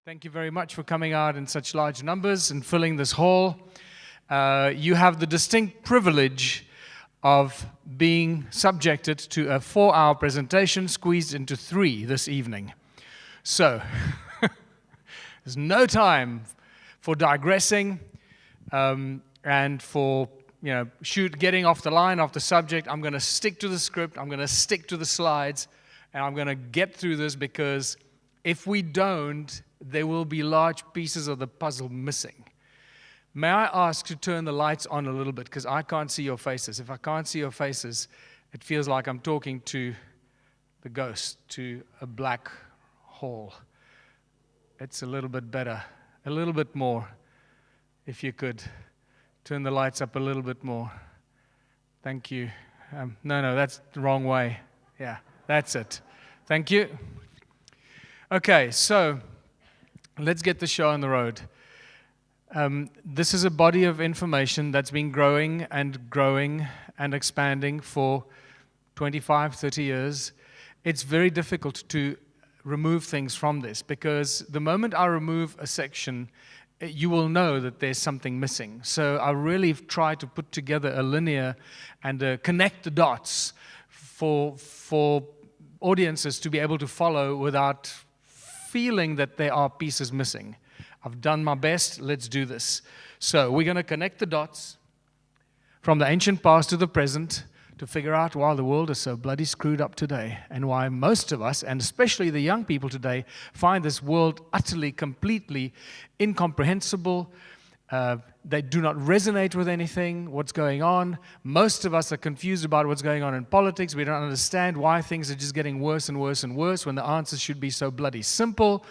Thank you very much for coming out in such large numbers and filling this hall. You have the distinct privilege of being subjected to a 4-hour presentation squeezed into 3 this evening. So, there's no time for digressing and for getting off the line, off the subject. I'm going to stick to the script, I'm going to stick to the slides, and I'm going to get through this because if we don't, there will be large pieces of the puzzle missing. May I ask to turn the lights on a little bit because I can't see your faces. If I can't see your faces, it feels like I'm talking to the ghost, to a black hole. It's a little bit better, a little bit more. If you could turn the lights up a little bit more. Thank you. No, that's the wrong way. Yeah, that's it. Thank you. Okay, so let's get the show on the road. This is a body of information that's been growing and expanding for 25, 30 years. It's very difficult to remove things from this because the moment I remove a section, you will know that there's something missing. So I really try to put together a linear and connect the dots for audiences to be able to follow without feeling that there are pieces missing. I've done my best, let's do this. So we're going to connect the dots from the ancient past to the present to figure out why the world is so bloody screwed up today and why most of us, and especially the young people today, find this world utterly, completely incomprehensible. They do not resonate with anything, what's going on. Most of us are confused about what's going on in politics. We don't understand why things are just getting worse and worse and worse when the answers should be so bloody simple.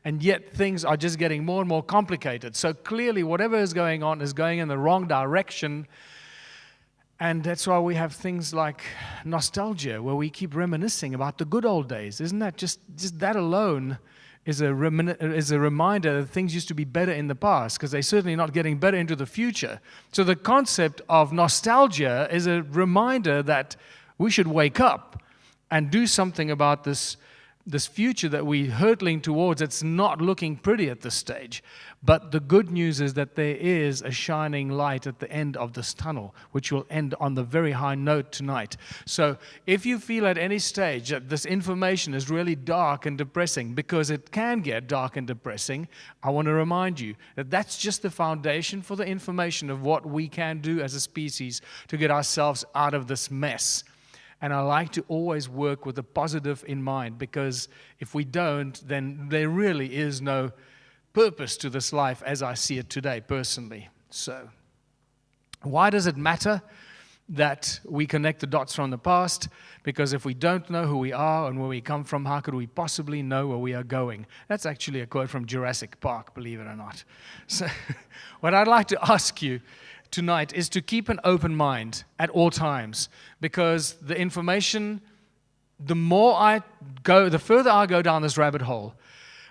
And yet things are just getting more and more complicated. So clearly whatever is going on is going in the wrong direction. And that's why we have things like nostalgia, where we keep reminiscing about the good old days. Isn't that just that alone is a reminder that things used to be better in the past, because they're certainly not getting better into the future. So the concept of nostalgia is a reminder that we should wake up and do something about this future that we're hurtling towards. It's not looking pretty at this stage. But the good news is that there is a shining light at the end of this tunnel, which will end on the very high note tonight. So if you feel at any stage that this information is really dark and depressing, because it can get dark and depressing, I want to remind you that that's just the foundation for the information of what we can do as a species to get ourselves out of this mess. And I like to always work with the positive in mind, because if we don't, then there really is no purpose to this life as I see it today, personally. So, why does it matter that we connect the dots from the past? Because if we don't know who we are and where we come from, how could we possibly know where we are going? That's actually a quote from Jurassic Park, believe it or not. So, what I'd like to ask you tonight is to keep an open mind at all times, because the information, the further I go down this rabbit hole,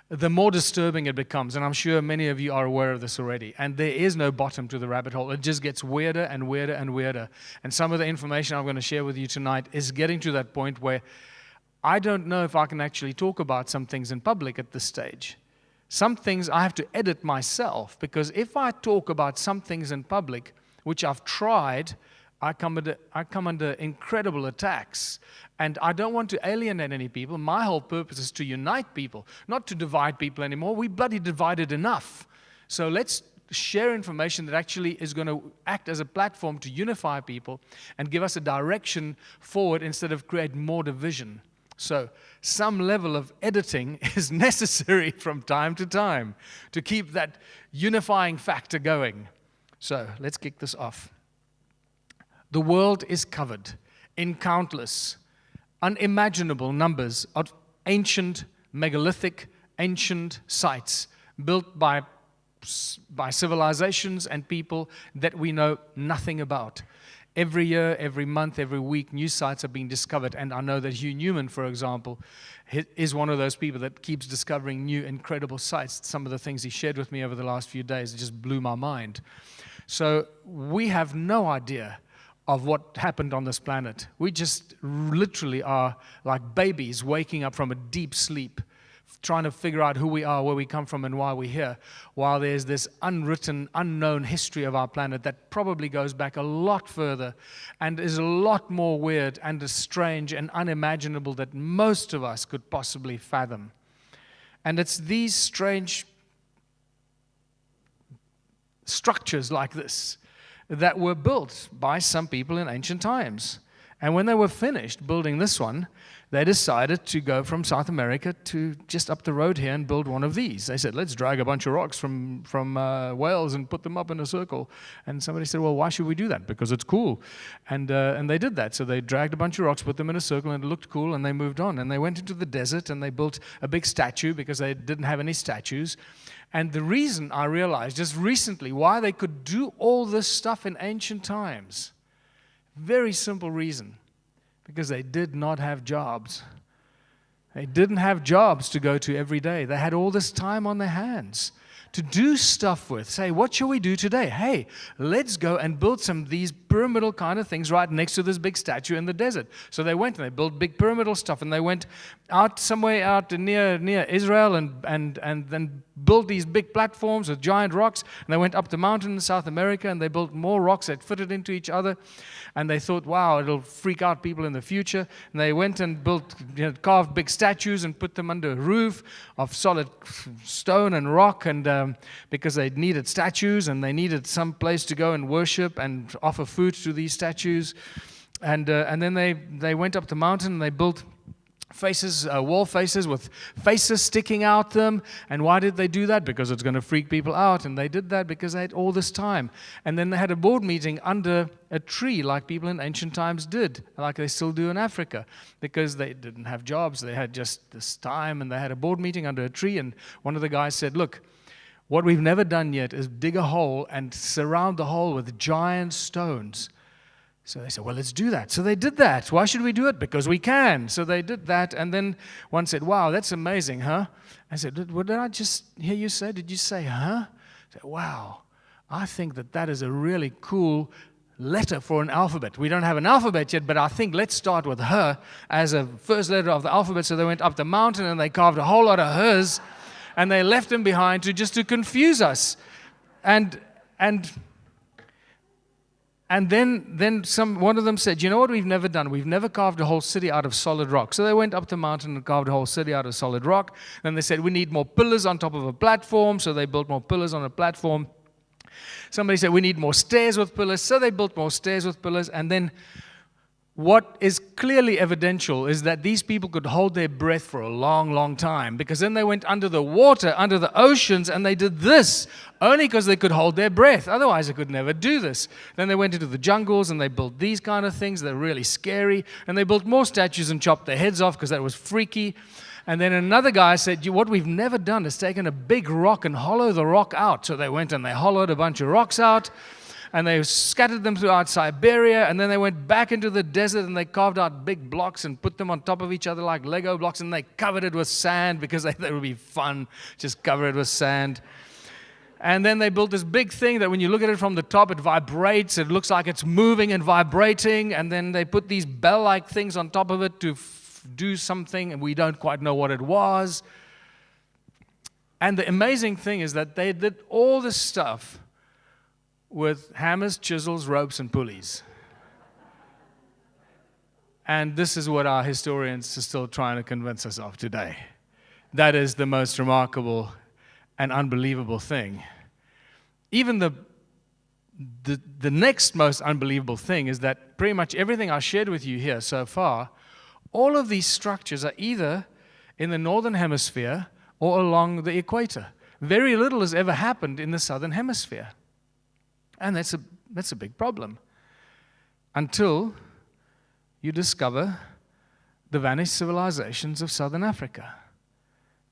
the more disturbing it becomes. And I'm sure many of you are aware of this already. And there is no bottom to the rabbit hole. It just gets weirder and weirder and weirder. And some of the information I'm going to share with you tonight is getting to that point where I don't know if I can actually talk about some things in public at this stage. Some things I have to edit myself, because if I talk about some things in public, which I've tried, I come under incredible attacks. And I don't want to alienate any people. My whole purpose is to unite people, not to divide people anymore. We bloody divided enough. So let's share information that actually is going to act as a platform to unify people and give us a direction forward instead of create more division. So some level of editing is necessary from time to time to keep that unifying factor going. So let's kick this off. The world is covered in countless, unimaginable numbers of ancient, megalithic, ancient sites built by civilizations and people that we know nothing about. Every year, every month, every week, new sites are being discovered. And I know that Hugh Newman, for example, is one of those people that keeps discovering new, incredible sites. Some of the things he shared with me over the last few days just blew my mind. So we have no idea of what happened on this planet. We just literally are like babies waking up from a deep sleep, trying to figure out who we are, where we come from, and why we're here, while there's this unwritten, unknown history of our planet that probably goes back a lot further and is a lot more weird and strange and unimaginable that most of us could possibly fathom. And it's these strange structures like this that were built by some people in ancient times. And when they were finished building this one, they decided to go from South America to just up the road here and build one of these. They said, let's drag a bunch of rocks from Wales and put them up in a circle. And somebody said, well, why should we do that? Because it's cool. And they did that. So they dragged a bunch of rocks, put them in a circle, and it looked cool, and they moved on. And they went into the desert, and they built a big statue because they didn't have any statues. And the reason I realized just recently why they could do all this stuff in ancient times, very simple reason. Because they did not have jobs. They didn't have jobs to go to every day. They had all this time on their hands to do stuff with. Say, what shall we do today? Hey, let's go and build some of these pyramidal kind of things right next to this big statue in the desert. So they went and they built big pyramidal stuff, and they went out somewhere out near Israel and then built these big platforms with giant rocks. And they went up the mountain in South America, and they built more rocks that fitted into each other. And they thought, wow, it'll freak out people in the future. And they went and built, carved big statues and put them under a roof of solid stone and rock, and because they needed statues and they needed some place to go and worship and offer food to these statues. And then they went up the mountain and they built faces, wall faces with faces sticking out them. And why did they do that? Because it's going to freak people out. And they did that because they had all this time. And then they had a board meeting under a tree like people in ancient times did, like they still do in Africa, because they didn't have jobs. They had just this time, and they had a board meeting under a tree. And one of the guys said, look, what we've never done yet is dig a hole and surround the hole with giant stones. So they said, well, let's do that. So they did that. Why should we do it? Because we can. So they did that. And then one said, wow, that's amazing, huh? I said, what did I just hear you say? Did you say, huh? I said, wow, I think that is a really cool letter for an alphabet. We don't have an alphabet yet, but I think let's start with her as a first letter of the alphabet. So they went up the mountain and they carved a whole lot of hers, and they left them behind to confuse us. And then one of them said, you know what we've never done? We've never carved a whole city out of solid rock. So they went up the mountain and carved a whole city out of solid rock. Then they said, we need more pillars on top of a platform. So they built more pillars on a platform. Somebody said, we need more stairs with pillars. So they built more stairs with pillars. And then what is clearly evidential is that these people could hold their breath for a long, long time, because then they went under the water, under the oceans, and they did this only because they could hold their breath. Otherwise, they could never do this. Then they went into the jungles and they built these kind of things. They're really scary. And they built more statues and chopped their heads off because that was freaky. And then another guy said, what we've never done is taken a big rock and hollow the rock out. So they went and they hollowed a bunch of rocks out, and they scattered them throughout Siberia, and then they went back into the desert and they carved out big blocks and put them on top of each other like Lego blocks, and they covered it with sand because they thought it would be fun, just cover it with sand. And then they built this big thing that when you look at it from the top, it vibrates. It looks like it's moving and vibrating. And then they put these bell-like things on top of it to do something, and we don't quite know what it was. And the amazing thing is that they did all this stuff with hammers, chisels, ropes, and pulleys. And this is what our historians are still trying to convince us of today. That is the most remarkable and unbelievable thing. Even the next most unbelievable thing is that pretty much everything I shared with you here so far, all of these structures are either in the northern hemisphere or along the equator. Very little has ever happened in the southern hemisphere. And that's a big problem. Until you discover the vanished civilizations of southern Africa.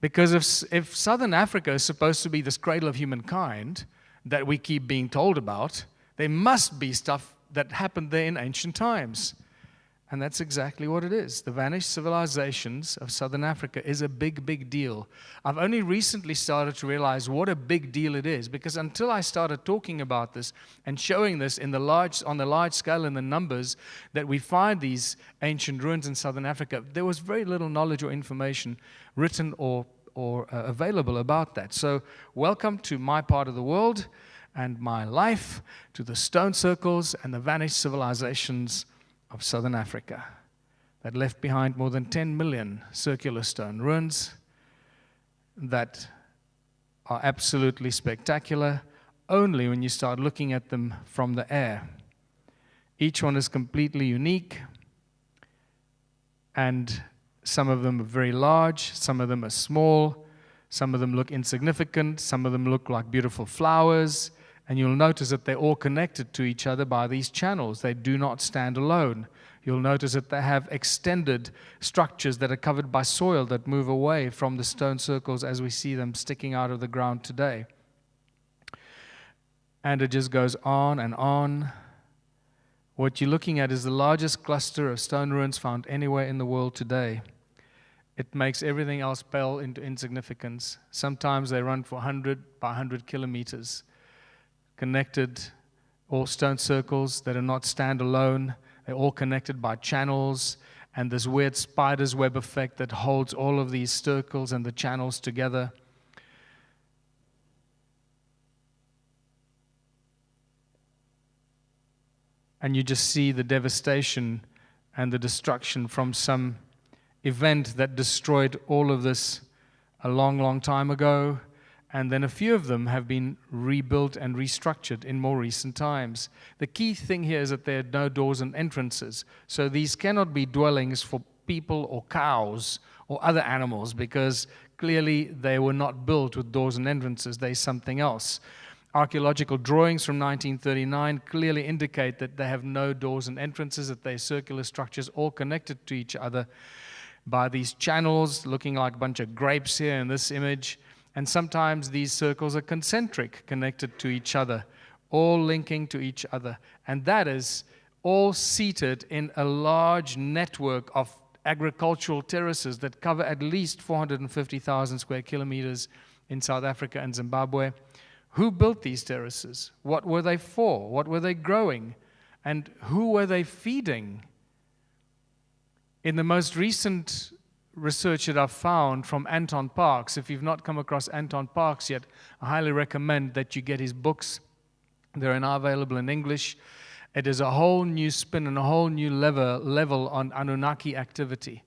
Because if southern Africa is supposed to be this cradle of humankind that we keep being told about, there must be stuff that happened there in ancient times. And that's exactly what it is. The vanished civilizations of southern Africa is a big, big deal. I've only recently started to realize what a big deal it is, because until I started talking about this and showing this on the large scale in the numbers that we find these ancient ruins in southern Africa, there was very little knowledge or information, written or or available about that. So welcome to my part of the world and my life, to the stone circles and the vanished civilizations of Southern Africa that left behind more than 10 million circular stone ruins that are absolutely spectacular only when you start looking at them from the air. Each one is completely unique, and some of them are very large, some of them are small, some of them look insignificant, some of them look like beautiful flowers, and you'll notice that they're all connected to each other by these channels. They do not stand alone. You'll notice that they have extended structures that are covered by soil that move away from the stone circles as we see them sticking out of the ground today. And it just goes on and on. What you're looking at is the largest cluster of stone ruins found anywhere in the world today. It makes everything else pale into insignificance. Sometimes they run for 100 by 100 kilometers, connected, all stone circles that are not standalone. They're all connected by channels and this weird spider's web effect that holds all of these circles and the channels together. And you just see the devastation and the destruction from some event that destroyed all of this a long, long time ago. And then a few of them have been rebuilt and restructured in more recent times. The key thing here is that there are no doors and entrances. So these cannot be dwellings for people or cows or other animals, because clearly they were not built with doors and entrances. They're something else. Archaeological drawings from 1939 clearly indicate that they have no doors and entrances, that they're circular structures all connected to each other by these channels, looking like a bunch of grapes here in this image. And sometimes these circles are concentric, connected to each other, all linking to each other. And that is all seated in a large network of agricultural terraces that cover at least 450,000 square kilometers in South Africa and Zimbabwe. Who built these terraces? What were they for? What were they growing? And who were they feeding? In the most recent research that I've found from Anton Parks, if you've not come across Anton Parks yet, I highly recommend that you get his books. They're now available in English. It is a whole new spin and a whole new level on Anunnaki activity.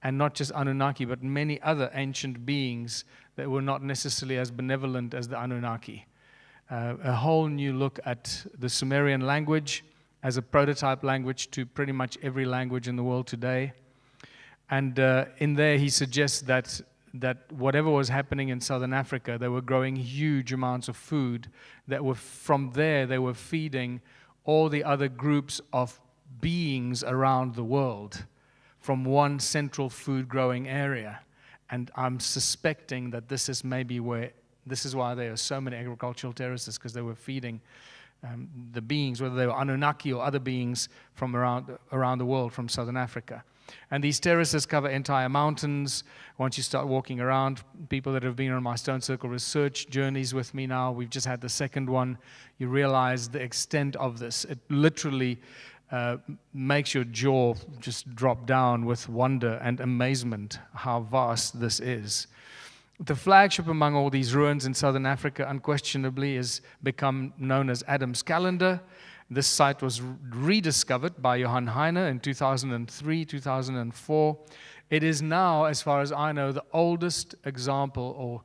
And not just Anunnaki, but many other ancient beings that were not necessarily as benevolent as the Anunnaki. A whole new look at the Sumerian language as a prototype language to pretty much every language in the world today. And in there he suggests that whatever was happening in Southern Africa, they were growing huge amounts of food that were from there, they were feeding all the other groups of beings around the world from one central food growing area. And I'm suspecting that this is maybe this is why there are so many agricultural terraces, because they were feeding the beings, whether they were Anunnaki or other beings from around the world, from Southern Africa. And these terraces cover entire mountains. Once you start walking around, people that have been on my Stone Circle research journeys with me now, we've just had the second one, you realize the extent of this. It literally makes your jaw just drop down with wonder and amazement how vast this is. The flagship among all these ruins in Southern Africa, unquestionably, has become known as Adam's Calendar. This site was rediscovered by Johann Heine in 2003, 2004. It is now, as far as I know, the oldest example, or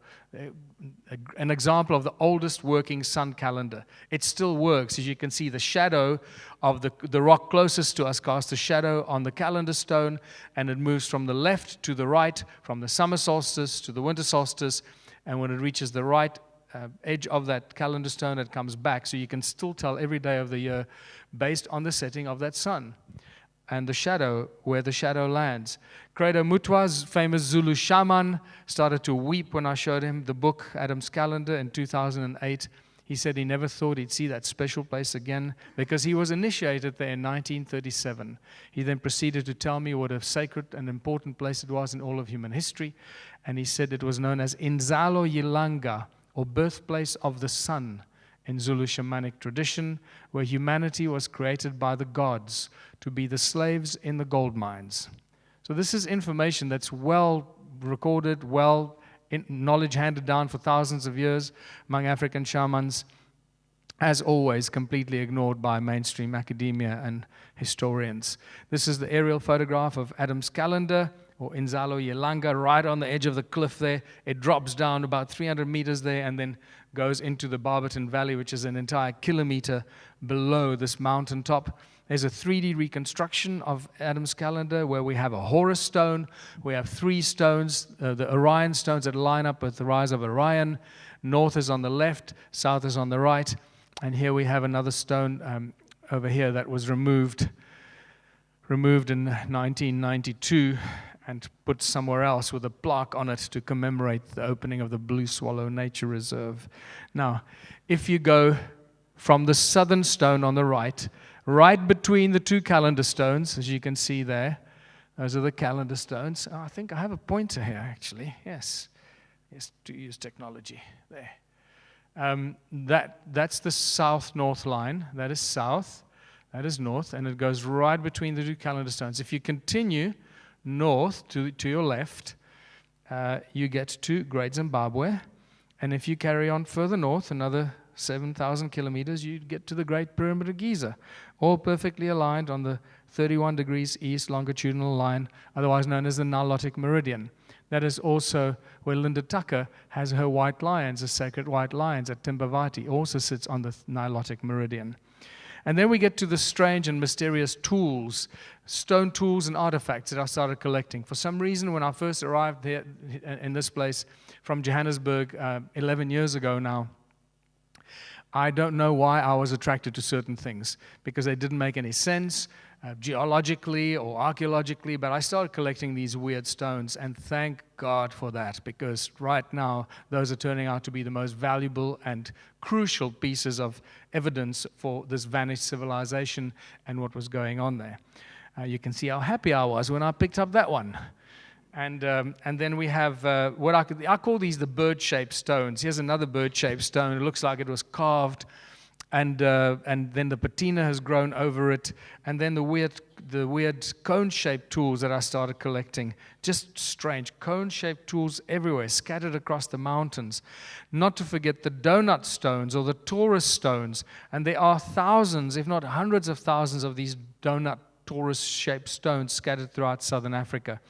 an example of the oldest working sun calendar. It still works. As you can see, the shadow of the rock closest to us casts a shadow on the calendar stone, and it moves from the left to the right, from the summer solstice to the winter solstice, and when it reaches the right edge of that calendar stone, it comes back. So you can still tell every day of the year based on the setting of that sun and the shadow, where the shadow lands. Credo Mutwa's famous Zulu shaman started to weep when I showed him the book, Adam's Calendar, in 2008. He said he never thought he'd see that special place again because he was initiated there in 1937. He then proceeded to tell me what a sacred and important place it was in all of human history. And he said it was known as Inzalo Yilanga, or birthplace of the sun, in Zulu shamanic tradition, where humanity was created by the gods to be the slaves in the gold mines. So this is information that's well recorded, well knowledge handed down for thousands of years among African shamans, as always, completely ignored by mainstream academia and historians. This is the aerial photograph of Adam's calendar, or Inzalo Yelanga, right on the edge of the cliff there. It drops down about 300 meters there and then goes into the Barberton Valley, which is an entire kilometer below this mountaintop. There's a 3D reconstruction of Adam's calendar where we have a Horus stone. We have 3 stones, the Orion stones that line up with the rise of Orion. North is on the left, south is on the right. And here we have another stone over here that was removed in 1992 and put somewhere else with a plaque on it to commemorate the opening of the Blue Swallow Nature Reserve. Now, if you go from the southern stone on the right between the 2 calendar stones, as you can see there, those are the calendar stones. Oh, I think I have a pointer here, actually. Yes, to use technology. There. That's the south-north line. That is south. That is north. And it goes right between the 2 calendar stones. If you continue north to your left, you get to Great Zimbabwe. And if you carry on further north, another 7,000 kilometers, you get to the Great Pyramid of Giza, all perfectly aligned on the 31 degrees east longitudinal line, otherwise known as the Nilotic Meridian. That is also where Linda Tucker has her white lions, the sacred white lions at Timbavati, also sits on the Nilotic Meridian. And then we get to the strange and mysterious tools, stone tools and artifacts that I started collecting. For some reason, when I first arrived here in this place from Johannesburg 11 years ago now, I don't know why I was attracted to certain things, because they didn't make any sense geologically or archaeologically, but I started collecting these weird stones, and thank God for that, because right now those are turning out to be the most valuable and crucial pieces of evidence for this vanished civilization and what was going on there. You can see how happy I was when I picked up that one. And then we have what I call these the bird-shaped stones. Here's another bird-shaped stone. It looks like it was carved, and then the patina has grown over it. And then the weird cone-shaped tools that I started collecting. Just strange cone-shaped tools everywhere, scattered across the mountains. Not to forget the donut stones or the Taurus stones. And there are thousands, if not hundreds of thousands, of these donut Taurus-shaped stones scattered throughout southern Africa.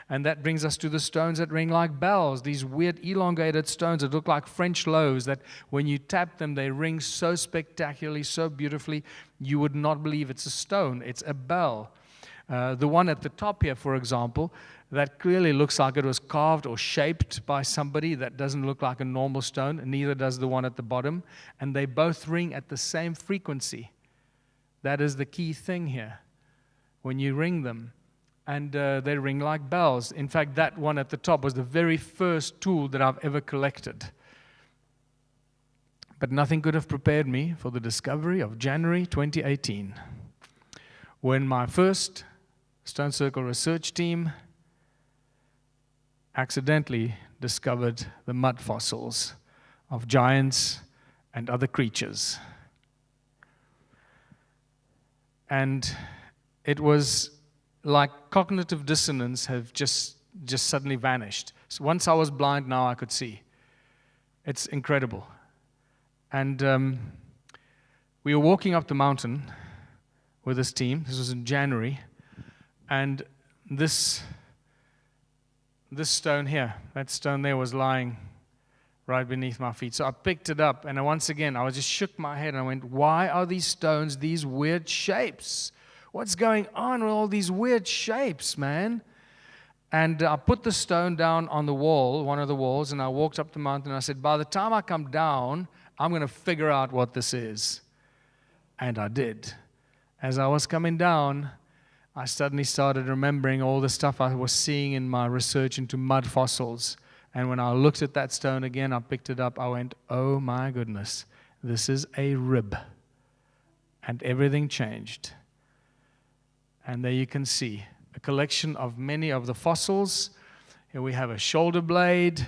And that brings us to the stones that ring like bells, these weird elongated stones that look like French loaves, that when you tap them, they ring so spectacularly, so beautifully, you would not believe it's a stone, it's a bell. The one at the top here, for example, that clearly looks like it was carved or shaped by somebody. That doesn't look like a normal stone, and neither does the one at the bottom. And they both ring at the same frequency. That is the key thing here. When you ring them, and they ring like bells. In fact, that one at the top was the very first tool that I've ever collected. But nothing could have prepared me for the discovery of January 2018, when my first Stone Circle research team accidentally discovered the mud fossils of giants and other creatures. And it was like cognitive dissonance have just suddenly vanished. So once I was blind, now I could see. It's incredible. And we were walking up the mountain with this team. This was in January. And this stone here, that stone there was lying right beneath my feet. So I picked it up, and once again, I just shook my head and I went, why are these stones these weird shapes? What's going on with all these weird shapes, man? And I put the stone down on the wall, one of the walls, and I walked up the mountain, and I said, by the time I come down, I'm going to figure out what this is. And I did. As I was coming down, I suddenly started remembering all the stuff I was seeing in my research into mud fossils. And when I looked at that stone again, I picked it up, I went, oh my goodness, this is a rib. And everything changed. And there you can see a collection of many of the fossils. Here we have a shoulder blade.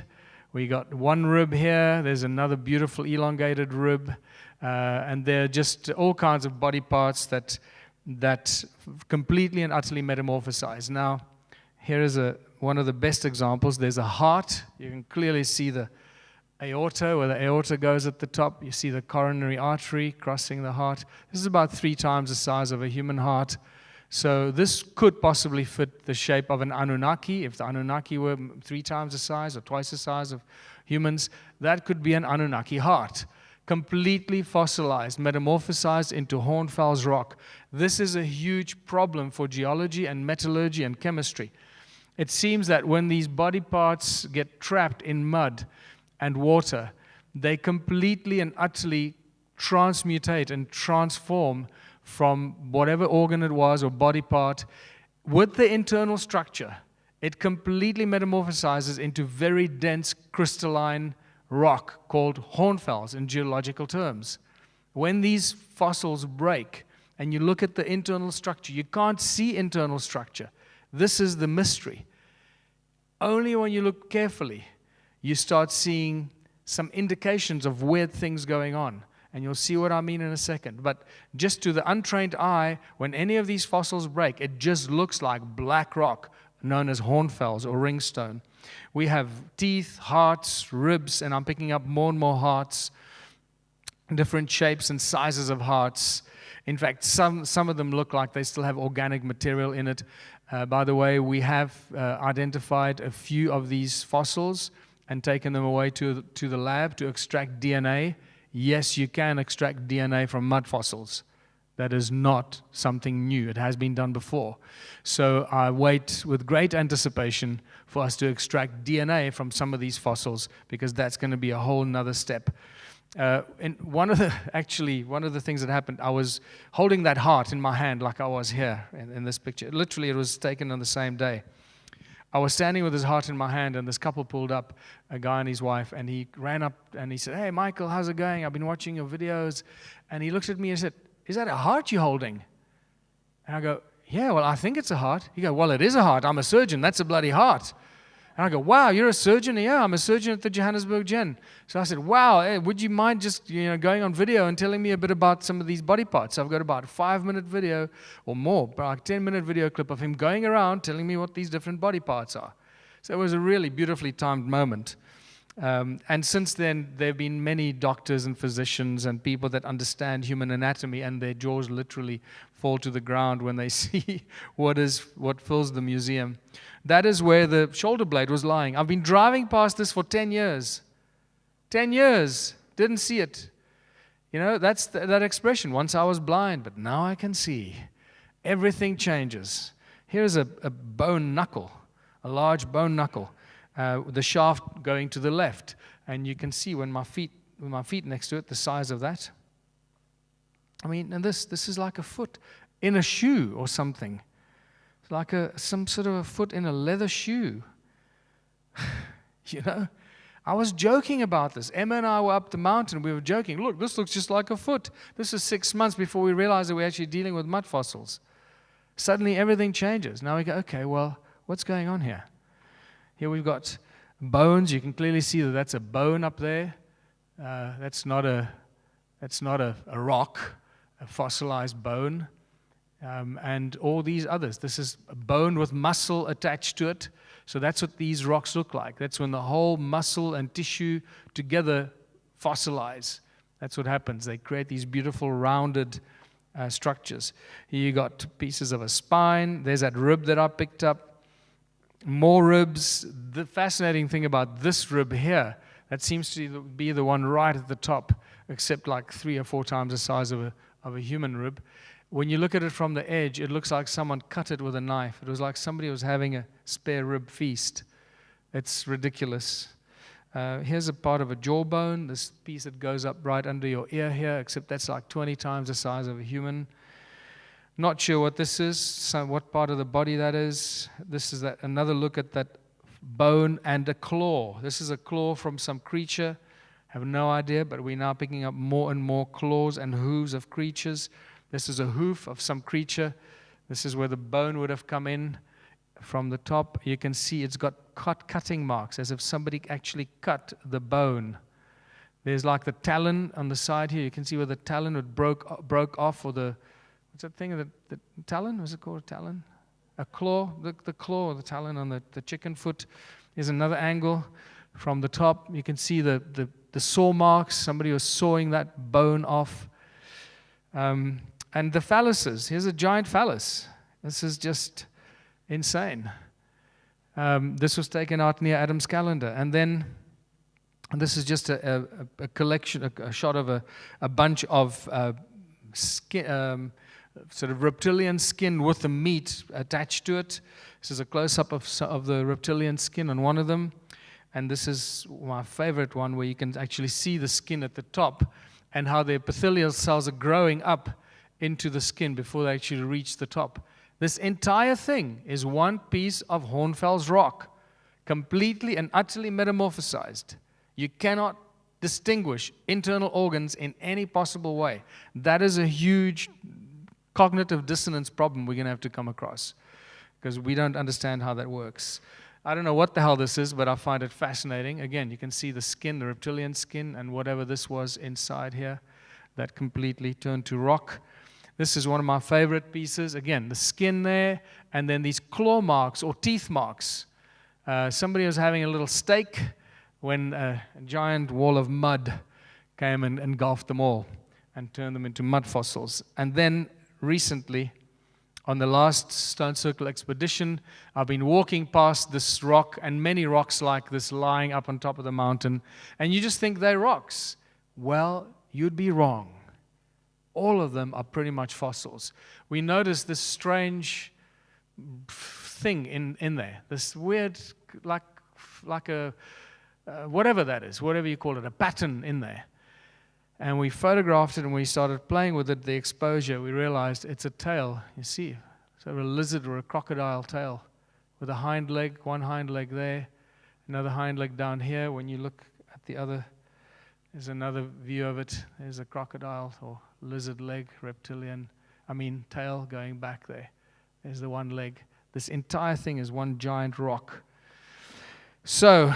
We got one rib here. There's another beautiful elongated rib. And there are just all kinds of body parts that completely and utterly metamorphosize. Now, Here is one of the best examples. There's a heart. You can clearly see the aorta, where the aorta goes at the top. You see the coronary artery crossing the heart. This is about 3 times the size of a human heart. So this could possibly fit the shape of an Anunnaki. If the Anunnaki were 3 times the size or twice the size of humans, that could be an Anunnaki heart. Completely fossilized, metamorphosized into Hornfels rock. This is a huge problem for geology and metallurgy and chemistry. It seems that when these body parts get trapped in mud and water, they completely and utterly transmutate and transform from whatever organ it was or body part with the internal structure. It completely metamorphosizes into very dense crystalline rock called hornfels in geological terms. When these fossils break and you look at the internal structure, you can't see internal structure. This is the mystery. Only when you look carefully, you start seeing some indications of weird things going on. And you'll see what I mean in a second. But just to the untrained eye, when any of these fossils break, it just looks like black rock, known as hornfels or ringstone. We have teeth, hearts, ribs, and I'm picking up more and more hearts, different shapes and sizes of hearts. In fact, some of them look like they still have organic material in it. By the way, we have identified a few of these fossils and taken them away to the lab to extract DNA. Yes, you can extract DNA from mud fossils. That is not something new. It has been done before. So I wait with great anticipation for us to extract DNA from some of these fossils, because that's going to be a whole nother step. And one of the things that happened, I was holding that heart in my hand like I was here in this picture. Literally, it was taken on the same day. I was standing with his heart in my hand, and this couple pulled up, a guy and his wife, and he ran up and he said, "Hey, Michael, how's it going? I've been watching your videos." And he looked at me and said, "Is that a heart you're holding?" And I go, "Yeah, well, I think it's a heart." He goes, "Well, it is a heart. I'm a surgeon. That's a bloody heart." And I go, "Wow, you're a surgeon?" "Yeah, I'm a surgeon at the Johannesburg Gen." So I said, "Wow, hey, would you mind just going on video and telling me a bit about some of these body parts?" So I've got about a 5-minute video or more, like 10-minute video clip of him going around telling me what these different body parts are. So it was a really beautifully timed moment. And since then, there have been many doctors and physicians and people that understand human anatomy, and their jaws literally fall to the ground when they see what fills the museum. That is where the shoulder blade was lying. I've been driving past this for 10 years. 10 years. Didn't see it. That's that expression. Once I was blind, but now I can see. Everything changes. Here's a bone knuckle, a large bone knuckle. The shaft going to the left, and you can see with my feet next to it, the size of that. I mean, and this is like a foot in a shoe or something. It's like some sort of a foot in a leather shoe. I was joking about this. Emma and I were up the mountain. We were joking. Look, this looks just like a foot. This is 6 months before we realized that we're actually dealing with mud fossils. Suddenly, everything changes. Now we go, okay, well, what's going on here? Here we've got bones. You can clearly see that that's a bone up there. That's not a rock, a fossilized bone. And all these others. This is a bone with muscle attached to it. So that's what these rocks look like. That's when the whole muscle and tissue together fossilize. That's what happens. They create these beautiful rounded structures. Here you got pieces of a spine. There's that rib that I picked up. More ribs. The fascinating thing about this rib here, that seems to be the one right at the top, except like 3 or 4 times the size of a human rib. When you look at it from the edge, it looks like someone cut it with a knife. It was like somebody was having a spare rib feast. It's ridiculous. Here's a part of a jawbone, this piece that goes up right under your ear here, except that's like 20 times the size of a human. Not sure what this is, what part of the body that is. This is another look at that bone and a claw. This is a claw from some creature. Have no idea, but we're now picking up more and more claws and hooves of creatures. This is a hoof of some creature. This is where the bone would have come in from the top. You can see it's got cutting marks, as if somebody actually cut the bone. There's like the talon on the side here. You can see where the talon broke off, or what's that thing? The talon? Was it called a talon? a claw, the claw, the talon on the chicken foot is another angle. From the top, you can see the saw marks. Somebody was sawing that bone off. And the phalluses. Here's a giant phallus. This is just insane. This was taken out near Adam's calendar. And then this is just a collection, a shot of a bunch of skin, sort of reptilian skin with the meat attached to it. This is a close-up of the reptilian skin on one of them. And this is my favorite one, where you can actually see the skin at the top and how the epithelial cells are growing up into the skin before they actually reach the top. This entire thing is one piece of Hornfels rock, completely and utterly metamorphosized. You cannot distinguish internal organs in any possible way. That is a huge cognitive dissonance problem we're going to have to come across, because we don't understand how that works. I don't know what the hell this is, but I find it fascinating. Again, you can see the skin, the reptilian skin, and whatever this was inside here, that completely turned to rock. This is one of my favorite pieces. Again, the skin there, and then these claw marks or teeth marks. Somebody was having a little steak when a giant wall of mud came and engulfed them all and turned them into mud fossils. And then recently, on the last Stone Circle expedition, I've been walking past this rock and many rocks like this lying up on top of the mountain, and you just think they're rocks. Well, you'd be wrong. All of them are pretty much fossils. We noticed this strange thing in there, this weird, like a, whatever that is, whatever you call it, a pattern in there. And we photographed it, and we started playing with it, the exposure. We realized it's a tail, you see. So a lizard or a crocodile tail with a hind leg, one hind leg there, another hind leg down here. When you look at the other, there's another view of it. There's a crocodile or lizard leg, tail going back there. There's the one leg. This entire thing is one giant rock. So,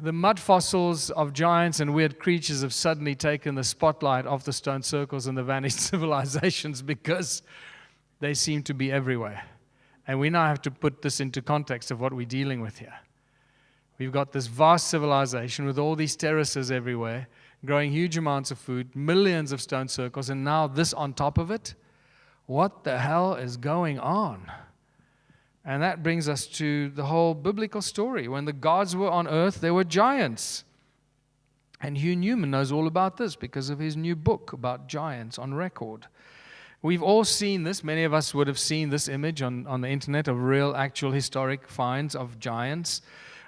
the mud fossils of giants and weird creatures have suddenly taken the spotlight off the stone circles and the vanished civilizations, because they seem to be everywhere. And we now have to put this into context of what we're dealing with here. We've got this vast civilization with all these terraces everywhere, growing huge amounts of food, millions of stone circles, and now this on top of it. What the hell is going on? And that brings us to the whole biblical story. When the gods were on earth, there were giants. And Hugh Newman knows all about this because of his new book about giants on record. We've all seen this. Many of us would have seen this image on the internet of real, actual historic finds of giants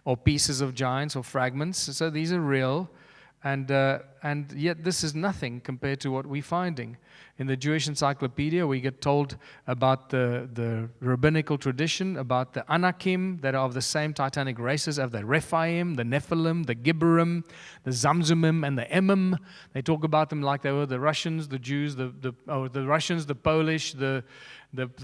or pieces of giants or fragments. So these are real. And yet this is nothing compared to what we're finding. In the Jewish Encyclopedia, we get told about the rabbinical tradition, about the Anakim that are of the same titanic races as the Rephaim, the Nephilim, the Gibborim, the Zamzumim, and the Emim. They talk about them like they were the Russians, the Jews, the Russians, the Polish, the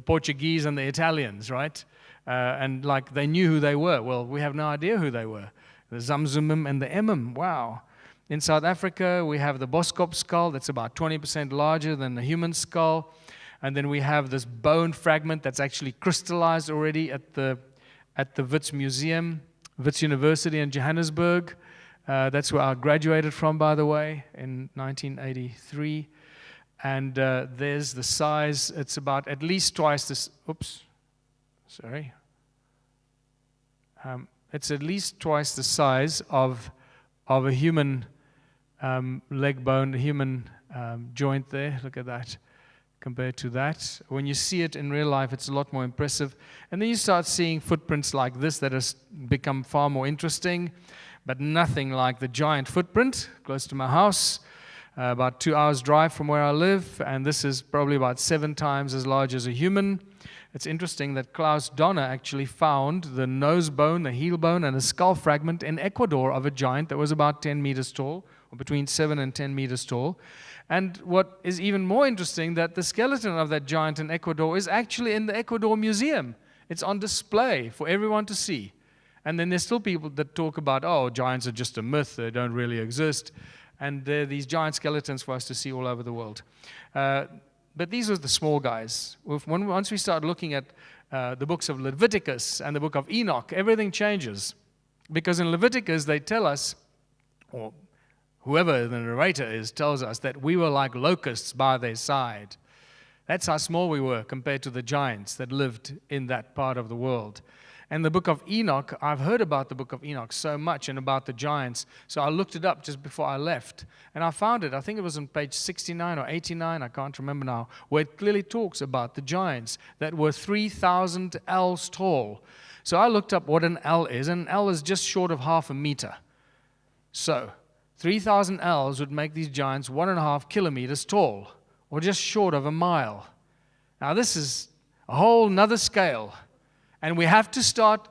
Portuguese, and the Italians, right? And like they knew who they were. Well, we have no idea who they were. The Zamzumim and the Emim, wow. In South Africa, we have the Boskop skull that's about 20% larger than the human skull. And then we have this bone fragment that's actually crystallized already at the Wits Museum, Wits University in Johannesburg. That's where I graduated from, by the way, in 1983. And there's the size. It's about at least twice this. It's at least twice the size of a human leg bone, a human joint there. Look at that compared to that. When you see it in real life, it's a lot more impressive. And then you start seeing footprints like this that has become far more interesting, but nothing like the giant footprint close to my house, about 2 hours drive from where I live, and this is probably about 7 times as large as a human. It's interesting that Klaus Donner actually found the nose bone, the heel bone, and a skull fragment in Ecuador of a giant that was about 10 meters tall, or between 7 and 10 meters tall. And what is even more interesting, that the skeleton of that giant in Ecuador is actually in the Ecuador Museum. It's on display for everyone to see. And then there's still people that talk about, oh, giants are just a myth, they don't really exist. And there are these giant skeletons for us to see all over the world. But these were the small guys. Once we start looking at the books of Leviticus and the book of Enoch, everything changes. Because in Leviticus, they tell us, or whoever the narrator is tells us, that we were like locusts by their side. That's how small we were compared to the giants that lived in that part of the world. And the book of Enoch, I've heard about the book of Enoch so much and about the giants, so I looked it up just before I left. And I found it, I think it was on page 69 or 89, I can't remember now, where it clearly talks about the giants that were 3,000 ells tall. So I looked up what an ell is, and an ell is just short of half a meter. So 3,000 ells would make these giants 1.5 kilometers tall, or just short of a mile. Now this is a whole nother scale. And we have to start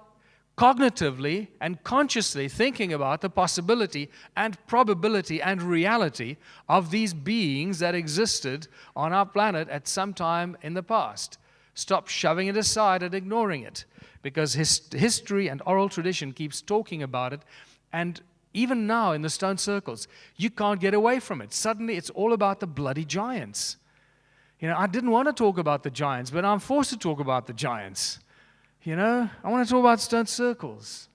cognitively and consciously thinking about the possibility and probability and reality of these beings that existed on our planet at some time in the past. Stop shoving it aside and ignoring it, because history and oral tradition keeps talking about it, and even now in the stone circles, you can't get away from it. Suddenly it's all about the bloody giants. You know, I didn't want to talk about the giants, but I'm forced to talk about the giants. You know, I want to talk about stone circles.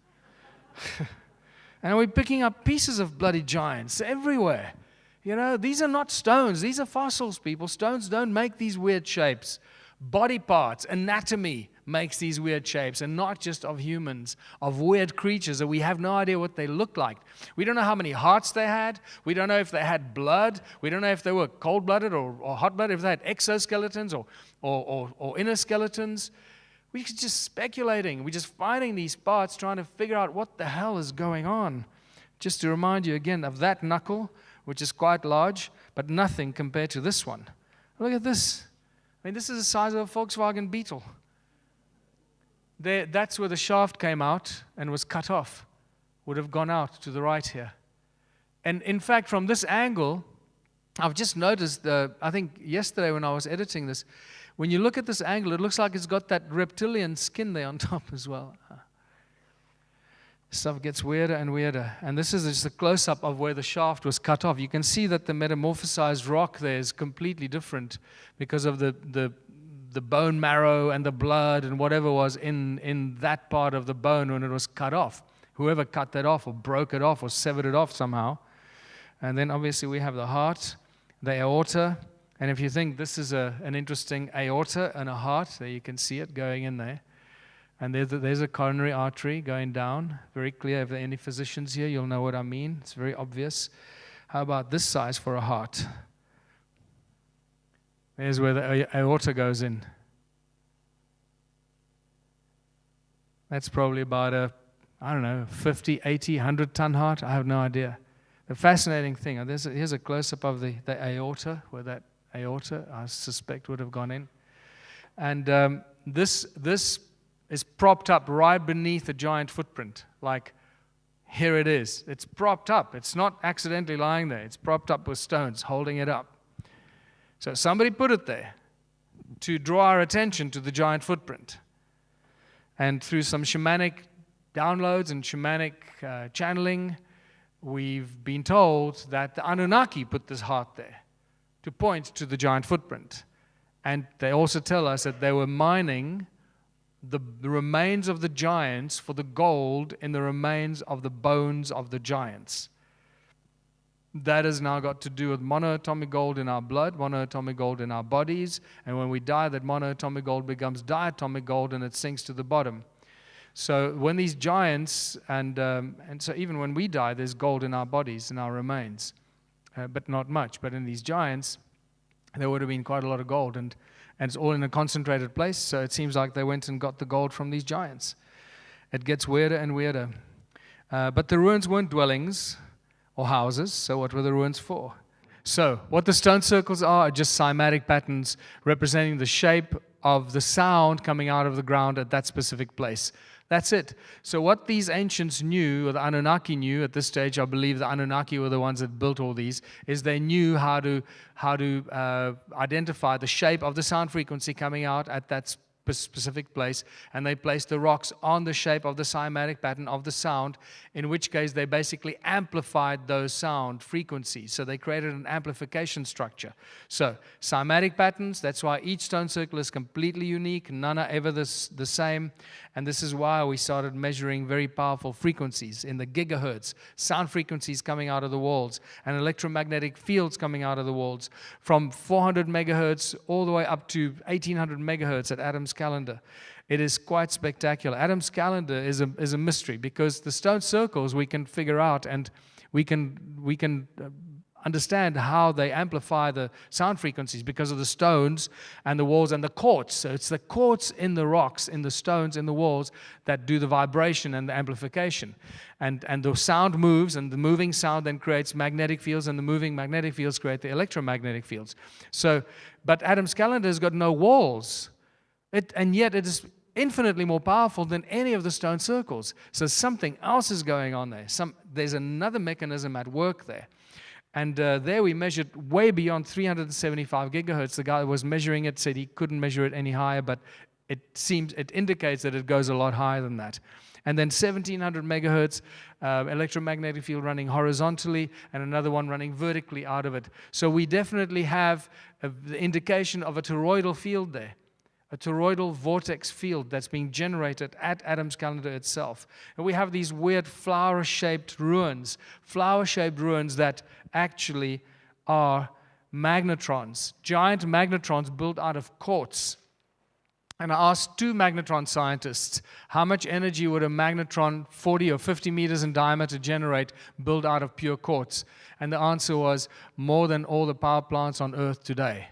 And we're picking up pieces of bloody giants everywhere. You know, these are not stones. These are fossils, people. Stones don't make these weird shapes. Body parts, anatomy makes these weird shapes, and not just of humans, of weird creatures that we have no idea what they look like. We don't know how many hearts they had. We don't know if they had blood. We don't know if they were cold-blooded or hot-blooded, if they had exoskeletons or inner skeletons. We're just speculating. We're just finding these parts, trying to figure out what the hell is going on. Just to remind you again of that knuckle, which is quite large, but nothing compared to this one. Look at this. I mean, this is the size of a Volkswagen Beetle. That's where the shaft came out and was cut off. Would have gone out to the right here. And in fact, from this angle, I've just noticed, I think yesterday when I was editing this, when you look at this angle, it looks like it's got that reptilian skin there on top as well. Stuff gets weirder and weirder. And this is just a close-up of where the shaft was cut off. You can see that the metamorphosized rock there is completely different because of the bone marrow and the blood and whatever was in that part of the bone when it was cut off. Whoever cut that off or broke it off or severed it off somehow. And then obviously we have the heart, the aorta. And if you think this is an interesting aorta and a heart, there you can see it going in there. And there's a coronary artery going down. Very clear. If there are any physicians here, you'll know what I mean. It's very obvious. How about this size for a heart? There's where the aorta goes in. That's probably about a, 50, 80, 100-ton heart. I have no idea. The fascinating thing, here's a close-up of the aorta, where that aorta, I suspect, would have gone in. And this is propped up right beneath a giant footprint. Like, here it is. It's propped up. It's not accidentally lying there. It's propped up with stones, holding it up. So somebody put it there to draw our attention to the giant footprint. And through some shamanic downloads and shamanic channeling, we've been told that the Anunnaki put this heart there to point to the giant footprint. And they also tell us that they were mining the remains of the giants for the gold in the remains of the bones of the giants. That has now got to do with monoatomic gold in our blood, monoatomic gold in our bodies, and when we die, that monoatomic gold becomes diatomic gold and it sinks to the bottom. So when these giants, and so even when we die, there's gold in our bodies, in our remains, but not much. But in these giants, there would have been quite a lot of gold, and it's all in a concentrated place, so it seems like they went and got the gold from these giants. It gets weirder and weirder. But the ruins weren't dwellings or houses, so what were the ruins for? So what the stone circles are just cymatic patterns representing the shape of the sound coming out of the ground at that specific place. That's it. So what these ancients knew, or the Anunnaki knew at this stage, I believe the Anunnaki were the ones that built all these, is they knew how to identify the shape of the sound frequency coming out at that specific place, and they placed the rocks on the shape of the cymatic pattern of the sound, in which case they basically amplified those sound frequencies. So they created an amplification structure. So cymatic patterns, that's why each stone circle is completely unique, none are ever the same, and this is why we started measuring very powerful frequencies in the gigahertz, sound frequencies coming out of the walls, and electromagnetic fields coming out of the walls, from 400 megahertz all the way up to 1800 megahertz at Adam's calendar. It is quite spectacular. Adam's calendar is a mystery, because the stone circles we can figure out, and we can understand how they amplify the sound frequencies because of the stones and the walls and the quartz. So it's the quartz in the rocks, in the stones, in the walls that do the vibration and the amplification. And the sound moves, and the moving sound then creates magnetic fields, and the moving magnetic fields create the electromagnetic fields. So, but Adam's calendar has got no walls. And yet it is infinitely more powerful than any of the stone circles. So something else is going on there. There's another mechanism at work there. And there we measured way beyond 375 gigahertz. The guy who was measuring it said he couldn't measure it any higher, but it indicates that it goes a lot higher than that. And then 1700 megahertz electromagnetic field running horizontally, and another one running vertically out of it. So we definitely have the indication of a toroidal field there, a toroidal vortex field that's being generated at Adam's calendar itself. And we have these weird flower-shaped ruins that actually are magnetrons, giant magnetrons built out of quartz. And I asked 2 magnetron scientists, how much energy would a magnetron 40 or 50 meters in diameter generate built out of pure quartz? And the answer was more than all the power plants on Earth today.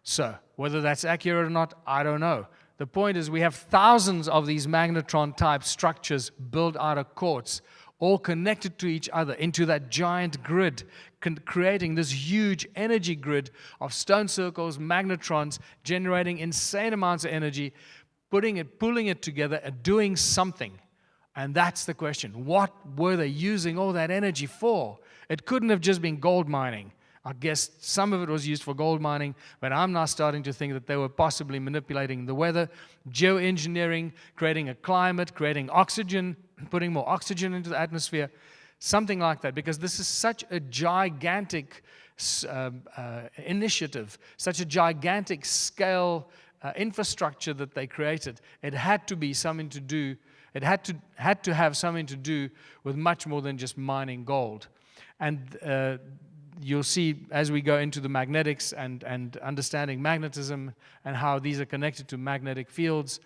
So, whether that's accurate or not, I don't know. The point is we have thousands of these magnetron-type structures built out of quartz, all connected to each other into that giant grid, creating this huge energy grid of stone circles, magnetrons, generating insane amounts of energy, pulling it together and doing something. And that's the question. What were they using all that energy for? It couldn't have just been gold mining. I guess some of it was used for gold mining, but I'm now starting to think that they were possibly manipulating the weather, geoengineering, creating a climate, creating oxygen, putting more oxygen into the atmosphere, something like that, because this is such a gigantic initiative, such a gigantic scale infrastructure that they created. It had to be something to do, it had to have something to do with much more than just mining gold. And you'll see as we go into the magnetics and understanding magnetism and how these are connected to magnetic fields,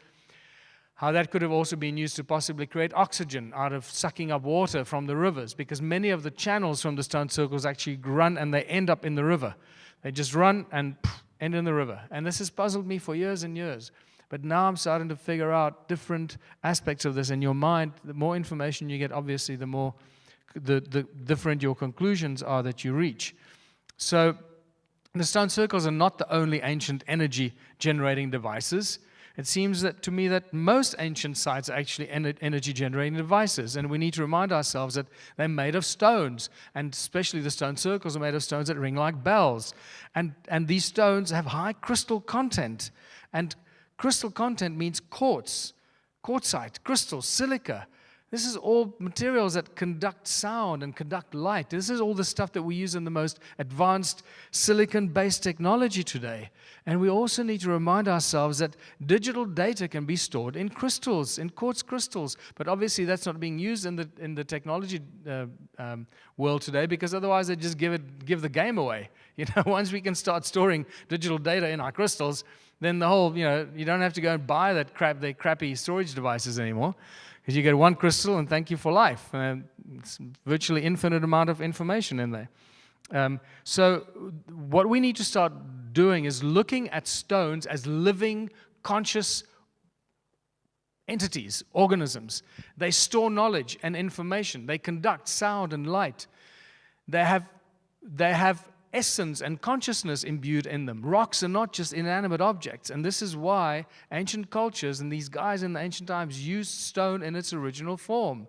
how that could have also been used to possibly create oxygen out of sucking up water from the rivers, because many of the channels from the stone circles actually run and they end up in the river. They just run and end in the river. And this has puzzled me for years and years. But now I'm starting to figure out different aspects of this. In your mind, the more information you get, obviously, the more the different your conclusions are that you reach. So the stone circles are not the only ancient energy generating devices. It seems that to me that most ancient sites are actually energy generating devices, and we need to remind ourselves that they're made of stones, and especially the stone circles are made of stones that ring like bells. And these stones have high crystal content, and crystal content means quartz, quartzite, crystal, silica. This is all materials that conduct sound and conduct light. This is all the stuff that we use in the most advanced silicon-based technology today. And we also need to remind ourselves that digital data can be stored in crystals, in quartz crystals. But obviously that's not being used in the technology world today, because otherwise they just give the game away. You know, once we can start storing digital data in our crystals, then the whole, you don't have to go and buy the crappy storage devices anymore. Because you get one crystal and thank you for life. It's virtually infinite amount of information in there. So what we need to start doing is looking at stones as living, conscious entities, organisms. They store knowledge and information. They conduct sound and light. They have essence and consciousness imbued in them. Rocks are not just inanimate objects, and this is why ancient cultures and these guys in the ancient times used stone in its original form.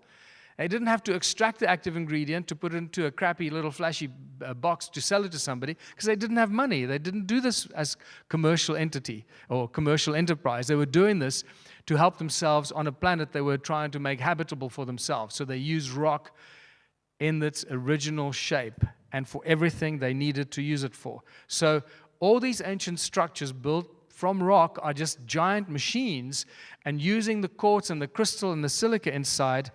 They didn't have to extract the active ingredient to put it into a crappy little flashy box to sell it to somebody because they didn't have money. They didn't do this as commercial entity or commercial enterprise. They were doing this to help themselves on a planet they were trying to make habitable for themselves. So they used rock in its original shape and for everything they needed to use it for. So all these ancient structures built from rock are just giant machines, and using the quartz and the crystal and the silica inside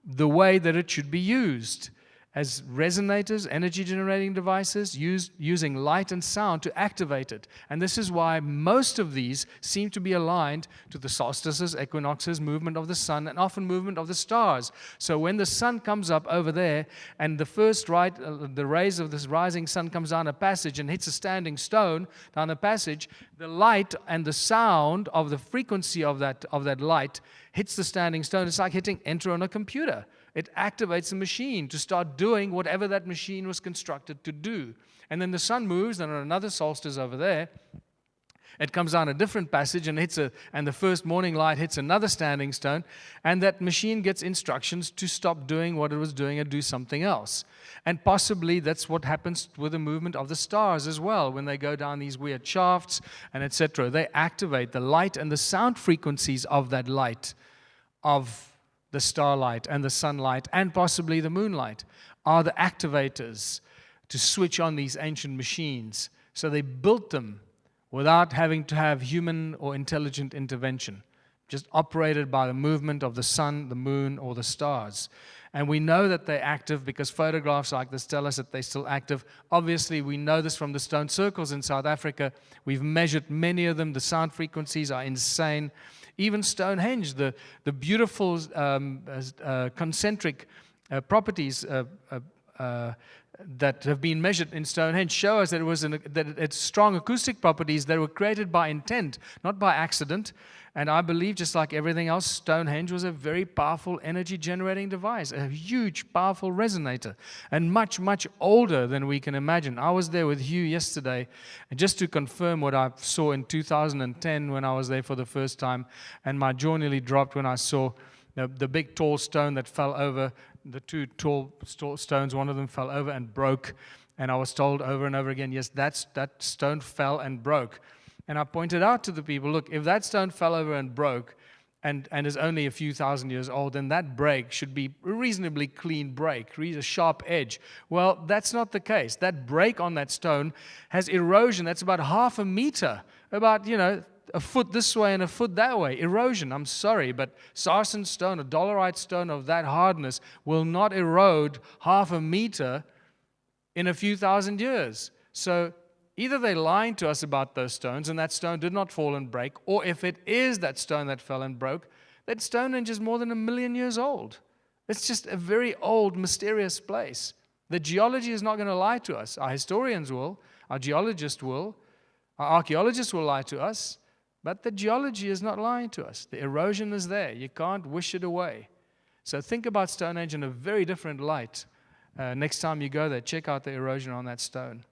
the way that it should be used as resonators, energy generating devices, using light and sound to activate it. And this is why most of these seem to be aligned to the solstices, equinoxes, movement of the sun, and often movement of the stars. So when the sun comes up over there and the rays of this rising sun comes down a passage and hits a standing stone down a passage, the light and the sound of the frequency of that light hits the standing stone. It's like hitting enter on a computer. It activates the machine to start doing whatever that machine was constructed to do. And then the sun moves, and on another solstice over there, it comes down a different passage and the first morning light hits another standing stone, and that machine gets instructions to stop doing what it was doing and do something else. And possibly that's what happens with the movement of the stars as well. When they go down these weird shafts and etc., they activate the light and the sound frequencies of that light, of the starlight and the sunlight and possibly the moonlight, are the activators to switch on these ancient machines. So they built them without having to have human or intelligent intervention, just operated by the movement of the sun, the moon, or the stars. And we know that they're active because photographs like this tell us that they're still active. Obviously, we know this from the stone circles in South Africa. We've measured many of them. The sound frequencies are insane. Even Stonehenge, the beautiful concentric properties that have been measured in Stonehenge show us that it's strong acoustic properties that were created by intent, not by accident. And I believe, just like everything else, Stonehenge was a very powerful energy generating device, a huge, powerful resonator, and much, much older than we can imagine. I was there with Hugh yesterday, and just to confirm what I saw in 2010 when I was there for the first time, and my jaw nearly dropped when I saw the big tall stone that fell over, the two tall stones, one of them fell over and broke, and I was told over and over again, yes, that stone fell and broke. And I pointed out to the people, look, if that stone fell over and broke and is only a few thousand years old, then that break should be a reasonably clean break, a sharp edge. Well, that's not the case. That break on that stone has erosion that's about half a meter, about, a foot this way and a foot that way. Erosion, I'm sorry, but sarsen stone, a dolerite stone of that hardness, will not erode half a meter in a few thousand years. So either they're lying to us about those stones and that stone did not fall and break, or if it is that stone that fell and broke, that Stonehenge is more than 1 million years old. It's just a very old, mysterious place. The geology is not going to lie to us. Our historians will, our geologists will, our archaeologists will lie to us, but the geology is not lying to us. The erosion is there. You can't wish it away. So think about Stonehenge in a very different light. Next time you go there, check out the erosion on that stone.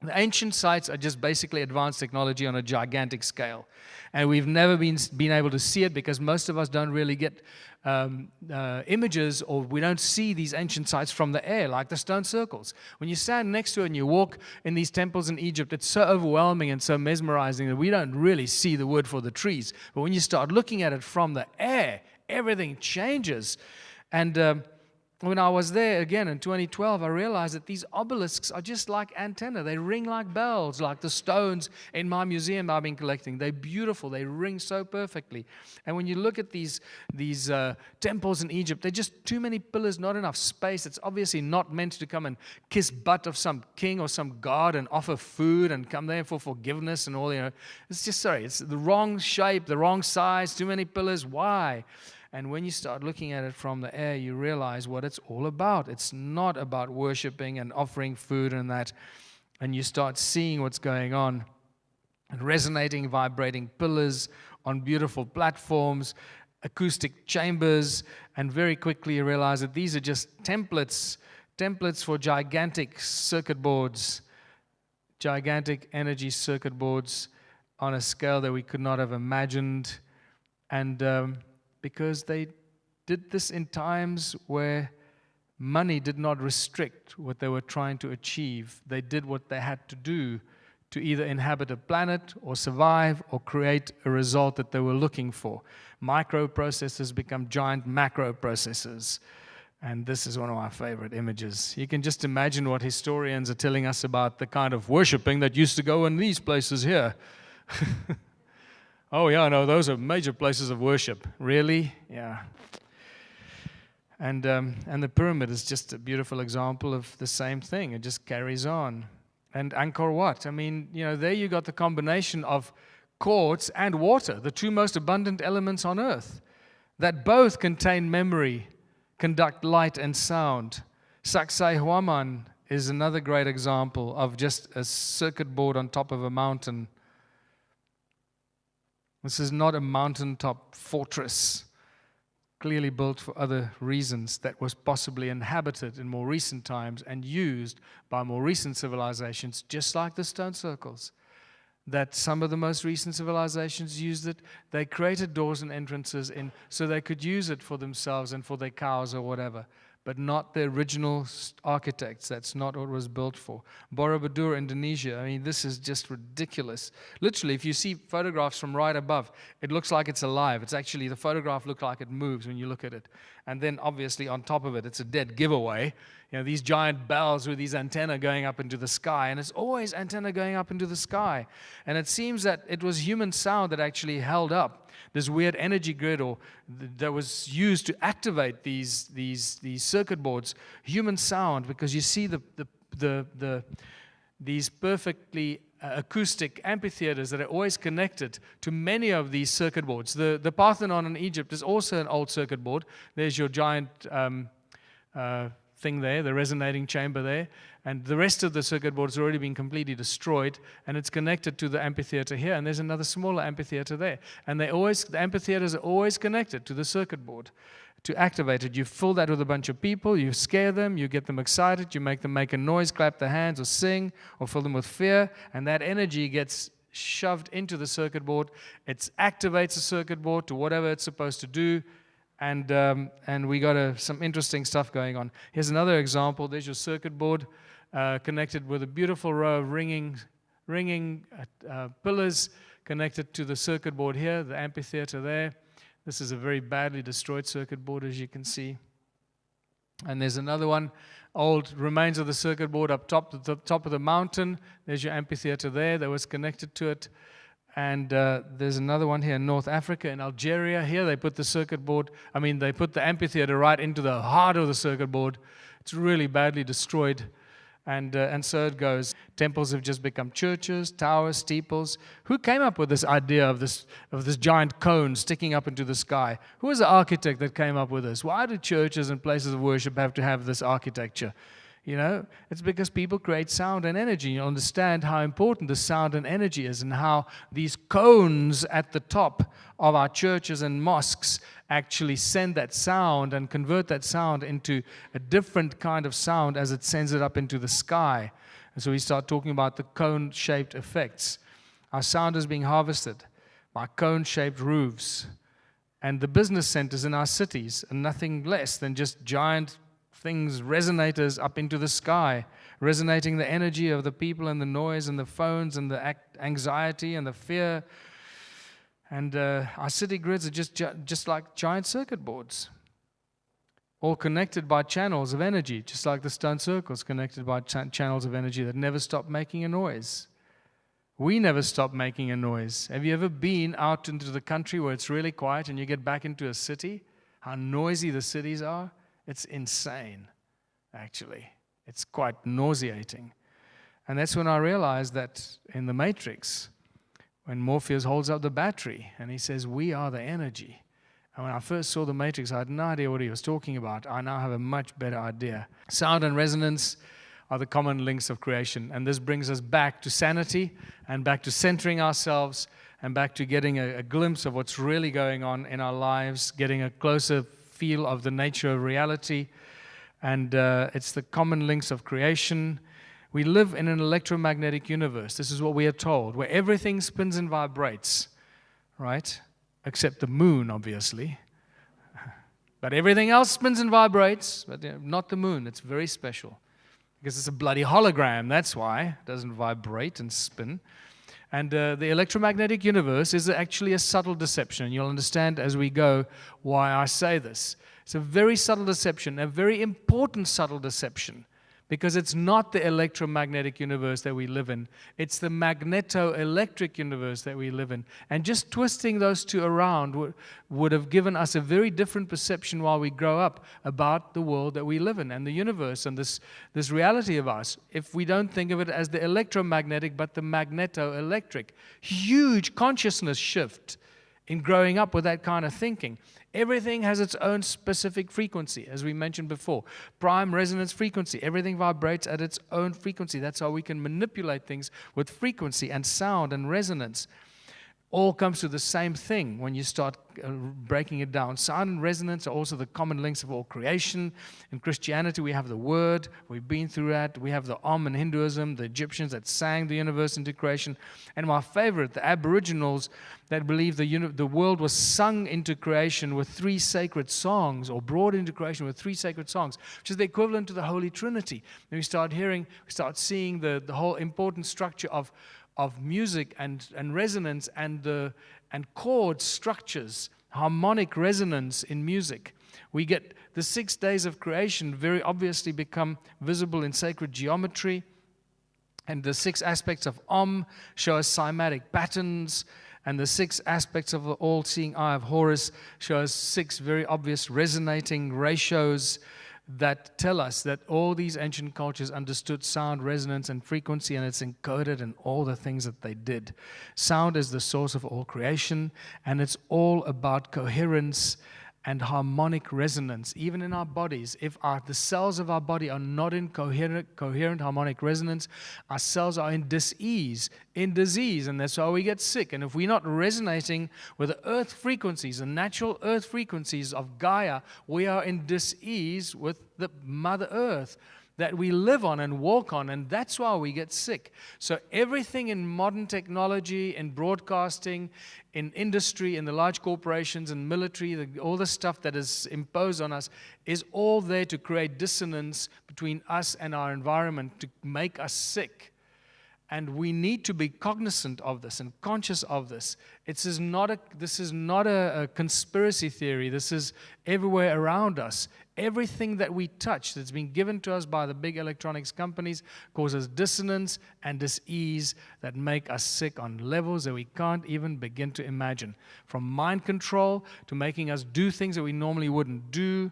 The ancient sites are just basically advanced technology on a gigantic scale. And we've never been able to see it because most of us don't really get images, or we don't see these ancient sites from the air, like the stone circles. When you stand next to it and you walk in these temples in Egypt, it's so overwhelming and so mesmerizing that we don't really see the wood for the trees. But when you start looking at it from the air, everything changes. And when I was there again in 2012, I realized that these obelisks are just like antennae. They ring like bells, like the stones in my museum I've been collecting. They're beautiful. They ring so perfectly. And when you look at these temples in Egypt, they're just too many pillars, not enough space. It's obviously not meant to come and kiss butt of some king or some god and offer food and come there for forgiveness and all. It's the wrong shape, the wrong size, too many pillars. Why? And when you start looking at it from the air, you realize what it's all about. It's not about worshiping and offering food and that. And you start seeing what's going on. And resonating, vibrating pillars on beautiful platforms, acoustic chambers. And very quickly you realize that these are just templates for gigantic circuit boards, gigantic energy circuit boards on a scale that we could not have imagined. And because they did this in times where money did not restrict what they were trying to achieve. They did what they had to do to either inhabit a planet or survive or create a result that they were looking for. Microprocessors become giant macroprocessors. And this is one of my favorite images. You can just imagine what historians are telling us about the kind of worshiping that used to go in these places here. Oh, yeah, no, those are major places of worship. Really? Yeah. And the pyramid is just a beautiful example of the same thing. It just carries on. And Angkor Wat, I mean, there you got the combination of quartz and water, the two most abundant elements on Earth, that both contain memory, conduct light and sound. Saksai Huaman is another great example of just a circuit board on top of a mountain. This is not a mountaintop fortress, clearly built for other reasons, that was possibly inhabited in more recent times and used by more recent civilizations, just like the stone circles. That some of the most recent civilizations used it. They created doors and entrances in so they could use it for themselves and for their cows or whatever, but not the original architects. That's not what it was built for. Borobudur, Indonesia, I mean, this is just ridiculous. Literally, if you see photographs from right above, it looks like it's alive. It's actually, the photograph looks like it moves when you look at it. And then, obviously, on top of it, it's a dead giveaway. These giant bells with these antennae going up into the sky, and it's always antenna going up into the sky. And it seems that it was human sound that actually held up this weird energy grid that was used to activate these circuit boards. Human sound, because you see these perfectly acoustic amphitheaters that are always connected to many of these circuit boards. The Parthenon in Egypt is also an old circuit board. There's your giant thing there, the resonating chamber there, and the rest of the circuit board has already been completely destroyed, and it's connected to the amphitheater here, and there's another smaller amphitheater there, and the amphitheaters are always connected to the circuit board. To activate it, you fill that with a bunch of people, you scare them, you get them excited, you make them make a noise, clap their hands, or sing, or fill them with fear, and that energy gets shoved into the circuit board. It activates the circuit board to whatever it's supposed to do. And we got some interesting stuff going on. Here's another example. There's your circuit board connected with a beautiful row of ringing pillars connected to the circuit board here, the amphitheater there. This is a very badly destroyed circuit board, as you can see. And there's another one, old remains of the circuit board up top of the mountain. There's your amphitheater there that was connected to it. And there's another one here in North Africa, in Algeria. Here they put the circuit board, they put the amphitheater right into the heart of the circuit board. It's really badly destroyed. And so it goes. Temples have just become churches, towers, steeples. Who came up with this idea of this giant cone sticking up into the sky? Who was the architect that came up with this? Why do churches and places of worship have to have this architecture? It's because people create sound and energy. You understand how important the sound and energy is, and how these cones at the top of our churches and mosques actually send that sound and convert that sound into a different kind of sound as it sends it up into the sky. And so we start talking about the cone-shaped effects. Our sound is being harvested by cone-shaped roofs. And the business centers in our cities are nothing less than just giant things, resonators up into the sky, resonating the energy of the people and the noise and the phones and the anxiety and the fear. And our city grids are just like giant circuit boards, all connected by channels of energy, just like the stone circles connected by channels of energy that never stop making a noise. We never stop making a noise. Have you ever been out into the country where it's really quiet and you get back into a city? How noisy the cities are? It's insane, actually. It's quite nauseating. And that's when I realized that in the Matrix, when Morpheus holds up the battery and he says, we are the energy. And when I first saw the Matrix, I had no idea what he was talking about. I now have a much better idea. Sound and resonance are the common links of creation. And this brings us back to sanity and back to centering ourselves and back to getting a glimpse of what's really going on in our lives, getting a closer feel of the nature of reality. And it's the common links of creation. We live in an electromagnetic universe. This is what we are told, where everything spins and vibrates, right? Except the moon, obviously. But everything else spins and vibrates, but not the moon. It's very special because it's a bloody hologram. That's why it doesn't vibrate and spin. And the electromagnetic universe is actually a subtle deception. You'll understand as we go why I say this. It's a very subtle deception, a very important subtle deception, because it's not the electromagnetic universe that we live in. It's the magneto-electric universe that we live in. And just twisting those two around would have given us a very different perception while we grow up about the world that we live in and the universe and this reality of us, if we don't think of it as the electromagnetic but the magneto-electric. Huge consciousness shift in growing up with that kind of thinking. Everything has its own specific frequency, as we mentioned before. Prime resonance frequency. Everything vibrates at its own frequency. That's how we can manipulate things with frequency and sound and resonance. All comes to the same thing when you start breaking it down. Sound and resonance are also the common links of all creation. In Christianity, we have the Word. We've been through that. We have the in Hinduism, the Egyptians that sang the universe into creation. And my favorite, the Aboriginals that believe the world was sung into creation with 3 sacred songs, or brought into creation with 3 sacred songs, which is the equivalent to the Holy Trinity. And we start seeing the whole important structure of music and resonance and chord structures, harmonic resonance in music. We get the 6 days of creation very obviously become visible in sacred geometry, and the 6 aspects of show us cymatic patterns, and the 6 aspects of the all-seeing eye of Horus show us 6 very obvious resonating ratios that tell us that all these ancient cultures understood sound, resonance, and frequency, and it's encoded in all the things that they did. Sound is the source of all creation, and it's all about coherence and harmonic resonance. Even in our bodies, if the cells of our body are not in coherent harmonic resonance, our cells are in disease, and that's why we get sick. And if we're not resonating with the earth frequencies, the natural earth frequencies of Gaia, we are in disease with the Mother Earth that we live on and walk on, and that's why we get sick. So everything in modern technology, in broadcasting, in industry, in the large corporations, and military, all the stuff that is imposed on us is all there to create dissonance between us and our environment, to make us sick. And we need to be cognizant of this and conscious of this. This is not a conspiracy theory. This is everywhere around us. Everything that we touch that's been given to us by the big electronics companies causes dissonance and dis-ease that make us sick on levels that we can't even begin to imagine. From mind control to making us do things that we normally wouldn't do.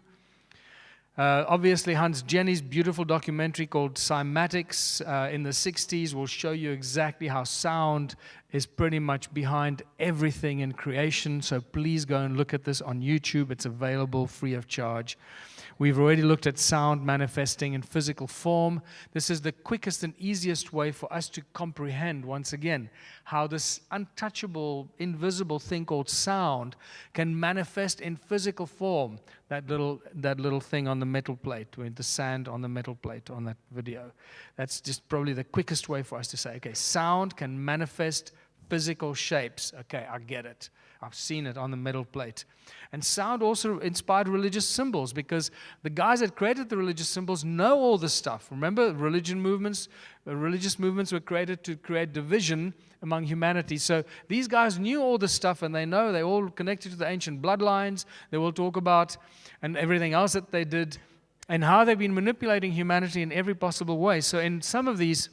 Obviously, Hans Jenny's beautiful documentary called Cymatics in the 60s will show you exactly how sound is pretty much behind everything in creation. So please go and look at this on YouTube. It's available free of charge. We've already looked at sound manifesting in physical form. This is the quickest and easiest way for us to comprehend, once again, how this untouchable, invisible thing called sound can manifest in physical form. That little thing on the metal plate, with the sand on the metal plate on that video. That's just probably the quickest way for us to say, okay, sound can manifest physical shapes. Okay, I get it. I've seen it on the metal plate. And sound also inspired religious symbols, because the guys that created the religious symbols know all this stuff. Remember, religious movements were created to create division among humanity. So these guys knew all this stuff, and they know they're all connected to the ancient bloodlines. They will talk about and everything else that they did and how they've been manipulating humanity in every possible way. So in some of these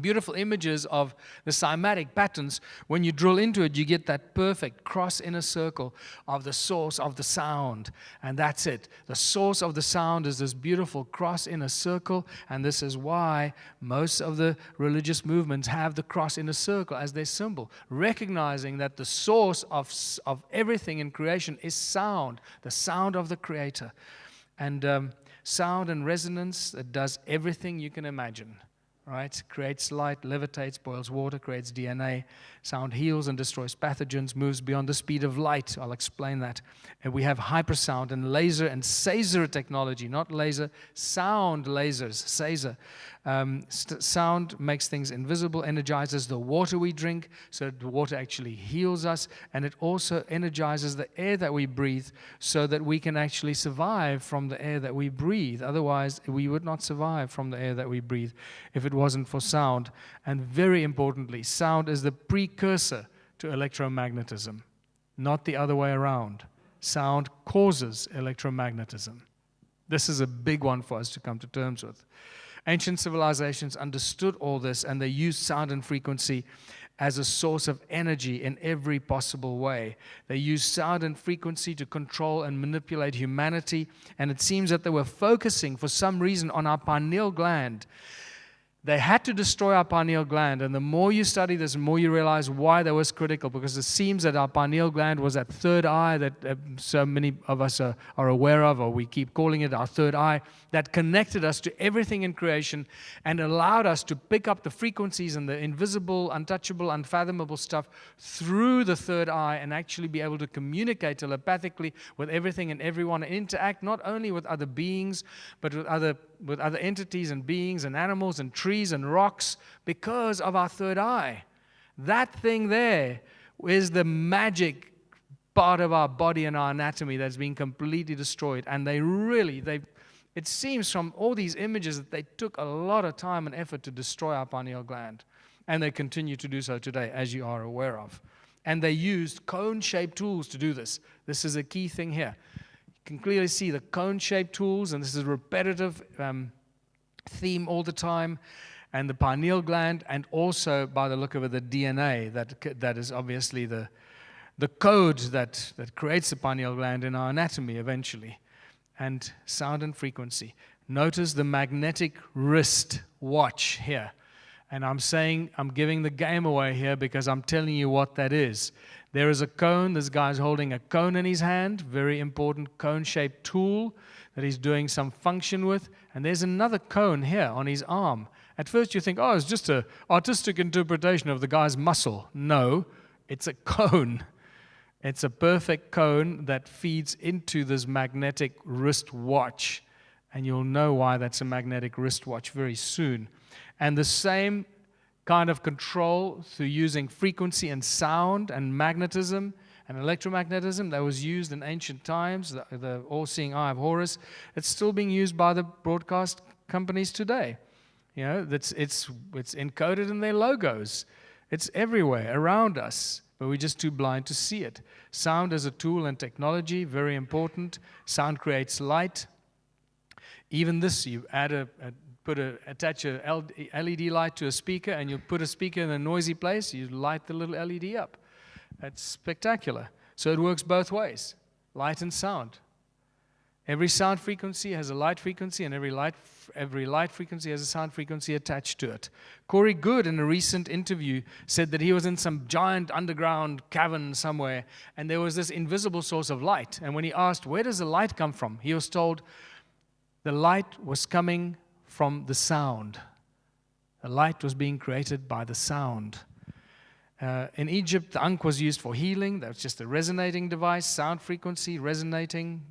beautiful images of the cymatic patterns, when you drill into it, you get that perfect cross inner circle of the source of the sound. And that's it. The source of the sound is this beautiful cross inner circle, and this is why most of the religious movements have the cross inner circle as their symbol, recognizing that the source of everything in creation is sound, the sound of the Creator. And sound and resonance, it does everything you can imagine. Right? Creates light, levitates, boils water, creates DNA. Sound heals and destroys pathogens, moves beyond the speed of light. I'll explain that. And we have hypersound and laser and Saser technology, not laser, sound lasers, Saser, Sound makes things invisible, energizes the water we drink, so the water actually heals us, and it also energizes the air that we breathe so that we can actually survive from the air that we breathe. Otherwise, we would not survive from the air that we breathe if it wasn't for sound. And very importantly, sound is the precursor to electromagnetism, not the other way around. Sound causes electromagnetism. This is a big one for us to come to terms with. Ancient civilizations understood all this, and they used sound and frequency as a source of energy in every possible way. They used sound and frequency to control and manipulate humanity, and it seems that they were focusing for some reason on our pineal gland. They had to destroy our pineal gland, and the more you study this, the more you realize why that was critical, because it seems that our pineal gland was that third eye that so many of us are aware of, or we keep calling it our third eye, that connected us to everything in creation and allowed us to pick up the frequencies and the invisible, untouchable, unfathomable stuff through the third eye and actually be able to communicate telepathically with everything and everyone and interact not only with other beings, but with other entities and beings and animals and trees and rocks because of our third eye. That thing there is the magic part of our body and our anatomy that's been completely destroyed. And it seems from all these images that they took a lot of time and effort to destroy our pineal gland. And they continue to do so today, as you are aware of. And they used cone-shaped tools to do this. This is a key thing here. You can clearly see the cone-shaped tools, and this is a repetitive theme all the time, and the pineal gland, and also, by the look of it, the DNA, that is obviously the code that creates the pineal gland in our anatomy eventually, and sound and frequency. Notice the magnetic wrist watch here, and I'm giving the game away here because I'm telling you what that is. There is a cone. This guy's holding a cone in his hand, very important cone-shaped tool that he's doing some function with. And there's another cone here on his arm. At first you think, oh, it's just an artistic interpretation of the guy's muscle. No, it's a cone. It's a perfect cone that feeds into this magnetic wristwatch. And you'll know why that's a magnetic wristwatch very soon. And the same kind of control through using frequency and sound and magnetism and electromagnetism that was used in ancient times, the all-seeing eye of Horus, it's still being used by the broadcast companies today. You know, it's encoded in their logos. It's everywhere around us, but we're just too blind to see it. Sound as a tool and technology, very important. Sound creates light. Even this, you add attach a LED light to a speaker, and you put a speaker in a noisy place, you light the little LED up. That's spectacular. So it works both ways, light and sound. Every sound frequency has a light frequency, and every light frequency has a sound frequency attached to it. Corey Good, in a recent interview, said that he was in some giant underground cavern somewhere, and there was this invisible source of light. And when he asked, where does the light come from? He was told the light was coming from the sound. The light was being created by the sound. In Egypt, the ankh was used for healing. That was just a resonating device, sound frequency resonating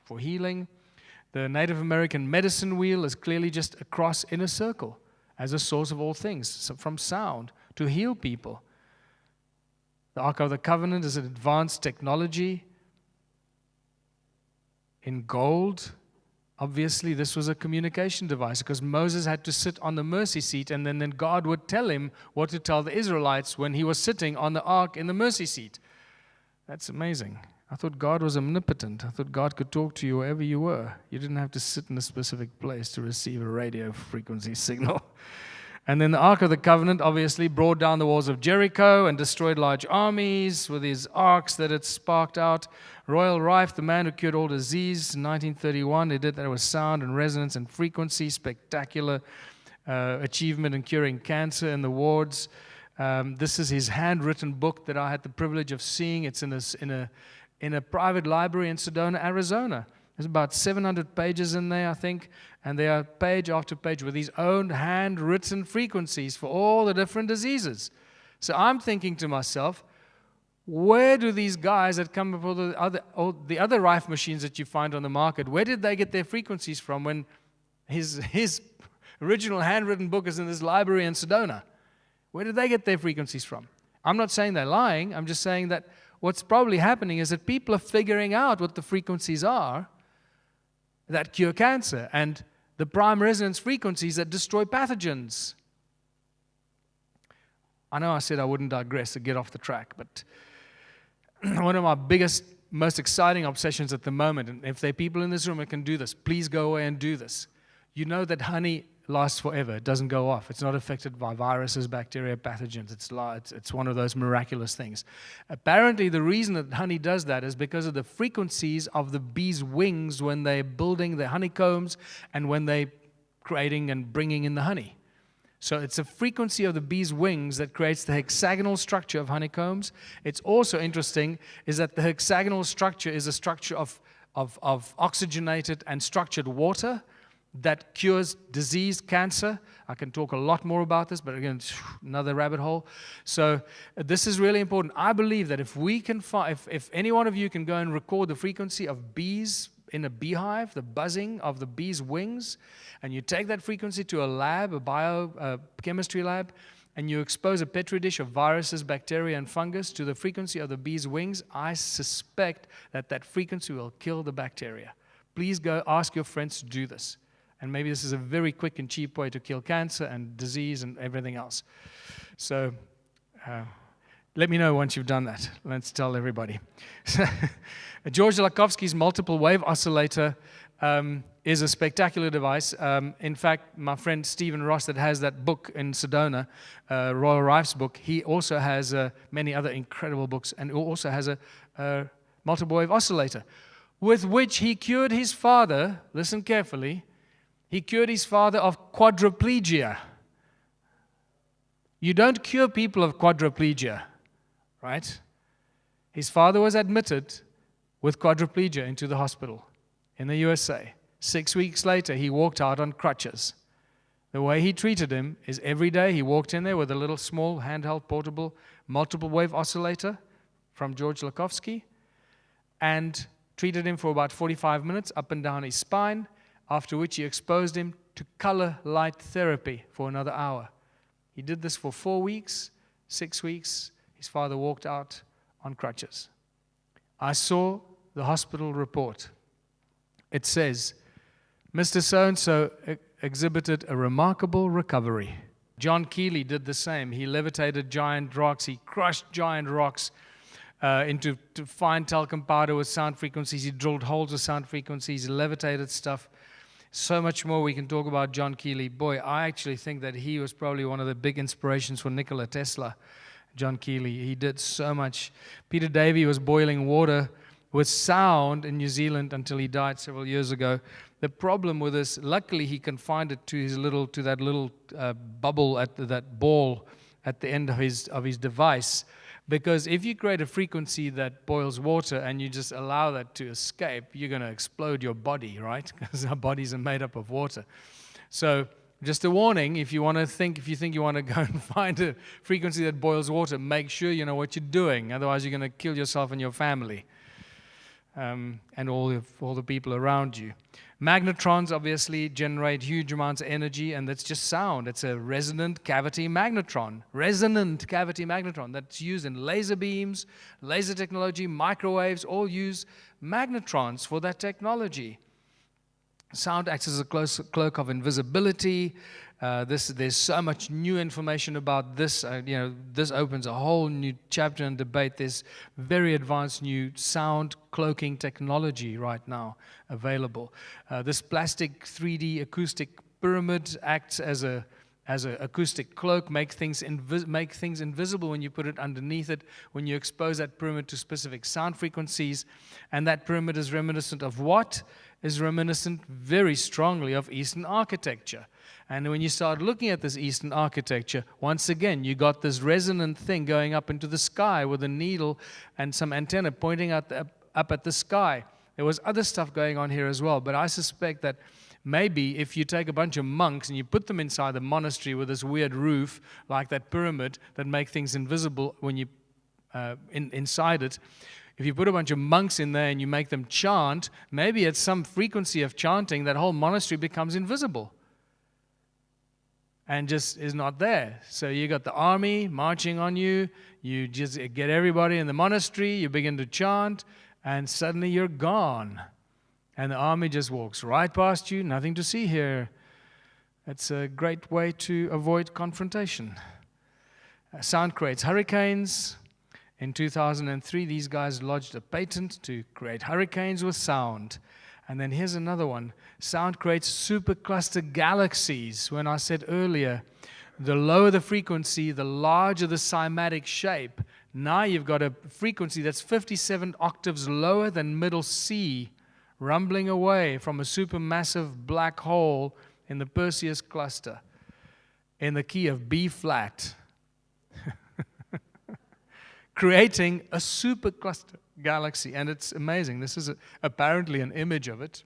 for healing. The Native American medicine wheel is clearly just a cross in a circle as a source of all things, so from sound to heal people. The Ark of the Covenant is an advanced technology in gold. Obviously, this was a communication device because Moses had to sit on the mercy seat, and then God would tell him what to tell the Israelites when he was sitting on the ark in the mercy seat. That's amazing. I thought God was omnipotent. I thought God could talk to you wherever you were. You didn't have to sit in a specific place to receive a radio frequency signal. And then the Ark of the Covenant obviously brought down the walls of Jericho and destroyed large armies with his arcs that it sparked out. Royal Rife, the man who cured all disease in 1931, he did that with sound and resonance and frequency. Spectacular achievement in curing cancer in the wards. This is his handwritten book that I had the privilege of seeing. It's in a private library in Sedona, Arizona. There's about 700 pages in there, I think, and they are page after page with his own handwritten frequencies for all the different diseases. So I'm thinking to myself, where do these guys that come up with the other Rife machines that you find on the market, where did they get their frequencies from when his original handwritten book is in this library in Sedona. Where did they get their frequencies from? I'm not saying they're lying. I'm just saying that what's probably happening is that people are figuring out what the frequencies are that cure cancer and the prime resonance frequencies that destroy pathogens. I know I said I wouldn't digress to get off the track, but one of my biggest, most exciting obsessions at the moment, and if there are people in this room that can do this, please go away and do this. You know that honey lasts forever. It doesn't go off. It's not affected by viruses, bacteria, pathogens. It's one of those miraculous things. Apparently, the reason that honey does that is because of the frequencies of the bees' wings when they're building their honeycombs and when they're creating and bringing in the honey. So it's a frequency of the bee's wings that creates the hexagonal structure of honeycombs. It's also interesting is that the hexagonal structure is a structure of oxygenated and structured water that cures disease, cancer. I can talk a lot more about this, but again, another rabbit hole. So this is really important. I believe that if we can find, if any one of you can go and record the frequency of bees in a beehive, the buzzing of the bees' wings, and you take that frequency to a lab, a biochemistry lab, and you expose a petri dish of viruses, bacteria, and fungus to the frequency of the bees' wings, I suspect that that frequency will kill the bacteria. Please go ask your friends to do this. And maybe this is a very quick and cheap way to kill cancer and disease and everything else. So let me know once you've done that. Let's tell everybody. George Lakhovsky's multiple wave oscillator is a spectacular device. In fact, my friend Stephen Ross that has that book in Sedona, Royal Rife's book, he also has many other incredible books, and also has a multiple wave oscillator with which he cured his father, listen carefully, he cured his father of quadriplegia. You don't cure people of quadriplegia, right? His father was admitted with quadriplegia into the hospital in the USA. 6 weeks later, he walked out on crutches. The way he treated him is every day he walked in there with a little small handheld portable multiple wave oscillator from George Lakhovsky and treated him for about 45 minutes up and down his spine, after which he exposed him to color light therapy for another hour. He did this for 4 weeks, 6 weeks. His father walked out on crutches. I saw the hospital report. It says, Mr. So-and-so exhibited a remarkable recovery. John Keeley did the same. He levitated giant rocks. He crushed giant rocks into fine talcum powder with sound frequencies. He drilled holes with sound frequencies. He levitated stuff. So much more we can talk about John Keeley. Boy, I actually think that he was probably one of the big inspirations for Nikola Tesla, John Keeley. He did so much. Peter Davey was boiling water with sound in New Zealand until he died several years ago. The problem with this, luckily he confined it to that little bubble that ball at the end of his device. Because if you create a frequency that boils water and you just allow that to escape, you're going to explode your body, right? Because our bodies are made up of water. So just a warning, if you think you want to go and find a frequency that boils water, make sure you know what you're doing. Otherwise, you're going to kill yourself and your family and all the people around you. Magnetrons obviously generate huge amounts of energy, and that's just sound. It's a resonant cavity magnetron. Resonant cavity magnetron that's used in laser beams, laser technology, microwaves, all use magnetrons for that technology. Sound acts as a cloak of invisibility. There's so much new information about this. This opens a whole new chapter and debate. There's very advanced new sound cloaking technology right now available. This plastic 3D acoustic pyramid acts as an acoustic cloak, make things invisible when you put it underneath it, when you expose that pyramid to specific sound frequencies. And that pyramid is reminiscent of what? Is reminiscent very strongly of Eastern architecture. And when you start looking at this Eastern architecture, once again, you got this resonant thing going up into the sky with a needle and some antenna pointing up at the sky. There was other stuff going on here as well, but I suspect that maybe if you take a bunch of monks and you put them inside the monastery with this weird roof, like that pyramid that make things invisible when you inside it, if you put a bunch of monks in there and you make them chant, maybe at some frequency of chanting, that whole monastery becomes invisible. and just is not there. So you got the army marching on you. You just get everybody in the monastery. You begin to chant, and suddenly you're gone. And the army just walks right past you. Nothing to see here. It's a great way to avoid confrontation. Sound creates hurricanes. In 2003, these guys lodged a patent to create hurricanes with sound. And then here's another one. Sound creates supercluster galaxies. When I said earlier, the lower the frequency, the larger the cymatic shape. Now you've got a frequency that's 57 octaves lower than middle C, rumbling away from a supermassive black hole in the Perseus cluster in the key of B flat, creating a supercluster galaxy. And it's amazing. This is apparently an image of it.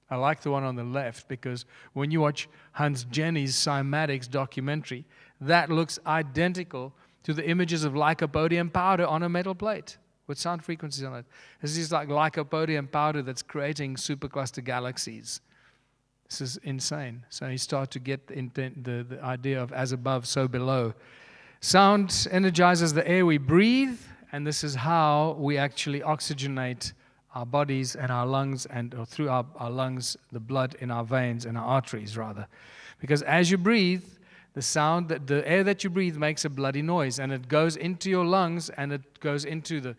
I like the one on the left because when you watch Hans Jenny's Cymatics documentary, that looks identical to the images of lycopodium powder on a metal plate with sound frequencies on it. This is like lycopodium powder that's creating supercluster galaxies. This is insane. So you start to get the idea of as above, so below. Sound energizes the air we breathe, and this is how we actually oxygenate our bodies and our lungs, or through our lungs, the blood in our veins and our arteries, rather. Because as you breathe, the air that you breathe makes a bloody noise, and it goes into your lungs, and it goes into the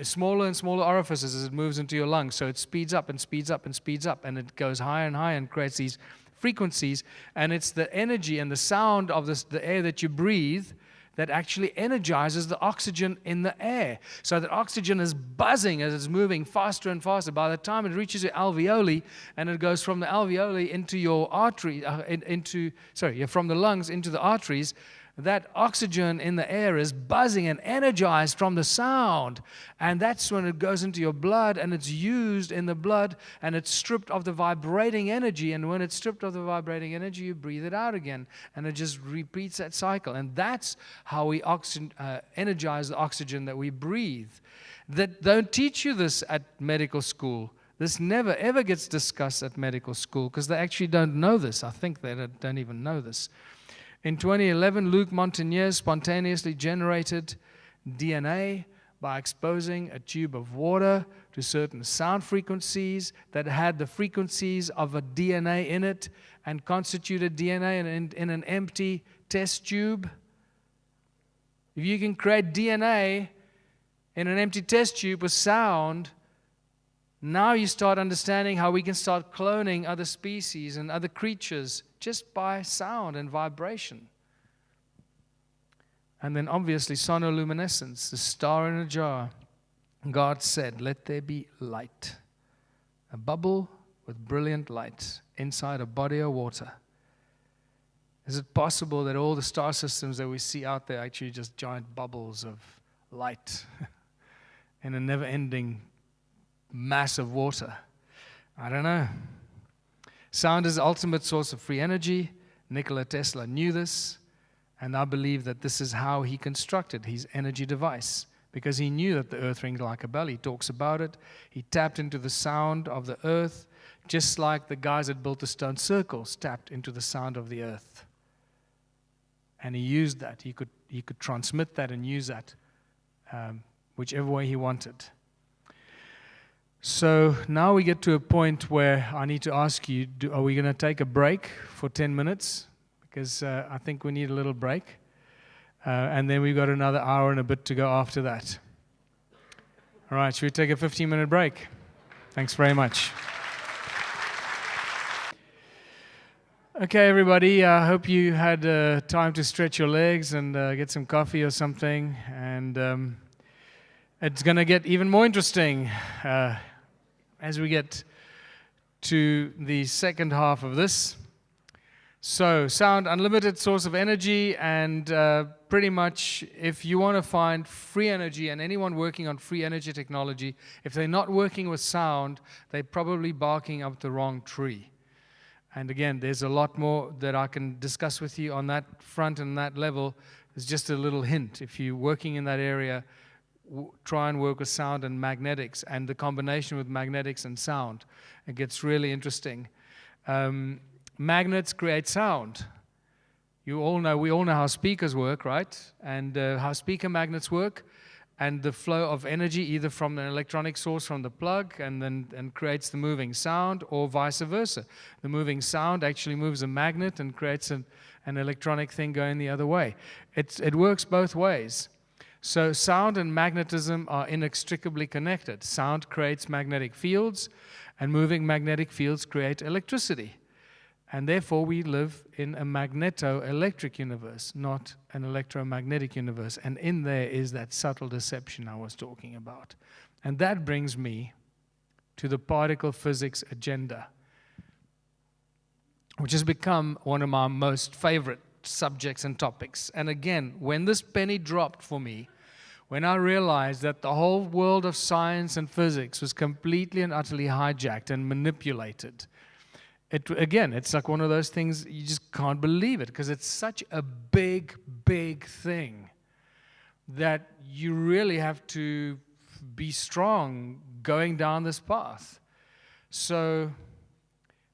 smaller and smaller orifices as it moves into your lungs. So it speeds up and speeds up and speeds up, and it goes higher and higher and creates these frequencies. And it's the energy and the sound of the air that you breathe that actually energizes the oxygen in the air. So that oxygen is buzzing as it's moving faster and faster. By the time it reaches your alveoli, and it goes from the alveoli into your artery, from the lungs into the arteries, that oxygen in the air is buzzing and energized from the sound. And that's when it goes into your blood, and it's used in the blood, and it's stripped of the vibrating energy. And when it's stripped of the vibrating energy, you breathe it out again. And it just repeats that cycle. And that's how we energize the oxygen that we breathe. That don't teach you this at medical school. This never, ever gets discussed at medical school because they actually don't know this. I think they don't even know this. In 2011, Luc Montagnier spontaneously generated DNA by exposing a tube of water to certain sound frequencies that had the frequencies of a DNA in it and constituted DNA in an empty test tube. If you can create DNA in an empty test tube with sound, now you start understanding how we can start cloning other species and other creatures just by sound and vibration. And then obviously sonoluminescence, the star in a jar. God said, "Let there be light." A bubble with brilliant light inside a body of water. Is it possible that all the star systems that we see out there are actually just giant bubbles of light in a never-ending mass of water? I don't know. Sound is the ultimate source of free energy. Nikola Tesla knew this, and I believe that this is how he constructed his energy device, because he knew that the earth rings like a bell. He talks about it. He tapped into the sound of the earth, just like the guys that built the stone circles tapped into the sound of the earth. And he used that. He could transmit that and use that whichever way he wanted. So now we get to a point where I need to ask you, are we going to take a break for 10 minutes? Because I think we need a little break. And then we've got another hour and a bit to go after that. All right, should we take a 15-minute break? Thanks very much. Okay, everybody, I hope you had time to stretch your legs and get some coffee or something. And it's going to get even more interesting as we get to the second half of this. So, sound, unlimited source of energy, and pretty much if you want to find free energy, and anyone working on free energy technology, if they're not working with sound, they're probably barking up the wrong tree. And again, there's a lot more that I can discuss with you on that front and that level. It's just a little hint. If you're working in that area, try and work with sound and magnetics, and the combination with magnetics and sound. It gets really interesting. Magnets create sound. we all know how speakers work, right? And how speaker magnets work, and the flow of energy either from an electronic source from the plug and creates the moving sound, or vice versa. The moving sound actually moves a magnet and creates an electronic thing going the other way. It works both ways. So sound and magnetism are inextricably connected. Sound creates magnetic fields, and moving magnetic fields create electricity. And therefore, we live in a magneto-electric universe, not an electromagnetic universe. And in there is that subtle deception I was talking about. And that brings me to the particle physics agenda, which has become one of my most favorite subjects and topics. And again, when this penny dropped for me, when I realized that the whole world of science and physics was completely and utterly hijacked and manipulated, it's like one of those things you just can't believe it, because it's such a big, big thing that you really have to be strong going down this path. So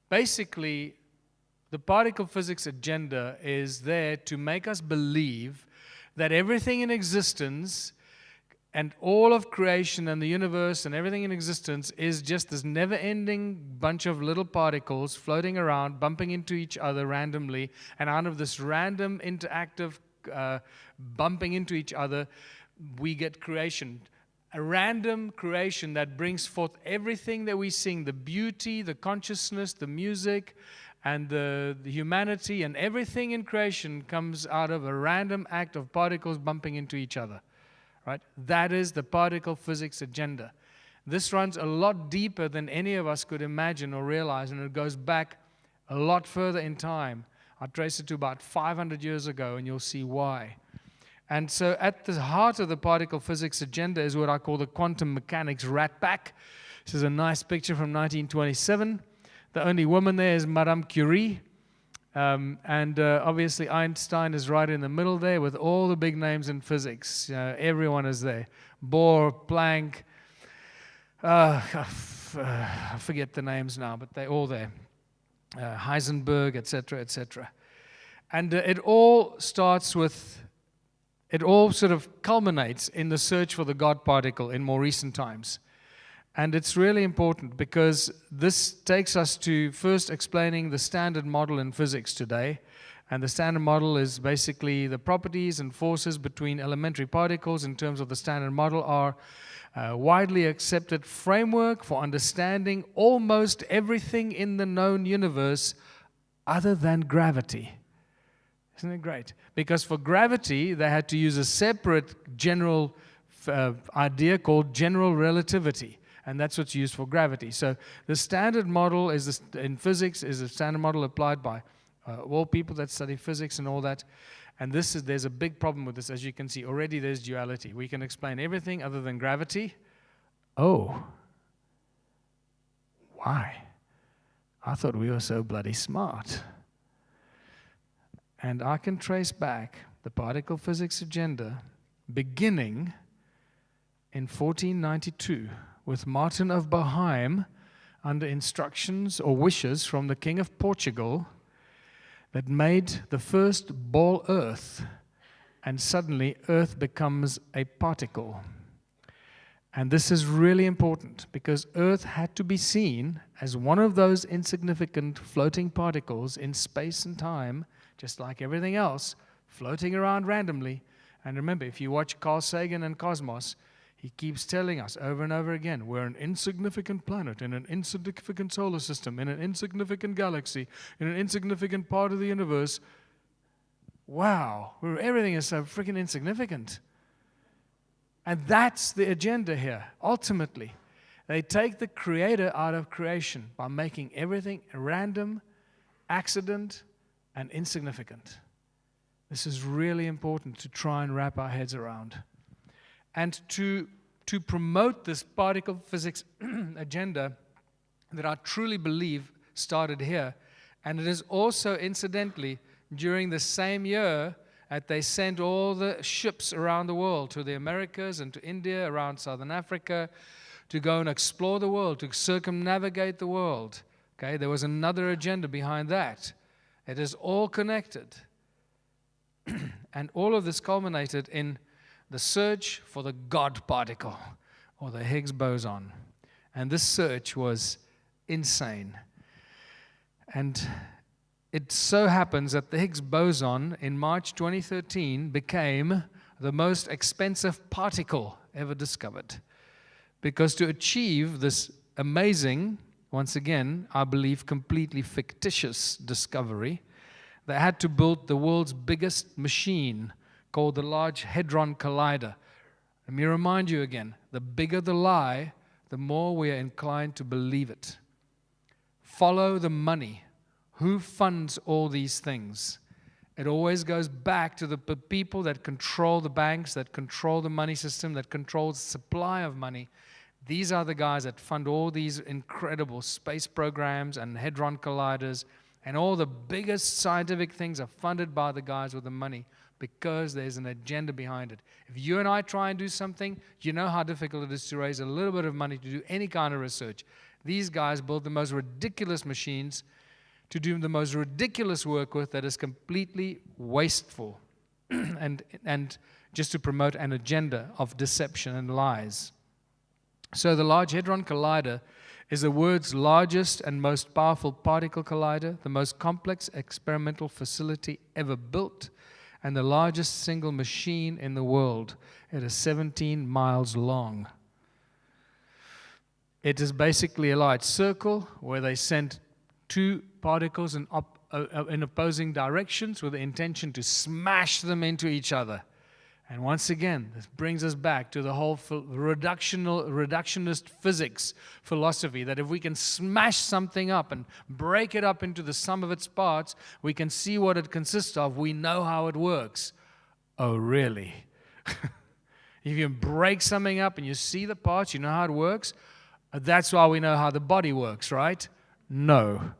basically, the particle physics agenda is there to make us believe that everything in existence and all of creation and the universe and everything in existence is just this never-ending bunch of little particles floating around, bumping into each other randomly, and out of this random interactive bumping into each other, we get creation. A random creation that brings forth everything that we sing, the beauty, the consciousness, the music, and the humanity, and everything in creation comes out of a random act of particles bumping into each other. Right? That is the particle physics agenda. This runs a lot deeper than any of us could imagine or realize, and it goes back a lot further in time. I trace it to about 500 years ago, and you'll see why. And so at the heart of the particle physics agenda is what I call the quantum mechanics rat pack. This is a nice picture from 1927. The only woman there is Madame Curie. Obviously Einstein is right in the middle there with all the big names in physics. Everyone is there. Bohr, Planck, I forget the names now, but they're all there. Heisenberg, etc., etc. And it all starts with, it all sort of culminates in the search for the God particle in more recent times. And it's really important because this takes us to first explaining the standard model in physics today. And the standard model is basically the properties and forces between elementary particles in terms of the standard model are a widely accepted framework for understanding almost everything in the known universe other than gravity. Isn't it great? Because for gravity, they had to use a separate general idea called general relativity. And that's what's used for gravity. So the standard model in physics is a standard model applied by all people that study physics and all that. And there's a big problem with this. As you can see, already there's duality. We can explain everything other than gravity. Oh. Why? I thought we were so bloody smart. And I can trace back the particle physics agenda beginning in 1492. With Martin of Boheim, under instructions or wishes from the King of Portugal, that made the first ball Earth, and suddenly Earth becomes a particle. And this is really important because Earth had to be seen as one of those insignificant floating particles in space and time, just like everything else, floating around randomly. And remember, if you watch Carl Sagan and Cosmos, he keeps telling us over and over again, we're an insignificant planet in an insignificant solar system, in an insignificant galaxy, in an insignificant part of the universe. Wow, everything is so freaking insignificant. And that's the agenda here, ultimately. They take the creator out of creation by making everything random, accident, and insignificant. This is really important to try and wrap our heads around. And to promote this particle physics agenda that I truly believe started here, and it is also, incidentally, during the same year that they sent all the ships around the world to the Americas and to India, around Southern Africa, to go and explore the world, to circumnavigate the world. Okay, there was another agenda behind that. It is all connected. And all of this culminated in the search for the God particle, or the Higgs boson. And this search was insane. And it so happens that the Higgs boson in March 2013 became the most expensive particle ever discovered. Because to achieve this amazing, once again, I believe completely fictitious discovery, they had to build the world's biggest machine called the Large Hadron Collider. Let me remind you again, the bigger the lie, the more we are inclined to believe it. Follow the money. Who funds all these things? It always goes back to the people that control the banks, that control the money system, that control the supply of money. These are the guys that fund all these incredible space programs and hadron colliders, and all the biggest scientific things are funded by the guys with the money because there's an agenda behind it. If you and I try and do something, you know how difficult it is to raise a little bit of money to do any kind of research. These guys build the most ridiculous machines to do the most ridiculous work with that is completely wasteful and just to promote an agenda of deception and lies. So the Large Hadron Collider is the world's largest and most powerful particle collider, the most complex experimental facility ever built, and the largest single machine in the world. It is 17 miles long. It is basically a light circle where they send two particles in opposing directions with the intention to smash them into each other. And once again, this brings us back to the whole reductionist physics philosophy, that if we can smash something up and break it up into the sum of its parts, we can see what it consists of. We know how it works. Oh, really? If you break something up and you see the parts, you know how it works? That's why we know how the body works, right? No.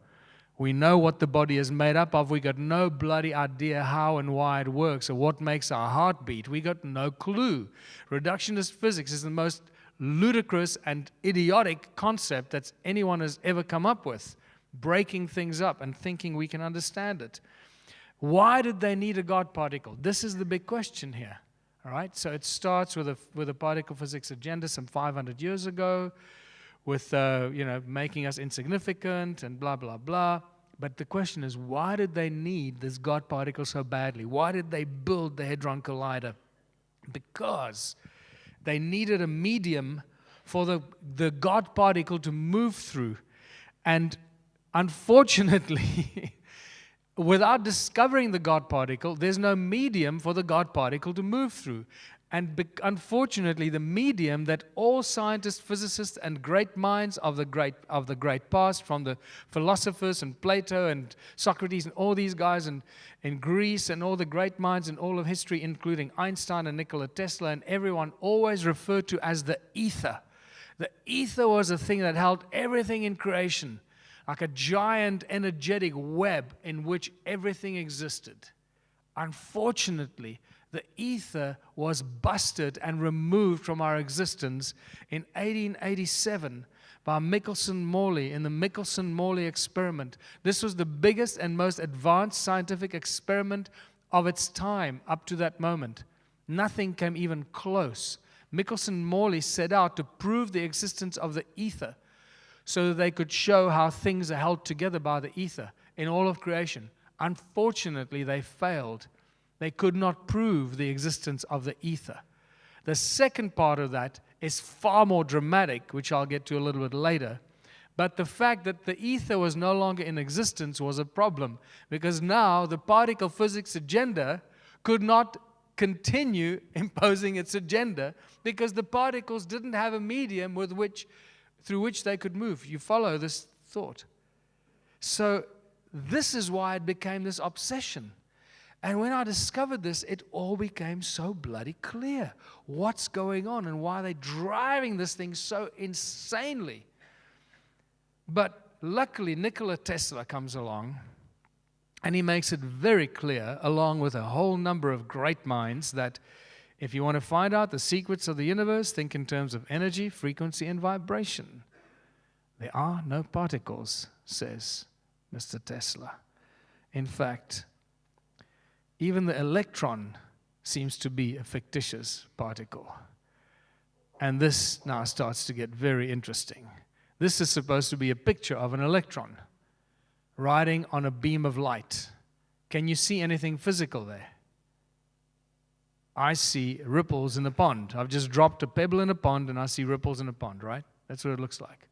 We know what the body is made up of. We got no bloody idea how and why it works or what makes our heart beat. We got no clue. Reductionist physics is the most ludicrous and idiotic concept that anyone has ever come up with. Breaking things up and thinking we can understand it. Why did they need a God particle? This is the big question here. All right? So it starts with a particle physics agenda some 500 years ago, with making us insignificant and blah, blah, blah. But the question is, why did they need this God particle so badly? Why did they build the Hadron Collider? Because they needed a medium for the God particle to move through. And unfortunately, without discovering the God particle, there's no medium for the God particle to move through. And unfortunately, the medium that all scientists, physicists, and great minds of the great past, from the philosophers and Plato and Socrates and all these guys in Greece and all the great minds in all of history, including Einstein and Nikola Tesla and everyone, always referred to as the ether. The ether was a thing that held everything in creation, like a giant energetic web in which everything existed. Unfortunately, the ether was busted and removed from our existence in 1887 by Michelson-Morley in the Michelson-Morley experiment. This was the biggest and most advanced scientific experiment of its time up to that moment. Nothing came even close. Michelson-Morley set out to prove the existence of the ether so that they could show how things are held together by the ether in all of creation. Unfortunately, they failed. They could not prove the existence of the ether. The second part of that is far more dramatic, which I'll get to a little bit later. But the fact that the ether was no longer in existence was a problem, because now the particle physics agenda could not continue imposing its agenda because the particles didn't have a medium through which they could move. You follow this thought? So this is why it became this obsession. And when I discovered this, it all became so bloody clear. What's going on and why they're driving this thing so insanely. But luckily, Nikola Tesla comes along, and he makes it very clear, along with a whole number of great minds, that if you want to find out the secrets of the universe, think in terms of energy, frequency, and vibration. There are no particles, says Mr. Tesla. In fact, even the electron seems to be a fictitious particle. And this now starts to get very interesting. This is supposed to be a picture of an electron riding on a beam of light. Can you see anything physical there? I see ripples in a pond. I've just dropped a pebble in a pond and I see ripples in a pond, right? That's what it looks like.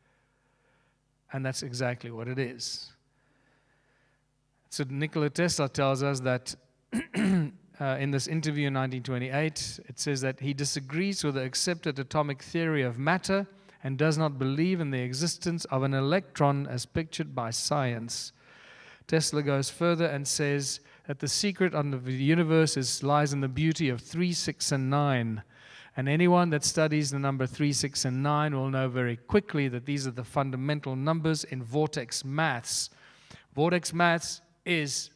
And that's exactly what it is. So Nikola Tesla tells us that in this interview in 1928, it says that he disagrees with the accepted atomic theory of matter and does not believe in the existence of an electron as pictured by science. Tesla goes further and says that the secret of the universe lies in the beauty of 3, 6, and 9. And anyone that studies the number 3, 6, and 9 will know very quickly that these are the fundamental numbers in vortex maths. Vortex maths is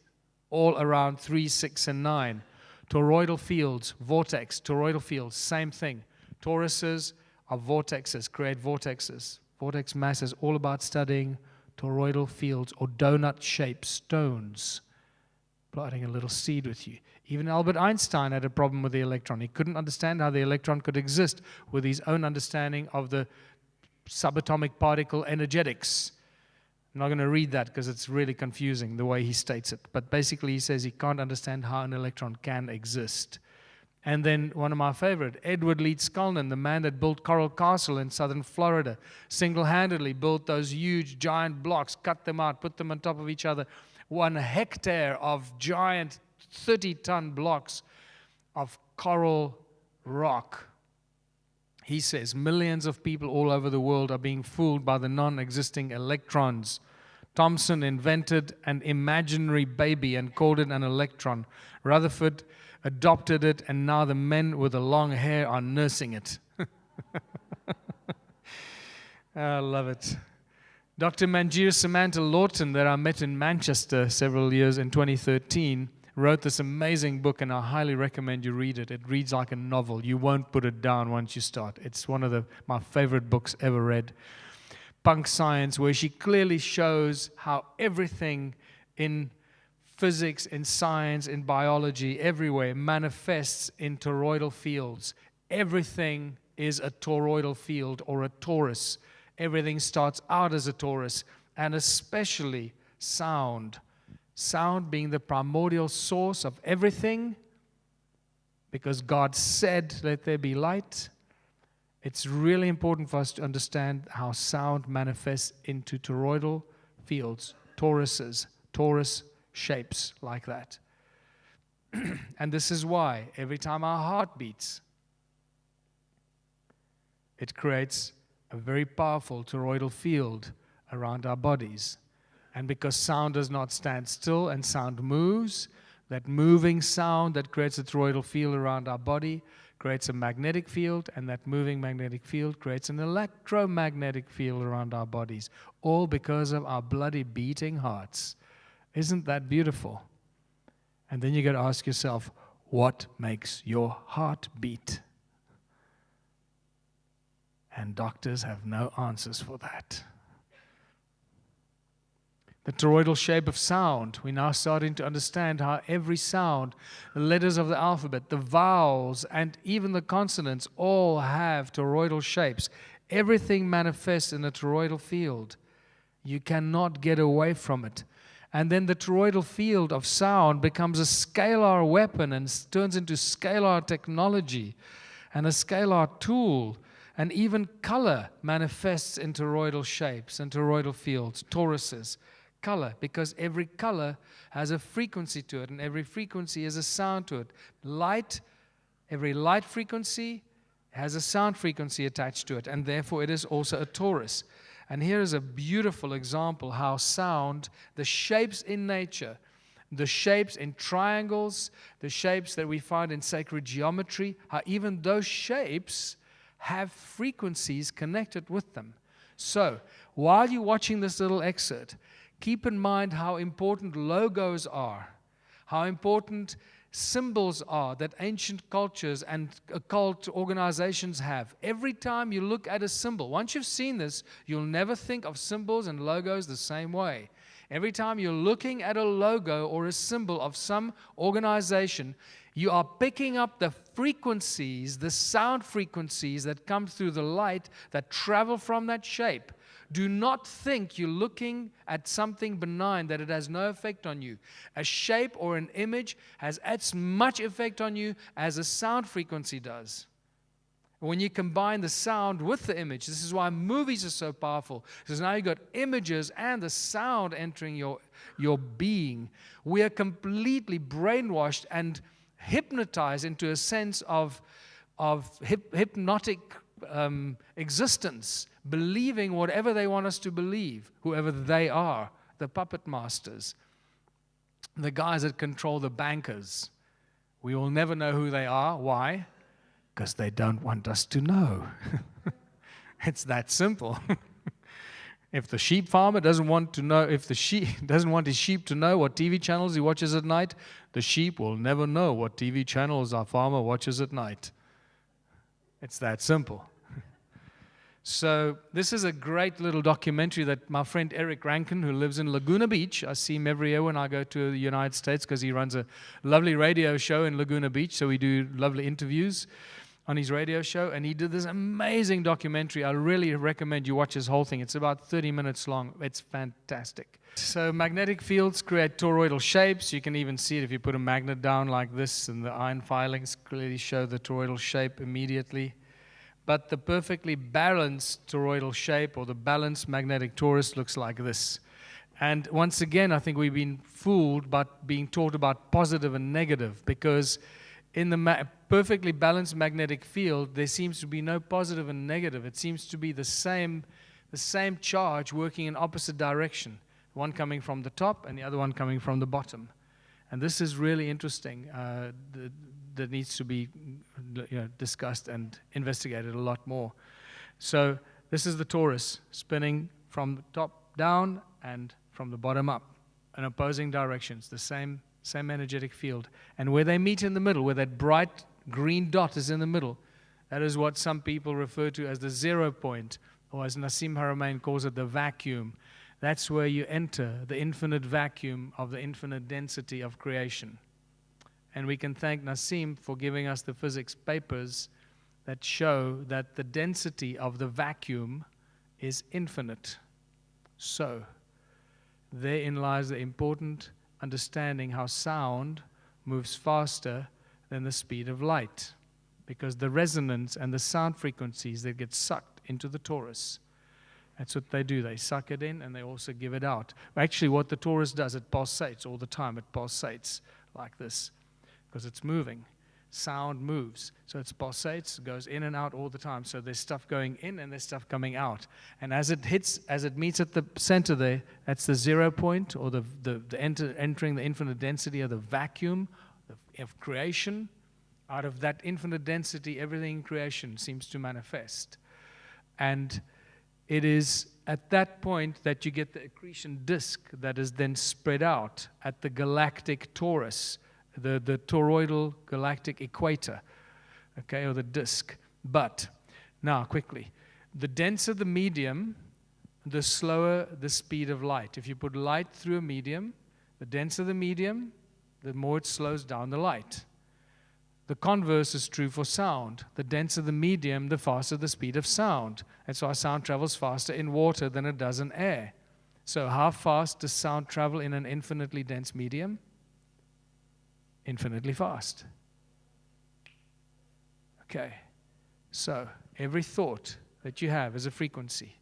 all around 3, 6, and 9. Toroidal fields, vortex, toroidal fields, same thing. Toruses are vortexes, create vortexes. Vortex maths is all about studying toroidal fields or donut-shaped stones. Planting a little seed with you. Even Albert Einstein had a problem with the electron. He couldn't understand how the electron could exist with his own understanding of the subatomic particle energetics. I'm not going to read that because it's really confusing the way he states it. But basically he says he can't understand how an electron can exist. And then one of my favorite, Edward Leeds Scullin, the man that built Coral Castle in southern Florida, single-handedly built those huge giant blocks, cut them out, put them on top of each other. 1 hectare of giant 30-ton blocks of coral rock. He says millions of people all over the world are being fooled by the non-existing electrons. Thomson invented an imaginary baby and called it an electron. Rutherford adopted it, and now the men with the long hair are nursing it. I love it. Dr. Manjir Samantha Lawton, that I met in Manchester several years in 2013, wrote this amazing book, and I highly recommend you read it. It reads like a novel. You won't put it down once you start. It's one of my favorite books ever read. Punk Science, where she clearly shows how everything in physics, in science, in biology, everywhere manifests in toroidal fields. Everything is a toroidal field or a torus. Everything starts out as a torus, and especially sound. Sound being the primordial source of everything, because God said, "Let there be light." It's really important for us to understand how sound manifests into toroidal fields, toruses, torus shapes like that. And this is why every time our heart beats, it creates a very powerful toroidal field around our bodies. And because sound does not stand still and sound moves, that moving sound that creates a toroidal field around our body creates a magnetic field, and that moving magnetic field creates an electromagnetic field around our bodies, all because of our bloody beating hearts. Isn't that beautiful? And then you got to ask yourself, what makes your heart beat? And doctors have no answers for that. The toroidal shape of sound. We're now starting to understand how every sound, the letters of the alphabet, the vowels, and even the consonants all have toroidal shapes. Everything manifests in a toroidal field. You cannot get away from it. And then the toroidal field of sound becomes a scalar weapon and turns into scalar technology and a scalar tool. And even color manifests in toroidal shapes and toroidal fields, toruses. Color, because every color has a frequency to it, and every frequency has a sound to it. Light, every light frequency has a sound frequency attached to it, and therefore it is also a torus. And here is a beautiful example how sound, the shapes in nature, the shapes in triangles, the shapes that we find in sacred geometry, how even those shapes have frequencies connected with them. So, while you're watching this little excerpt, keep in mind how important logos are, how important symbols are that ancient cultures and occult organizations have. Every time you look at a symbol, once you've seen this, you'll never think of symbols and logos the same way. Every time you're looking at a logo or a symbol of some organization, you are picking up the frequencies, the sound frequencies that come through the light that travel from that shape. Do not think you're looking at something benign, that it has no effect on you. A shape or an image has as much effect on you as a sound frequency does. When you combine the sound with the image, this is why movies are so powerful. Because now you've got images and the sound entering your being. We are completely brainwashed and hypnotized into a sense of hypnotic existence, believing whatever they want us to believe, whoever they are, the puppet masters, the guys that control the bankers. We will never know who they are. Why? Because they don't want us to know. It's that simple. If the sheep farmer doesn't want to know, if the sheep doesn't want his sheep to know what TV channels he watches at night, the sheep will never know what TV channels our farmer watches at night. It's that simple. So this is a great little documentary that my friend Eric Rankin, who lives in Laguna Beach, I see him every year when I go to the United States because he runs a lovely radio show in Laguna Beach, so we do lovely interviews on his radio show, and he did this amazing documentary. I really recommend you watch this whole thing. It's about 30 minutes long. It's fantastic. So magnetic fields create toroidal shapes. You can even see it if you put a magnet down like this, and the iron filings clearly show the toroidal shape immediately. But the perfectly balanced toroidal shape, or the balanced magnetic torus, looks like this. And once again, I think we've been fooled by being taught about positive and negative, because in the perfectly balanced magnetic field, there seems to be no positive and negative. It seems to be the same charge working in opposite direction, one coming from the top and the other one coming from the bottom. And this is really interesting. That needs to be discussed and investigated a lot more. So this is the torus spinning from the top down and from the bottom up in opposing directions, the same energetic field. And where they meet in the middle, where that bright green dot is in the middle, that is what some people refer to as the 0 point, or as Nassim Haramein calls it, the vacuum. That's where you enter the infinite vacuum of the infinite density of creation. And we can thank Nassim for giving us the physics papers that show that the density of the vacuum is infinite. So, therein lies the important understanding how sound moves faster than the speed of light, because the resonance and the sound frequencies that get sucked into the torus, that's what they do. They suck it in and they also give it out. Actually, what the torus does, it pulsates all the time. It pulsates like this because it's moving. Sound moves. So it pulsates, goes in and out all the time. So there's stuff going in and there's stuff coming out. And as it meets at the center there, that's the 0 point, or the entering the infinite density of the vacuum of creation. Out of that infinite density, everything in creation seems to manifest. And it is at that point that you get the accretion disk that is then spread out at the galactic torus, the toroidal galactic equator, okay, or the disk. But, now quickly, the denser the medium, the slower the speed of light. If you put light through a medium, the denser the medium, the more it slows down the light. The converse is true for sound. The denser the medium, the faster the speed of sound. That's why sound travels faster in water than it does in air. So how fast does sound travel in an infinitely dense medium? Infinitely fast. Okay. So every thought that you have is a frequency.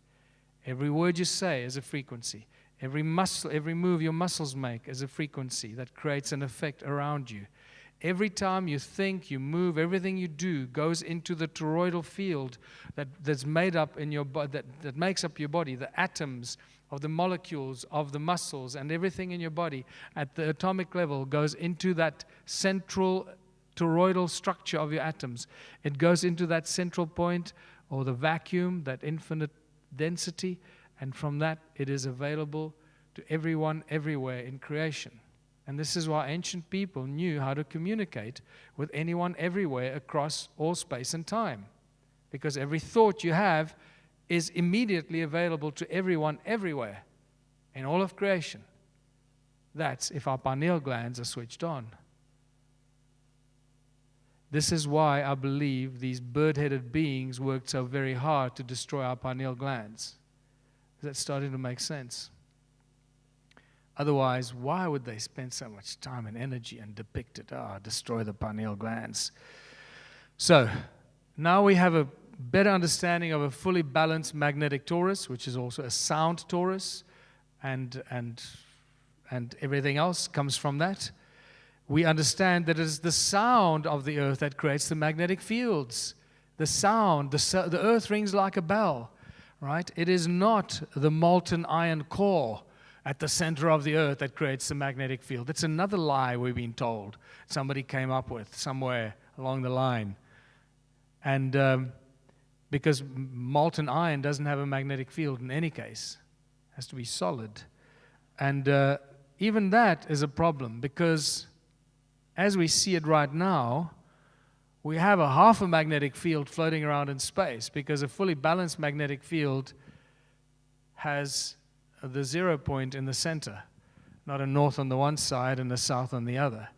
Every word you say is a frequency. Every move your muscles make is a frequency that creates an effect around you. Every time you think, you move, everything you do goes into the toroidal field that's made up in your body, that makes up your body, the atoms of the molecules of the muscles and everything in your body at the atomic level goes into that central toroidal structure of your atoms. It goes into that central point, or the vacuum, that infinite density, and from that it is available to everyone everywhere in creation. And this is why ancient people knew how to communicate with anyone everywhere across all space and time. Because every thought you have is immediately available to everyone everywhere in all of creation. That's if our pineal glands are switched on. This is why I believe these bird-headed beings worked so very hard to destroy our pineal glands. That's starting to make sense. Otherwise, why would they spend so much time and energy and depict it? Destroy the pineal glands. So, now we have a better understanding of a fully balanced magnetic torus, which is also a sound torus, and everything else comes from that. We understand that it is the sound of the earth that creates the magnetic fields. The sound, the earth rings like a bell, right? It is not the molten iron core at the center of the earth that creates the magnetic field. It's another lie we've been told. Somebody came up with somewhere along the line. And because molten iron doesn't have a magnetic field in any case. It has to be solid. And even that is a problem because as we see it right now, we have a half a magnetic field floating around in space because a fully balanced magnetic field has the 0 point in the center, not a north on the one side and a south on the other.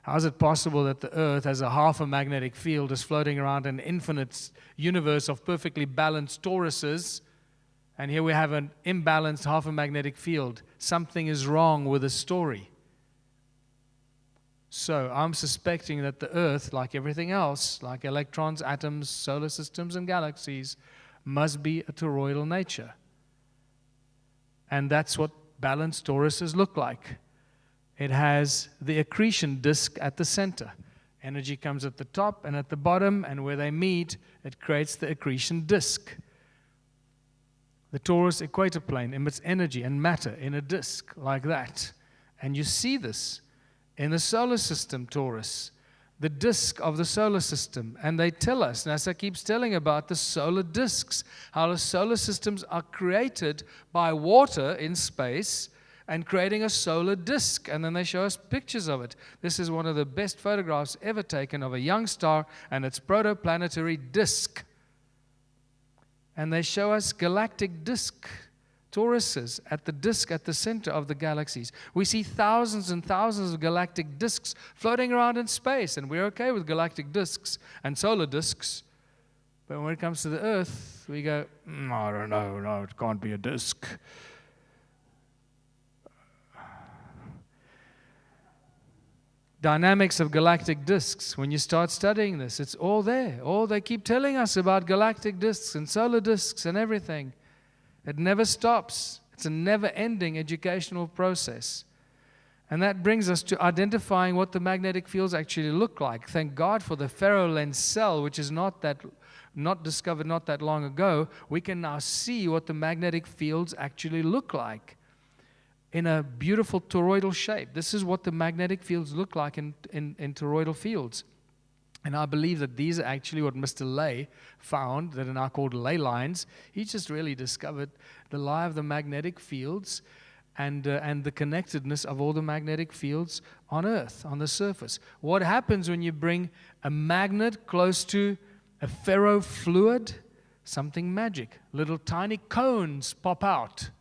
How is it possible that the Earth has a half a magnetic field is floating around an infinite universe of perfectly balanced toruses, and here we have an imbalanced half a magnetic field? Something is wrong with the story. So I'm suspecting that the Earth, like everything else, like electrons, atoms, solar systems, and galaxies, must be a toroidal nature. And that's what balanced toruses look like. It has the accretion disk at the center. Energy comes at the top and at the bottom, and where they meet, it creates the accretion disk. The torus equator plane emits energy and matter in a disk like that. And you see this in the solar system torus, the disk of the solar system. And they tell us, NASA keeps telling about the solar disks, how the solar systems are created by water in space and creating a solar disk. And then they show us pictures of it. This is one of the best photographs ever taken of a young star and its protoplanetary disk. And they show us galactic disk toruses at the disk at the center of the galaxies. We see thousands and thousands of galactic disks floating around in space, and we're okay with galactic disks and solar disks. But when it comes to the Earth, we go, I don't know, no, it can't be a disk. Dynamics of galactic disks. When you start studying this, it's all there. All they keep telling us about galactic disks and solar disks and everything. It never stops. It's a never-ending educational process. And that brings us to identifying what the magnetic fields actually look like. Thank God for the ferrolens cell, which is not discovered not that long ago. We can now see what the magnetic fields actually look like in a beautiful toroidal shape. This is what the magnetic fields look like in toroidal fields. And I believe that these are actually what Mr. Ley found, that are now called ley lines. He just really discovered the lie of the magnetic fields and the connectedness of all the magnetic fields on Earth, on the surface. What happens when you bring a magnet close to a ferrofluid? Something magic. Little tiny cones pop out.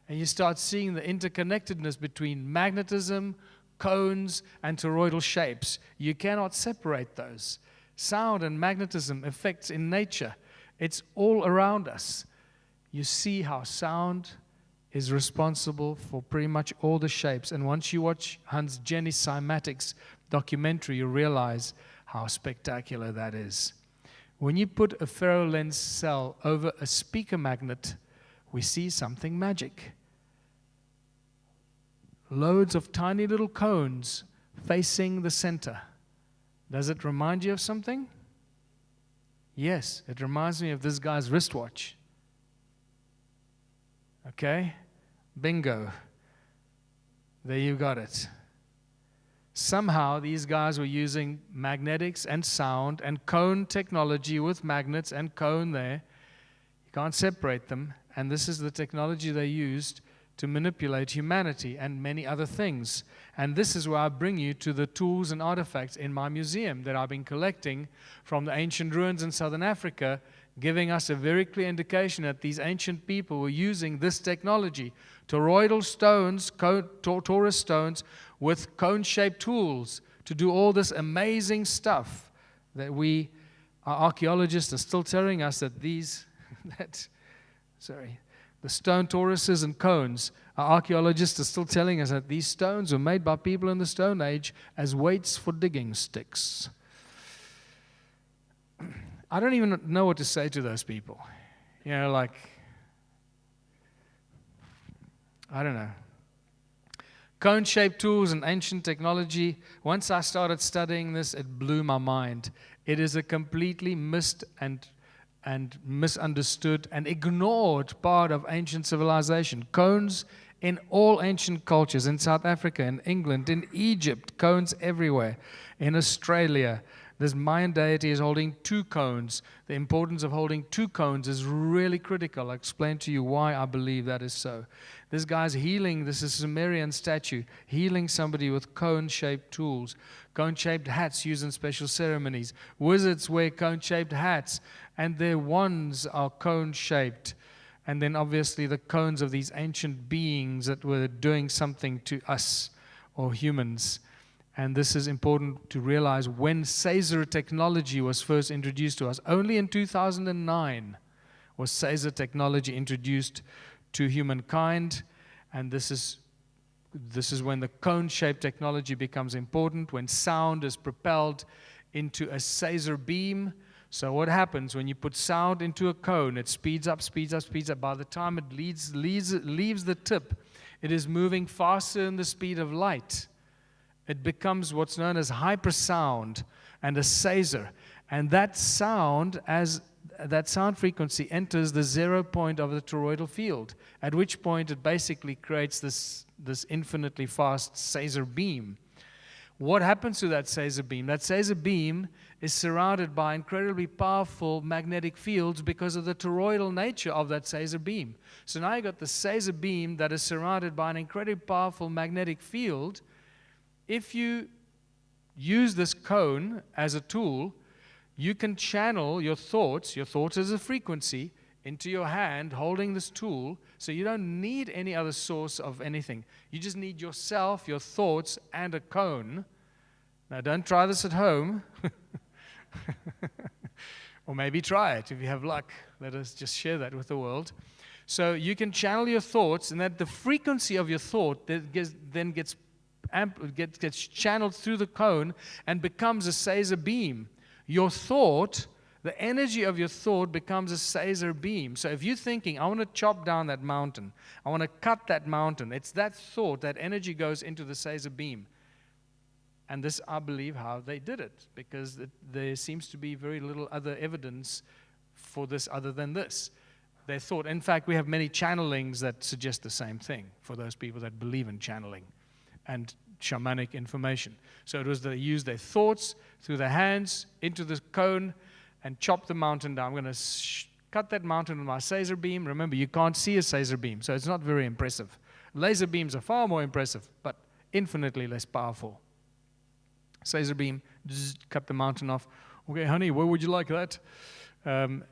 And you start seeing the interconnectedness between magnetism, cones, and toroidal shapes. You cannot separate those. Sound and magnetism effects in nature. It's all around us. You see how sound is responsible for pretty much all the shapes. And once you watch Hans Jenny Cymatics documentary, you realize how spectacular that is. When you put a ferrolens cell over a speaker magnet, we see something magic. Loads of tiny little cones facing the center. Does it remind you of something? Yes, it reminds me of this guy's wristwatch. Okay? Bingo. There you got it. Somehow these guys were using magnetics and sound and cone technology with magnets and cone there. You can't separate them. And this is the technology they used to manipulate humanity and many other things. And this is where I bring you to the tools and artifacts in my museum that I've been collecting from the ancient ruins in southern Africa giving us a very clear indication that these ancient people were using this technology, toroidal stones, torus stones, with cone-shaped tools to do all this amazing stuff that our archaeologists are still telling us that the stone toruses and cones, our archaeologists are still telling us that these stones were made by people in the Stone Age as weights for digging sticks. I don't even know what to say to those people. You know, like, I don't know. Cone-shaped tools and ancient technology, once I started studying this, it blew my mind. It is a completely missed and misunderstood and ignored part of ancient civilization. Cones in all ancient cultures, in South Africa, in England, in Egypt, cones everywhere. In Australia, this Mayan deity is holding 2 cones. The importance of holding 2 cones is really critical. I'll explain to you why I believe that is so. This guy's healing, this is a Sumerian statue, healing somebody with cone-shaped tools. Cone-shaped hats used in special ceremonies. Wizards wear cone-shaped hats, and their wands are cone-shaped. And then obviously the cones of these ancient beings that were doing something to us or humans. And this is important to realize when Caesar technology was first introduced to us. Only in 2009 was Caesar technology introduced to humankind. And this is when the cone-shaped technology becomes important, when sound is propelled into a Caesar beam. So what happens when you put sound into a cone? It speeds up, speeds up, speeds up. By the time it leaves the tip, it is moving faster than the speed of light. It becomes what's known as hypersound and a Caesar. And that sound, as that sound frequency enters the 0 point of the toroidal field, at which point it basically creates this infinitely fast Caesar beam. What happens to that Caesar beam? That Caesar beam is surrounded by incredibly powerful magnetic fields because of the toroidal nature of that Caesar beam. So now you've got the Caesar beam that is surrounded by an incredibly powerful magnetic field. If you use this cone as a tool, you can channel your thoughts as a frequency, into your hand holding this tool, so you don't need any other source of anything. You just need yourself, your thoughts, and a cone. Now don't try this at home. Or maybe try it if you have luck. Let us just share that with the world. So you can channel your thoughts, and that the frequency of your thought then gets channeled through the cone and becomes a Caesar beam. Your thought, the energy of your thought becomes a Caesar beam. So if you're thinking, I want to chop down that mountain, I want to cut that mountain, it's that thought, that energy goes into the Caesar beam. And this, I believe, how they did it, because there seems to be very little other evidence for this other than this. They thought, in fact, we have many channelings that suggest the same thing for those people that believe in channeling and shamanic information. So it was they used their thoughts through their hands into the cone and chop the mountain down. I'm going to cut that mountain with my Caesar beam. Remember, you can't see a Caesar beam, so it's not very impressive. Laser beams are far more impressive, but infinitely less powerful. Caesar beam, cut the mountain off. Okay, honey, where would you like that? And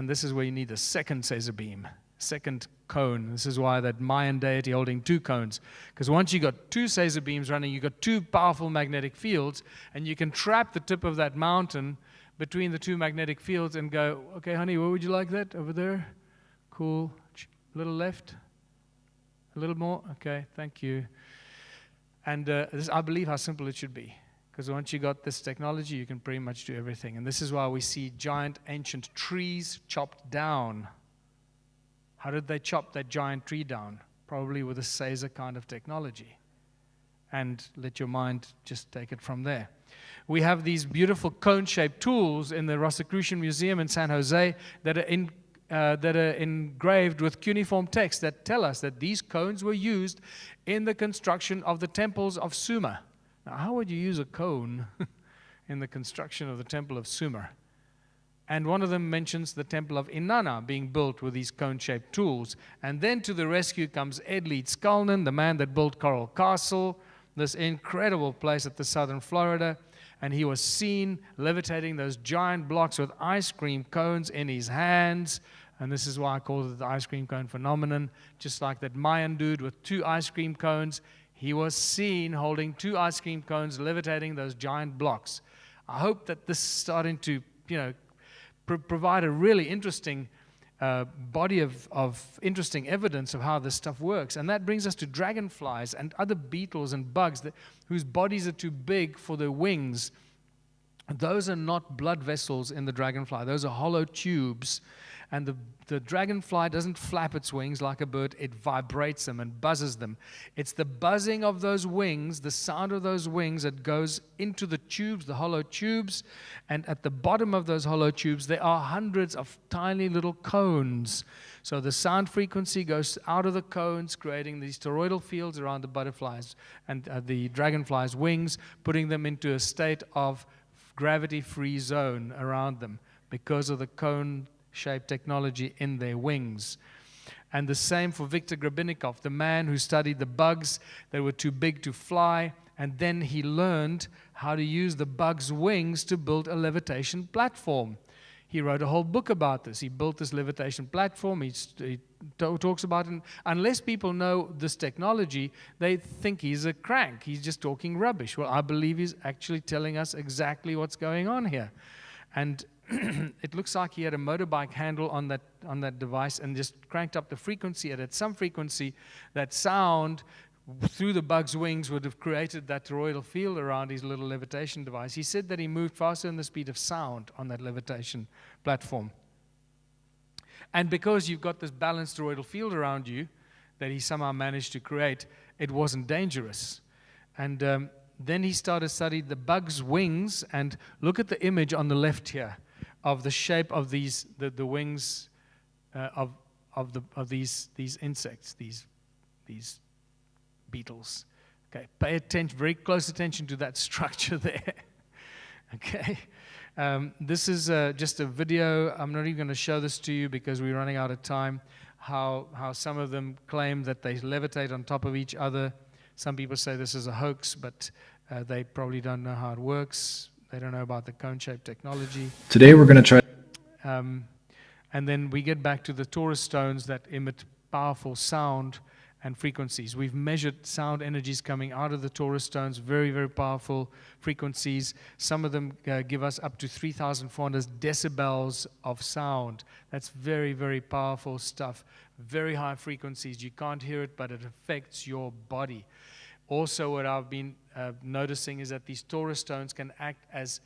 this is where you need the second Caesar beam, second cone. This is why that Mayan deity holding 2 cones. Because once you got 2 Caesar beams running, you got 2 powerful magnetic fields, and you can trap the tip of that mountain between the 2 magnetic fields and go, okay, honey, where would you like that? Over there? Cool. A little left? A little more? Okay, thank you. And this, I believe, how simple it should be. Because once you got this technology, you can pretty much do everything. And this is why we see giant ancient trees chopped down. How did they chop that giant tree down? Probably with a Caesar kind of technology. And let your mind just take it from there. We have these beautiful cone-shaped tools in the Rosicrucian Museum in San Jose that are engraved with cuneiform text that tell us that these cones were used in the construction of the temples of Sumer. Now, how would you use a cone in the construction of the temple of Sumer? And one of them mentions the temple of Inanna being built with these cone-shaped tools. And then to the rescue comes Ed Leeds Skalnin, the man that built Coral Castle, this incredible place at the southern Florida. and he was seen levitating those giant blocks with ice cream cones in his hands. And this is why I call it the ice cream cone phenomenon. Just like that Mayan dude with 2 ice cream cones, he was seen holding 2 ice cream cones, levitating those giant blocks. I hope that this is starting to, provide a really interesting body of interesting evidence of how this stuff works. And that brings us to dragonflies and other beetles and bugs whose bodies are too big for their wings. Those are not blood vessels in the dragonfly. Those are hollow tubes. And the dragonfly doesn't flap its wings like a bird. It vibrates them and buzzes them. It's the buzzing of those wings, the sound of those wings that goes into the tubes, the hollow tubes. And at the bottom of those hollow tubes, there are hundreds of tiny little cones. So the sound frequency goes out of the cones, creating these toroidal fields around the butterflies and the dragonfly's wings, putting them into a state of gravity-free zone around them because of the cone-shaped technology in their wings. And the same for Viktor Grabinikov, the man who studied the bugs that were too big to fly, and then he learned how to use the bug's wings to build a levitation platform. He wrote a whole book about this. He built this levitation platform. He talks about it. Unless people know this technology, they think he's a crank. He's just talking rubbish. Well, I believe he's actually telling us exactly what's going on here. And it looks like he had a motorbike handle on that device and just cranked up the frequency. And at some frequency, that sound through the bug's wings would have created that toroidal field around his little levitation device. He said that he moved faster than the speed of sound on that levitation platform. And because you've got this balanced toroidal field around you that he somehow managed to create, it wasn't dangerous. And then he started studying the bug's wings, and look at the image on the left here of the shape of these the wings of these insects, these beetles. Okay, pay attention, very close attention to that structure there. Okay, this is just a video. I'm not even going to show this to you because we're running out of time. How some of them claim that they levitate on top of each other. Some people say this is a hoax, but they probably don't know how it works. They don't know about the cone-shaped technology. Today we're going to try. And then we get back to the torus stones that emit powerful sound and frequencies. We've measured sound energies coming out of the torus stones, very, very powerful frequencies. Some of them give us up to 3,400 decibels of sound. That's very, very powerful stuff. Very high frequencies. You can't hear it, but it affects your body. Also, what I've been noticing is that these torus stones can act as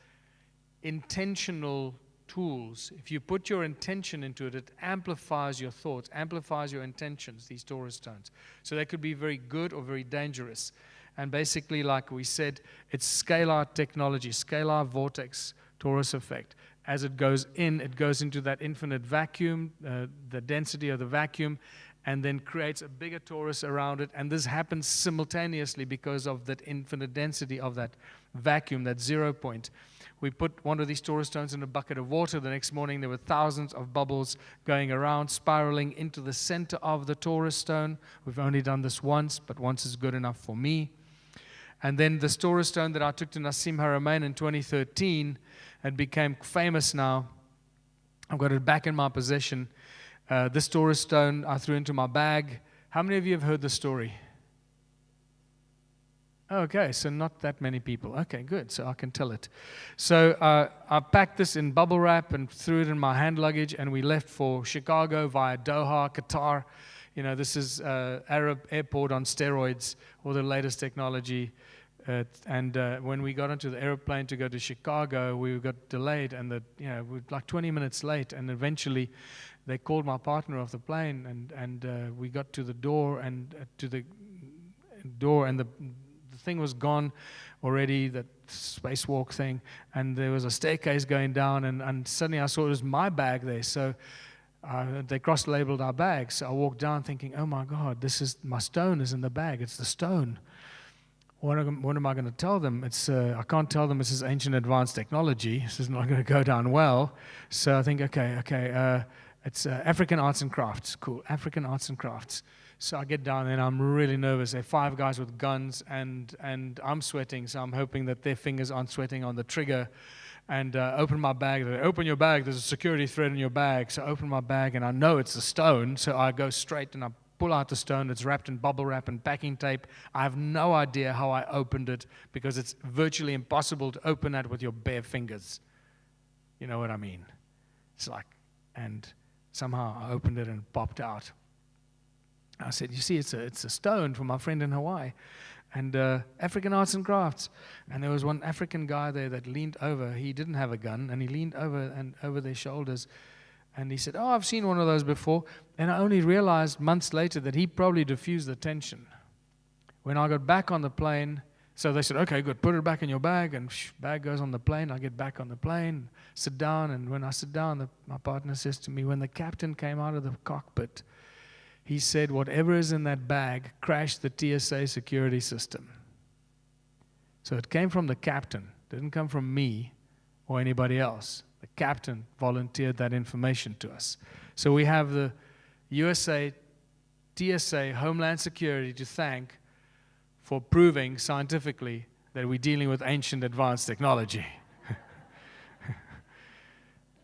intentional tools. If you put your intention into it, it amplifies your thoughts, amplifies your intentions, these torus stones. So they could be very good or very dangerous. And basically, like we said, it's scalar technology, scalar vortex torus effect. As it goes in, it goes into that infinite vacuum, the density of the vacuum, and then creates a bigger torus around it. And this happens simultaneously because of that infinite density of that vacuum, that 0 point. We put one of these torus stones in a bucket of water. The next morning, there were thousands of bubbles going around, spiraling into the center of the torus stone. We've only done this once, but once is good enough for me. And then this torus stone that I took to Nassim Haramein in 2013 and became famous now. I've got it back in my possession. This torus stone I threw into my bag. How many of you have heard the story? Okay, so not that many people. Okay, good, so I can tell it. So I packed this in bubble wrap and threw it in my hand luggage, and we left for Chicago via Doha, Qatar. You know, this is Arab airport on steroids, or the latest technology. And when we got onto the airplane to go to Chicago, we got delayed, and we were like 20 minutes late, and eventually they called my partner off the plane, and we got to the door, and the thing was gone already, that spacewalk thing, and there was a staircase going down, and suddenly I saw it was my bag there. So they cross-labeled our bags. So I walked down thinking, oh my God, my stone is in the bag. It's the stone. What am I going to tell them? I can't tell them this is ancient advanced technology. This is not going to go down well. So I think, okay, it's African arts and crafts. Cool, African arts and crafts. So I get down and I'm really nervous. There are 5 guys with guns, and I'm sweating, so I'm hoping that their fingers aren't sweating on the trigger. And open my bag. They open your bag. There's a security thread in your bag. So I open my bag, and I know it's a stone. So I go straight and I pull out the stone. It's wrapped in bubble wrap and packing tape. I have no idea how I opened it, because it's virtually impossible to open that with your bare fingers. You know what I mean? It's like, and somehow I opened it and it popped out. I said, you see, it's a stone from my friend in Hawaii, and African arts and crafts. And there was one African guy there that leaned over. He didn't have a gun, and he leaned over their shoulders, and he said, oh, I've seen one of those before. And I only realized months later that he probably diffused the tension. When I got back on the plane, so they said, okay, good, put it back in your bag, and bag goes on the plane. I get back on the plane, sit down, and when I sit down, my partner says to me, when the captain came out of the cockpit, he said, whatever is in that bag crashed the TSA security system. So it came from the captain. It didn't come from me or anybody else. The captain volunteered that information to us. So we have the USA, TSA, Homeland Security to thank for proving scientifically that we're dealing with ancient advanced technology.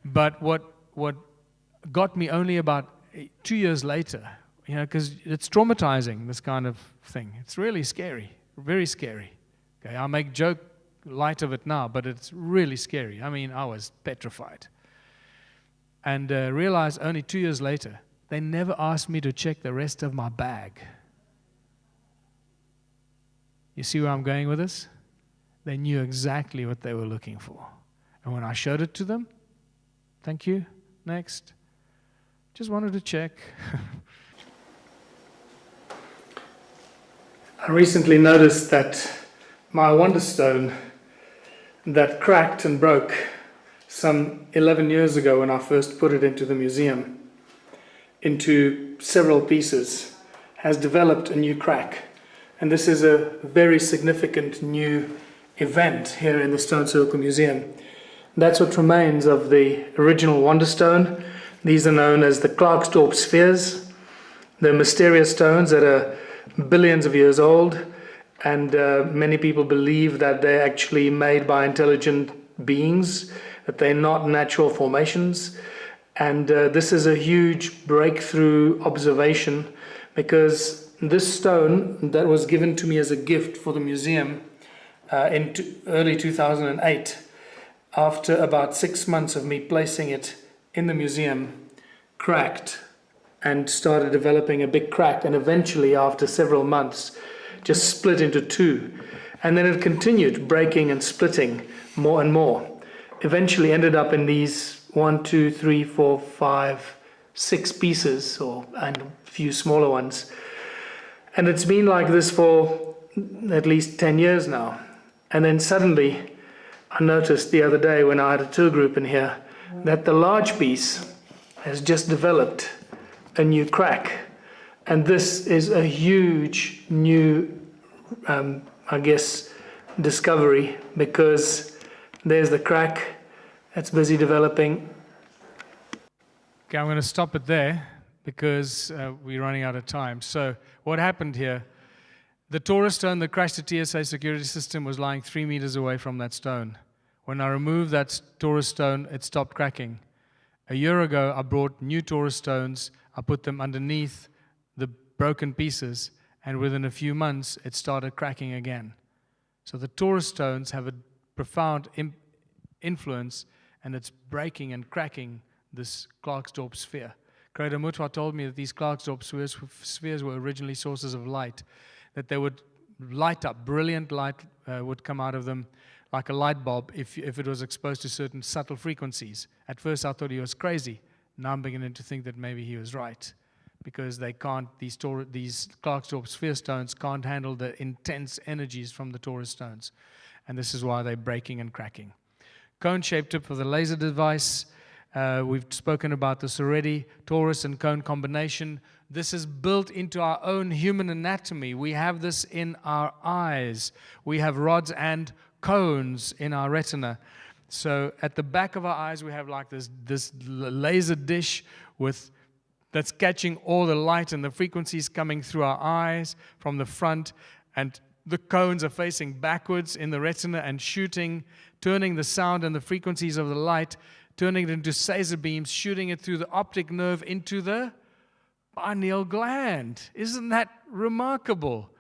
But what got me only about 2 years later, you know, because it's traumatizing, this kind of thing. It's really scary, very scary. Okay, I make joke light of it now, but it's really scary. I mean, I was petrified. And realized only 2 years later, they never asked me to check the rest of my bag. You see where I'm going with this? They knew exactly what they were looking for. And when I showed it to them, thank you, next, just wanted to check. I recently noticed that my Wonderstone that cracked and broke some 11 years ago when I first put it into the museum, into several pieces, has developed a new crack. And this is a very significant new event here in the Stone Circle Museum. That's what remains of the original Wonderstone. These are known as the Klerksdorp spheres. They're mysterious stones that are billions of years old, and many people believe that they're actually made by intelligent beings, that they're not natural formations. And this is a huge breakthrough observation, because this stone that was given to me as a gift for the museum in early 2008, after about 6 months of me placing it in the museum, cracked and started developing a big crack, and eventually after several months just split into 2, and then it continued breaking and splitting more and more. Eventually ended up in these 1, 2, 3, 4, 5, 6 pieces, and a few smaller ones. And it's been like this for at least 10 years now. And then suddenly I noticed the other day when I had a tour group in here that the large piece has just developed a new crack. And this is a huge new, I guess, discovery, because there's the crack that's busy developing. Okay, I'm going to stop it there because we're running out of time. So what happened here, the Taurus stone that crashed the TSA security system was lying 3 meters away from that stone. When I removed that Taurus stone, it stopped cracking. A year ago, I brought new Taurus stones. I put them underneath the broken pieces, and within a few months, it started cracking again. So the Taurus stones have a profound influence, and it's breaking and cracking this Klerksdorp sphere. Creator Mutwa told me that these Klerksdorp spheres were originally sources of light, that they would light up, brilliant light would come out of them like a light bulb if it was exposed to certain subtle frequencies. At first I thought he was crazy. Now I'm beginning to think that maybe he was right, because they can't, these Klerksdorp sphere stones can't handle the intense energies from the Taurus stones. And this is why they're breaking and cracking. Cone-shaped tip for the laser device. We've spoken about this already. Taurus and cone combination. This is built into our own human anatomy. We have this in our eyes. We have rods and cones in our retina. So at the back of our eyes, we have like this laser dish with that's catching all the light and the frequencies coming through our eyes from the front, and the cones are facing backwards in the retina and turning the sound and the frequencies of the light, turning it into laser beams, shooting it through the optic nerve into the pineal gland. Isn't that remarkable?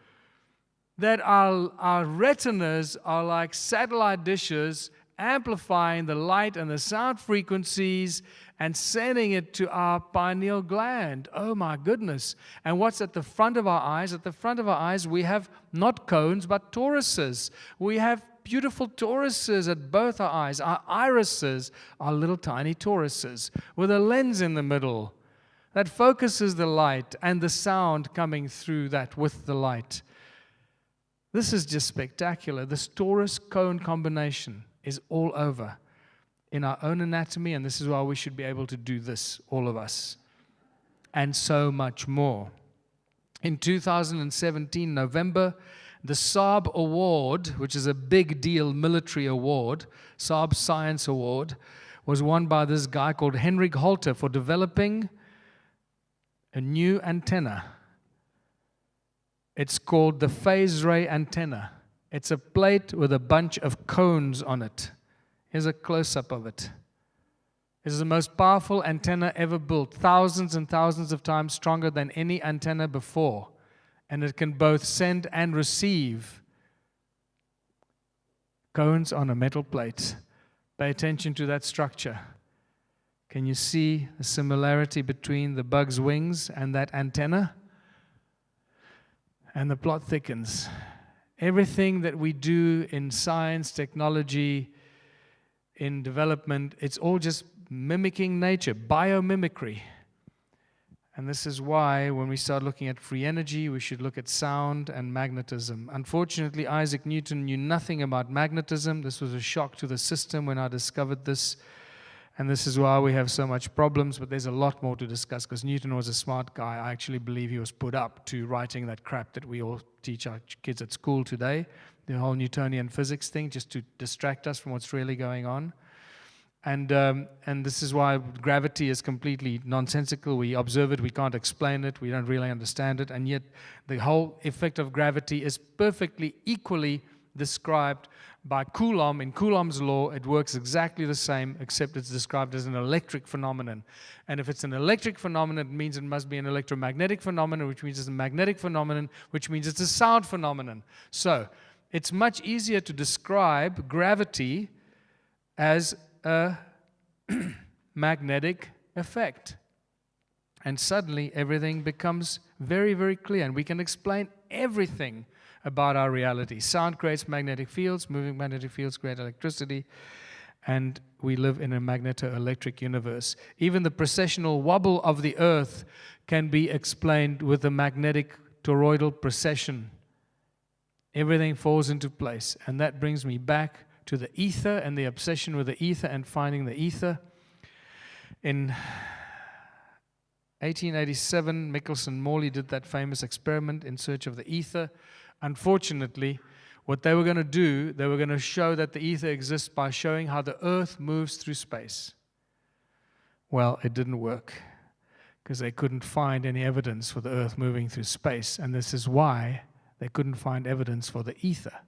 That our retinas are like satellite dishes amplifying the light and the sound frequencies and sending it to our pineal gland. Oh my goodness. And what's at the front of our eyes? At the front of our eyes, we have not cones, but toruses. We have beautiful toruses at both our eyes. Our irises are little tiny toruses with a lens in the middle that focuses the light and the sound coming through that with the light. This is just spectacular. This torus-cone combination is all over in our own anatomy, and this is why we should be able to do this, all of us, and so much more. In 2017, November, the Saab Award, which is a big deal military award, Saab Science Award, was won by this guy called Henrik Holter for developing a new antenna. It's called the phase ray antenna. It's a plate with a bunch of cones on it. Here's a close-up of it. It is the most powerful antenna ever built, thousands and thousands of times stronger than any antenna before. And it can both send and receive cones on a metal plate. Pay attention to that structure. Can you see the similarity between the bug's wings and that antenna? And the plot thickens. Everything that we do in science, technology, in development, it's all just mimicking nature, biomimicry. And this is why when we start looking at free energy, we should look at sound and magnetism. Unfortunately, Isaac Newton knew nothing about magnetism. This was a shock to the system when I discovered this. And this is why we have so much problems, but there's a lot more to discuss because Newton was a smart guy. I actually believe he was put up to writing that crap that we all teach our kids at school today, the whole Newtonian physics thing, just to distract us from what's really going on. And this is why gravity is completely nonsensical. We observe it, we can't explain it, we don't really understand it, and yet the whole effect of gravity is perfectly equally described by Coulomb. In Coulomb's law, it works exactly the same, except it's described as an electric phenomenon. And if it's an electric phenomenon, it means it must be an electromagnetic phenomenon, which means it's a magnetic phenomenon, which means it's a sound phenomenon. So it's much easier to describe gravity as a magnetic effect. And suddenly everything becomes very, very clear, and we can explain everything about our reality. Sound creates magnetic fields, moving magnetic fields create electricity, and we live in a magneto-electric universe. Even the precessional wobble of the Earth can be explained with a magnetic toroidal precession. Everything falls into place, and that brings me back to the ether and the obsession with the ether and finding the ether. In 1887, Michelson-Morley did that famous experiment in search of the ether. Unfortunately, what they were going to do, they were going to show that the ether exists by showing how the Earth moves through space. Well, it didn't work because they couldn't find any evidence for the Earth moving through space, and this is why they couldn't find evidence for the ether.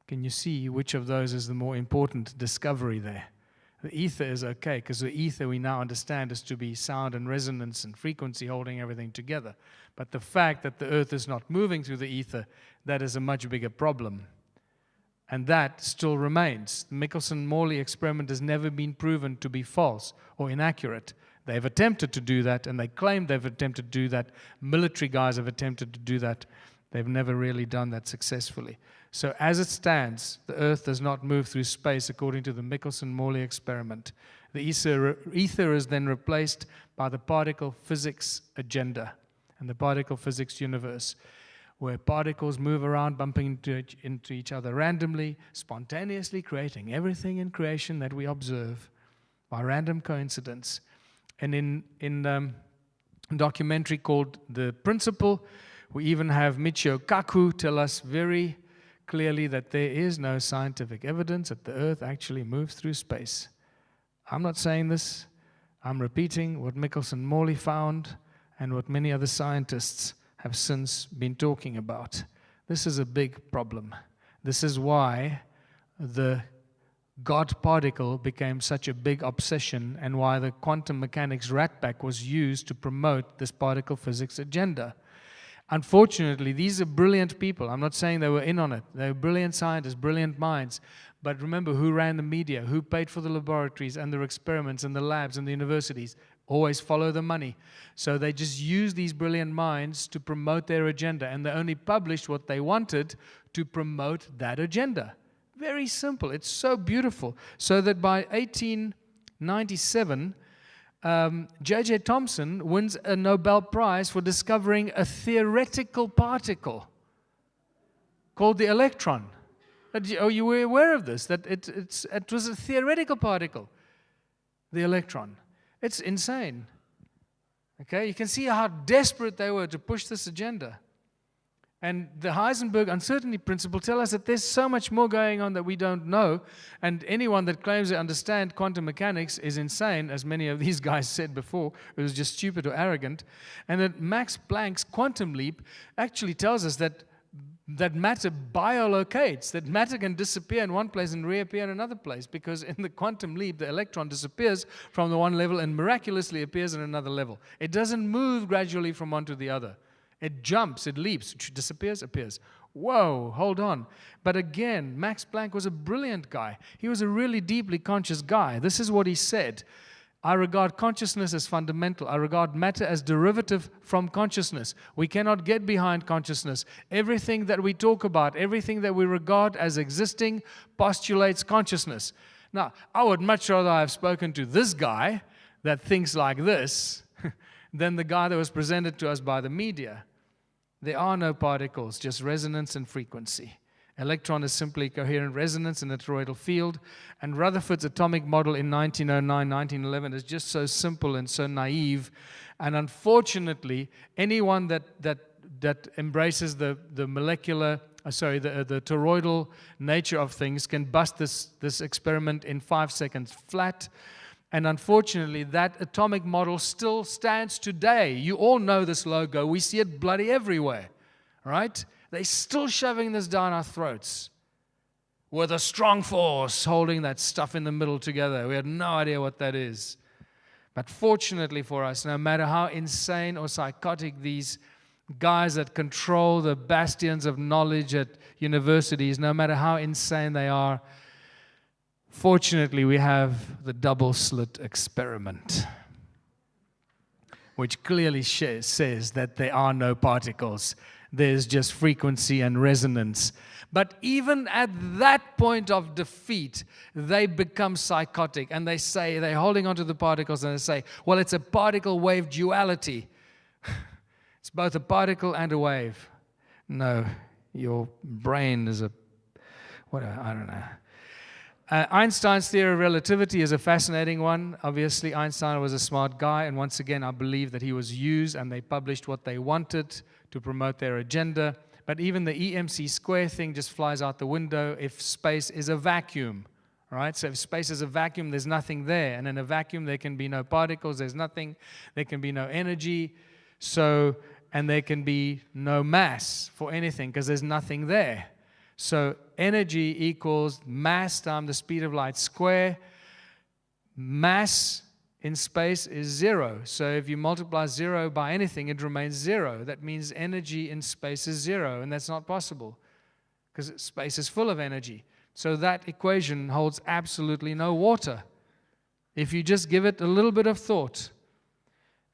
Can you see which of those is the more important discovery there? The ether is okay, because the ether we now understand is to be sound and resonance and frequency holding everything together. But the fact that the Earth is not moving through the ether, that is a much bigger problem. And that still remains. The Michelson-Morley experiment has never been proven to be false or inaccurate. They've attempted to do that, and they claim they've attempted to do that. Military guys have attempted to do that. They've never really done that successfully. So as it stands, the Earth does not move through space according to the Michelson-Morley experiment. The ether is then replaced by the particle physics agenda and the particle physics universe, where particles move around, bumping into each other randomly, spontaneously creating everything in creation that we observe by random coincidence. And in a documentary called The Principle, we even have Michio Kaku tell us very clearly that there is no scientific evidence that the Earth actually moves through space. I'm not saying this. I'm repeating what Michelson-Morley found. and what many other scientists have since been talking about. This is a big problem. This is why the God particle became such a big obsession, and why the quantum mechanics rat pack was used to promote this particle physics agenda. Unfortunately, these are brilliant people. I'm not saying they were in on it. They were brilliant scientists, brilliant minds. But remember, who ran the media? Who paid for the laboratories and their experiments and the labs and the universities? Always follow the money. So they just used these brilliant minds to promote their agenda, and they only published what they wanted to promote that agenda. Very simple. It's so beautiful. So that by 1897, J.J. Thomson wins a Nobel Prize for discovering a theoretical particle called the electron. Oh, you were aware of this, that it was a theoretical particle, the electron. It's insane. Okay, you can see how desperate they were to push this agenda. And the Heisenberg uncertainty principle tells us that there's so much more going on that we don't know, and anyone that claims to understand quantum mechanics is insane, as many of these guys said before. It was just stupid or arrogant. And that Max Planck's quantum leap actually tells us that matter biolocates, that matter can disappear in one place and reappear in another place, because in the quantum leap, the electron disappears from the one level and miraculously appears in another level. It doesn't move gradually from one to the other. It jumps, it leaps, disappears, appears. Whoa, hold on. But again, Max Planck was a brilliant guy. He was a really deeply conscious guy. This is what he said. I regard consciousness as fundamental. I regard matter as derivative from consciousness. We cannot get behind consciousness. Everything that we talk about, everything that we regard as existing, postulates consciousness. Now, I would much rather have spoken to this guy that thinks like this than the guy that was presented to us by the media. There are no particles, just resonance and frequency. Electron is simply coherent resonance in a toroidal field. And Rutherford's atomic model in 1909, 1911 is just so simple and so naive. And unfortunately, anyone that embraces the toroidal nature of things can bust this experiment in 5 seconds flat. And unfortunately, that atomic model still stands today. You all know this logo. We see it bloody everywhere, right? They're still shoving this down our throats with a strong force holding that stuff in the middle together. We had no idea what that is. But fortunately for us, no matter how insane or psychotic these guys that control the bastions of knowledge at universities, no matter how insane they are, fortunately we have the double-slit experiment, which clearly says that there are no particles. There's just frequency and resonance. But even at that point of defeat, they become psychotic, and they say, they're holding onto the particles, and they say, well, it's a particle-wave duality. It's both a particle and a wave. No, your brain is I don't know. Einstein's theory of relativity is a fascinating one. Obviously, Einstein was a smart guy, and once again, I believe that he was used, and they published what they wanted to promote their agenda. But even the EMC square thing just flies out the window if space is a vacuum, right? So if space is a vacuum, there's nothing there. And in a vacuum, there can be no particles, there's nothing, there can be no energy. And there can be no mass for anything because there's nothing there. So energy equals mass times the speed of light square. Mass in space is zero. So if you multiply zero by anything, it remains zero. That means energy in space is zero, and that's not possible because space is full of energy. So that equation holds absolutely no water if you just give it a little bit of thought.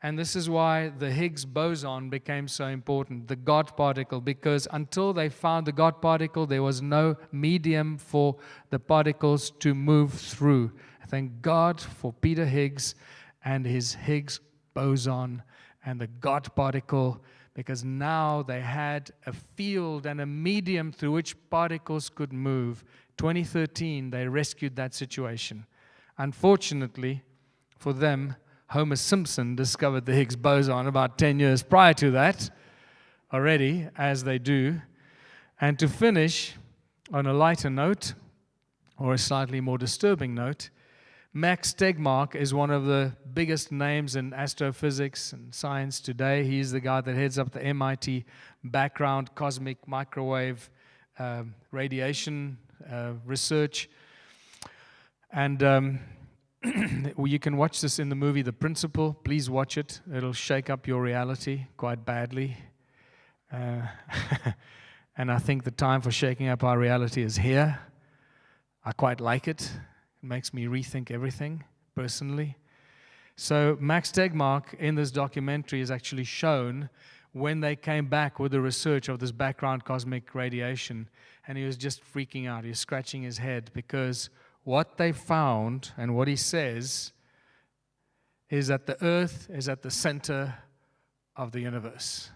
And this is why the Higgs boson became so important, the God particle, because until they found the God particle, there was no medium for the particles to move through. Thank God for Peter Higgs and his Higgs boson and the God particle, because now they had a field and a medium through which particles could move. 2013, they rescued that situation. Unfortunately for them, Homer Simpson discovered the Higgs boson about 10 years prior to that already, as they do. And to finish on a lighter note, or a slightly more disturbing note, Max Tegmark is one of the biggest names in astrophysics and science today. He's the guy that heads up the MIT background cosmic microwave radiation research. And you can watch this in the movie The Principle. Please watch it. It'll shake up your reality quite badly. And I think the time for shaking up our reality is here. I quite like it. It makes me rethink everything, personally. So Max Tegmark in this documentary is actually shown when they came back with the research of this background cosmic radiation, and he was just freaking out. He was scratching his head because what they found, and what he says, is that the Earth is at the center of the universe.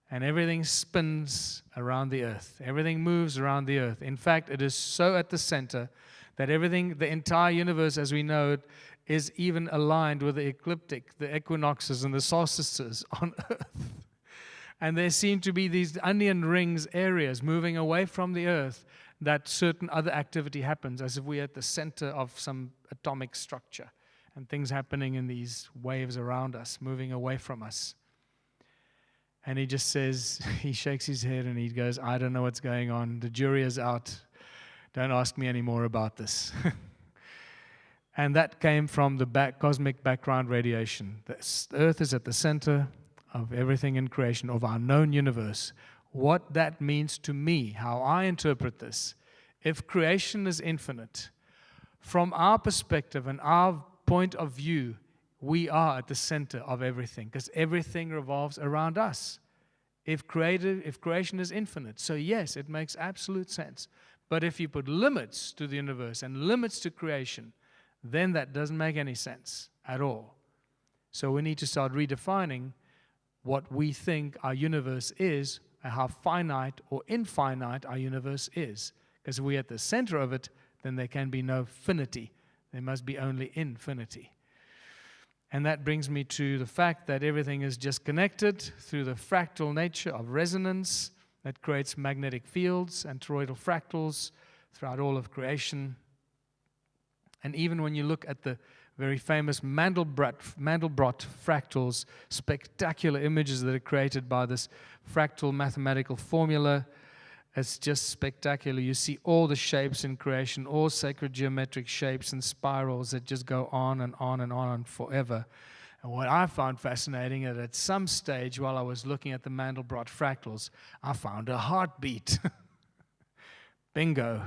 And everything spins around the Earth. Everything moves around the Earth. In fact, it is so at the center that everything, the entire universe as we know it, is even aligned with the ecliptic, the equinoxes, and the solstices on Earth. And there seem to be these onion rings areas moving away from the Earth that certain other activity happens, as if we're at the center of some atomic structure, and things happening in these waves around us, moving away from us. And he just says, he shakes his head and he goes, I don't know what's going on. The jury is out. Don't ask me any more about this. And that came from the cosmic background radiation. The Earth is at the center of everything in creation, of our known universe. What that means to me, how I interpret this, if creation is infinite, from our perspective and our point of view, we are at the center of everything, because everything revolves around us. If creation is infinite, so yes, it makes absolute sense. But if you put limits to the universe and limits to creation, then that doesn't make any sense at all. So we need to start redefining what we think our universe is, and how finite or infinite our universe is. Because if we're at the center of it, then there can be no finity. There must be only infinity. And that brings me to the fact that everything is just connected through the fractal nature of resonance that creates magnetic fields and toroidal fractals throughout all of creation. And even when you look at the very famous Mandelbrot fractals, spectacular images that are created by this fractal mathematical formula, it's just spectacular. You see all the shapes in creation, all sacred geometric shapes and spirals that just go on and on and on forever. And what I found fascinating is that at some stage while I was looking at the Mandelbrot fractals, I found a heartbeat. Bingo.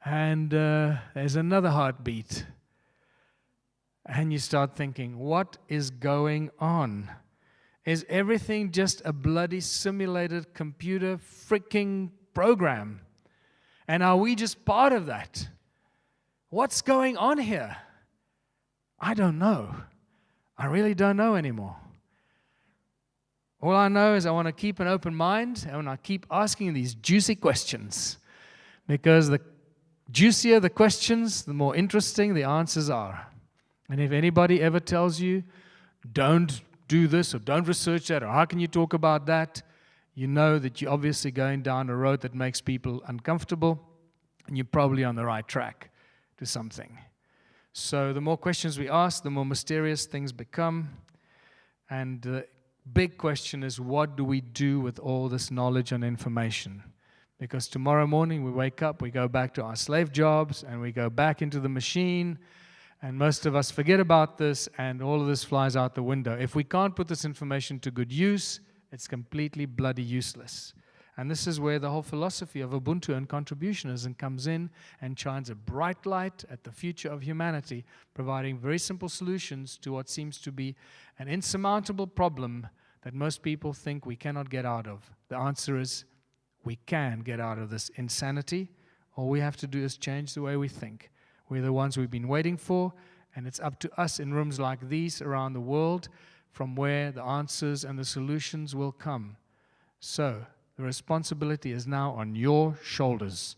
And there's another heartbeat. And you start thinking, what is going on? Is everything just a bloody simulated computer freaking program? And are we just part of that? What's going on here? I don't know. I really don't know anymore. All I know is I want to keep an open mind and I keep asking these juicy questions. Because the juicier the questions, the more interesting the answers are. And if anybody ever tells you, don't do this or don't research that or how can you talk about that, you know that you're obviously going down a road that makes people uncomfortable and you're probably on the right track to something. So the more questions we ask, the more mysterious things become. And the big question is, what do we do with all this knowledge and information? Because tomorrow morning we wake up, we go back to our slave jobs and we go back into the machine. And most of us forget about this, and all of this flies out the window. If we can't put this information to good use, it's completely bloody useless. And this is where the whole philosophy of Ubuntu and contributionism comes in and shines a bright light at the future of humanity, providing very simple solutions to what seems to be an insurmountable problem that most people think we cannot get out of. The answer is, we can get out of this insanity. All we have to do is change the way we think. We're the ones we've been waiting for, and it's up to us in rooms like these around the world from where the answers and the solutions will come. So, the responsibility is now on your shoulders.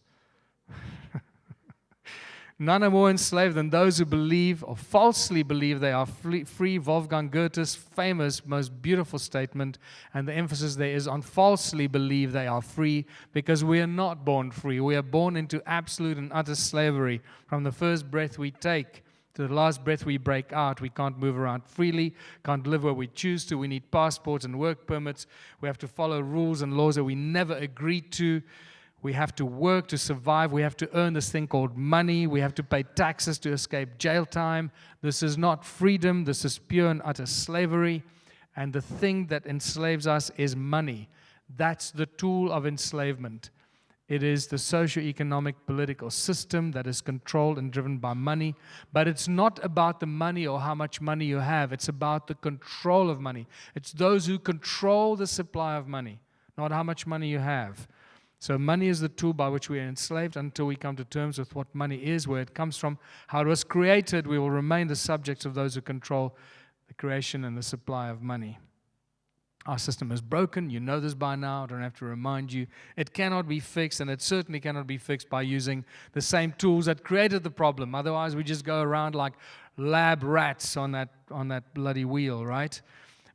None are more enslaved than those who believe or falsely believe they are free. Wolfgang Goethe's famous, most beautiful statement, and the emphasis there is on falsely believe they are free, because we are not born free. We are born into absolute and utter slavery. From the first breath we take to the last breath we break out, we can't move around freely, can't live where we choose to. We need passports and work permits. We have to follow rules and laws that we never agreed to. We have to work to survive. We have to earn this thing called money. We have to pay taxes to escape jail time. This is not freedom. This is pure and utter slavery. And the thing that enslaves us is money. That's the tool of enslavement. It is the socio-economic political system that is controlled and driven by money. But it's not about the money or how much money you have. It's about the control of money. It's those who control the supply of money, not how much money you have. So money is the tool by which we are enslaved until we come to terms with what money is, where it comes from, how it was created. We will remain the subjects of those who control the creation and the supply of money. Our system is broken. You know this by now. I don't have to remind you. It cannot be fixed, and it certainly cannot be fixed by using the same tools that created the problem. Otherwise, we just go around like lab rats on that bloody wheel, right?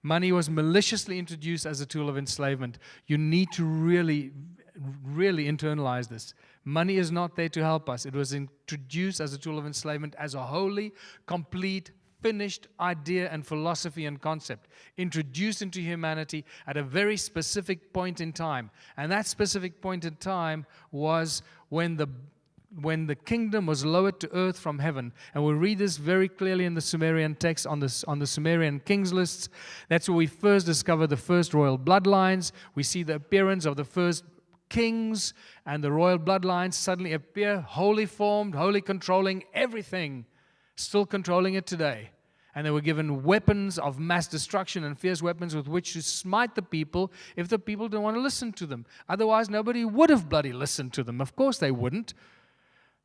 Money was maliciously introduced as a tool of enslavement. You need to really internalize this. Money is not there to help us. It was introduced as a tool of enslavement, as a wholly, complete, finished idea and philosophy and concept, introduced into humanity at a very specific point in time. And that specific point in time was when the kingdom was lowered to earth from heaven. And we'll read this very clearly in the Sumerian text on the Sumerian kings lists. That's where we first discover the first royal bloodlines. We see the appearance of the first kings, and the royal bloodlines suddenly appear, wholly formed, wholly controlling everything, still controlling it today. And they were given weapons of mass destruction and fierce weapons with which to smite the people if the people didn't want to listen to them. Otherwise, nobody would have bloody listened to them. Of course they wouldn't.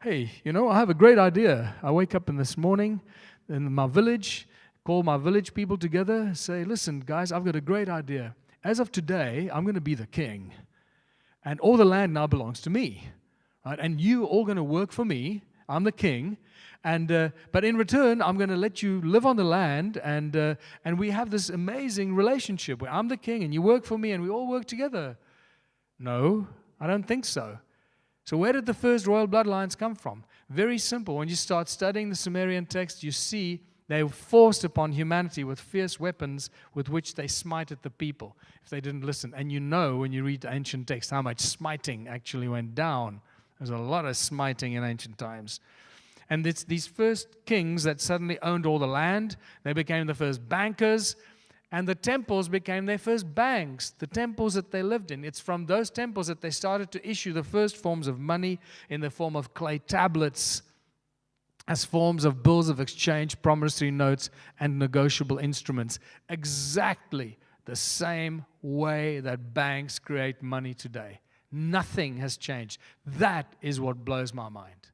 Hey, I have a great idea. I wake up in this morning in my village, call my village people together, say, listen, guys, I've got a great idea. As of today, I'm going to be the king. And all the land now belongs to me, right? And you all going to work for me. I'm the king, but in return, I'm going to let you live on the land, and we have this amazing relationship where I'm the king and you work for me, and we all work together. No, I don't think so. So where did the first royal bloodlines come from? Very simple. When you start studying the Sumerian text, you see they were forced upon humanity with fierce weapons with which they smited the people if they didn't listen. And when you read the ancient text, how much smiting actually went down. There's a lot of smiting in ancient times. And it's these first kings that suddenly owned all the land. They became the first bankers. And the temples became their first banks, the temples that they lived in. It's from those temples that they started to issue the first forms of money in the form of clay tablets, as forms of bills of exchange, promissory notes, and negotiable instruments. Exactly the same way that banks create money today. Nothing has changed. That is what blows my mind.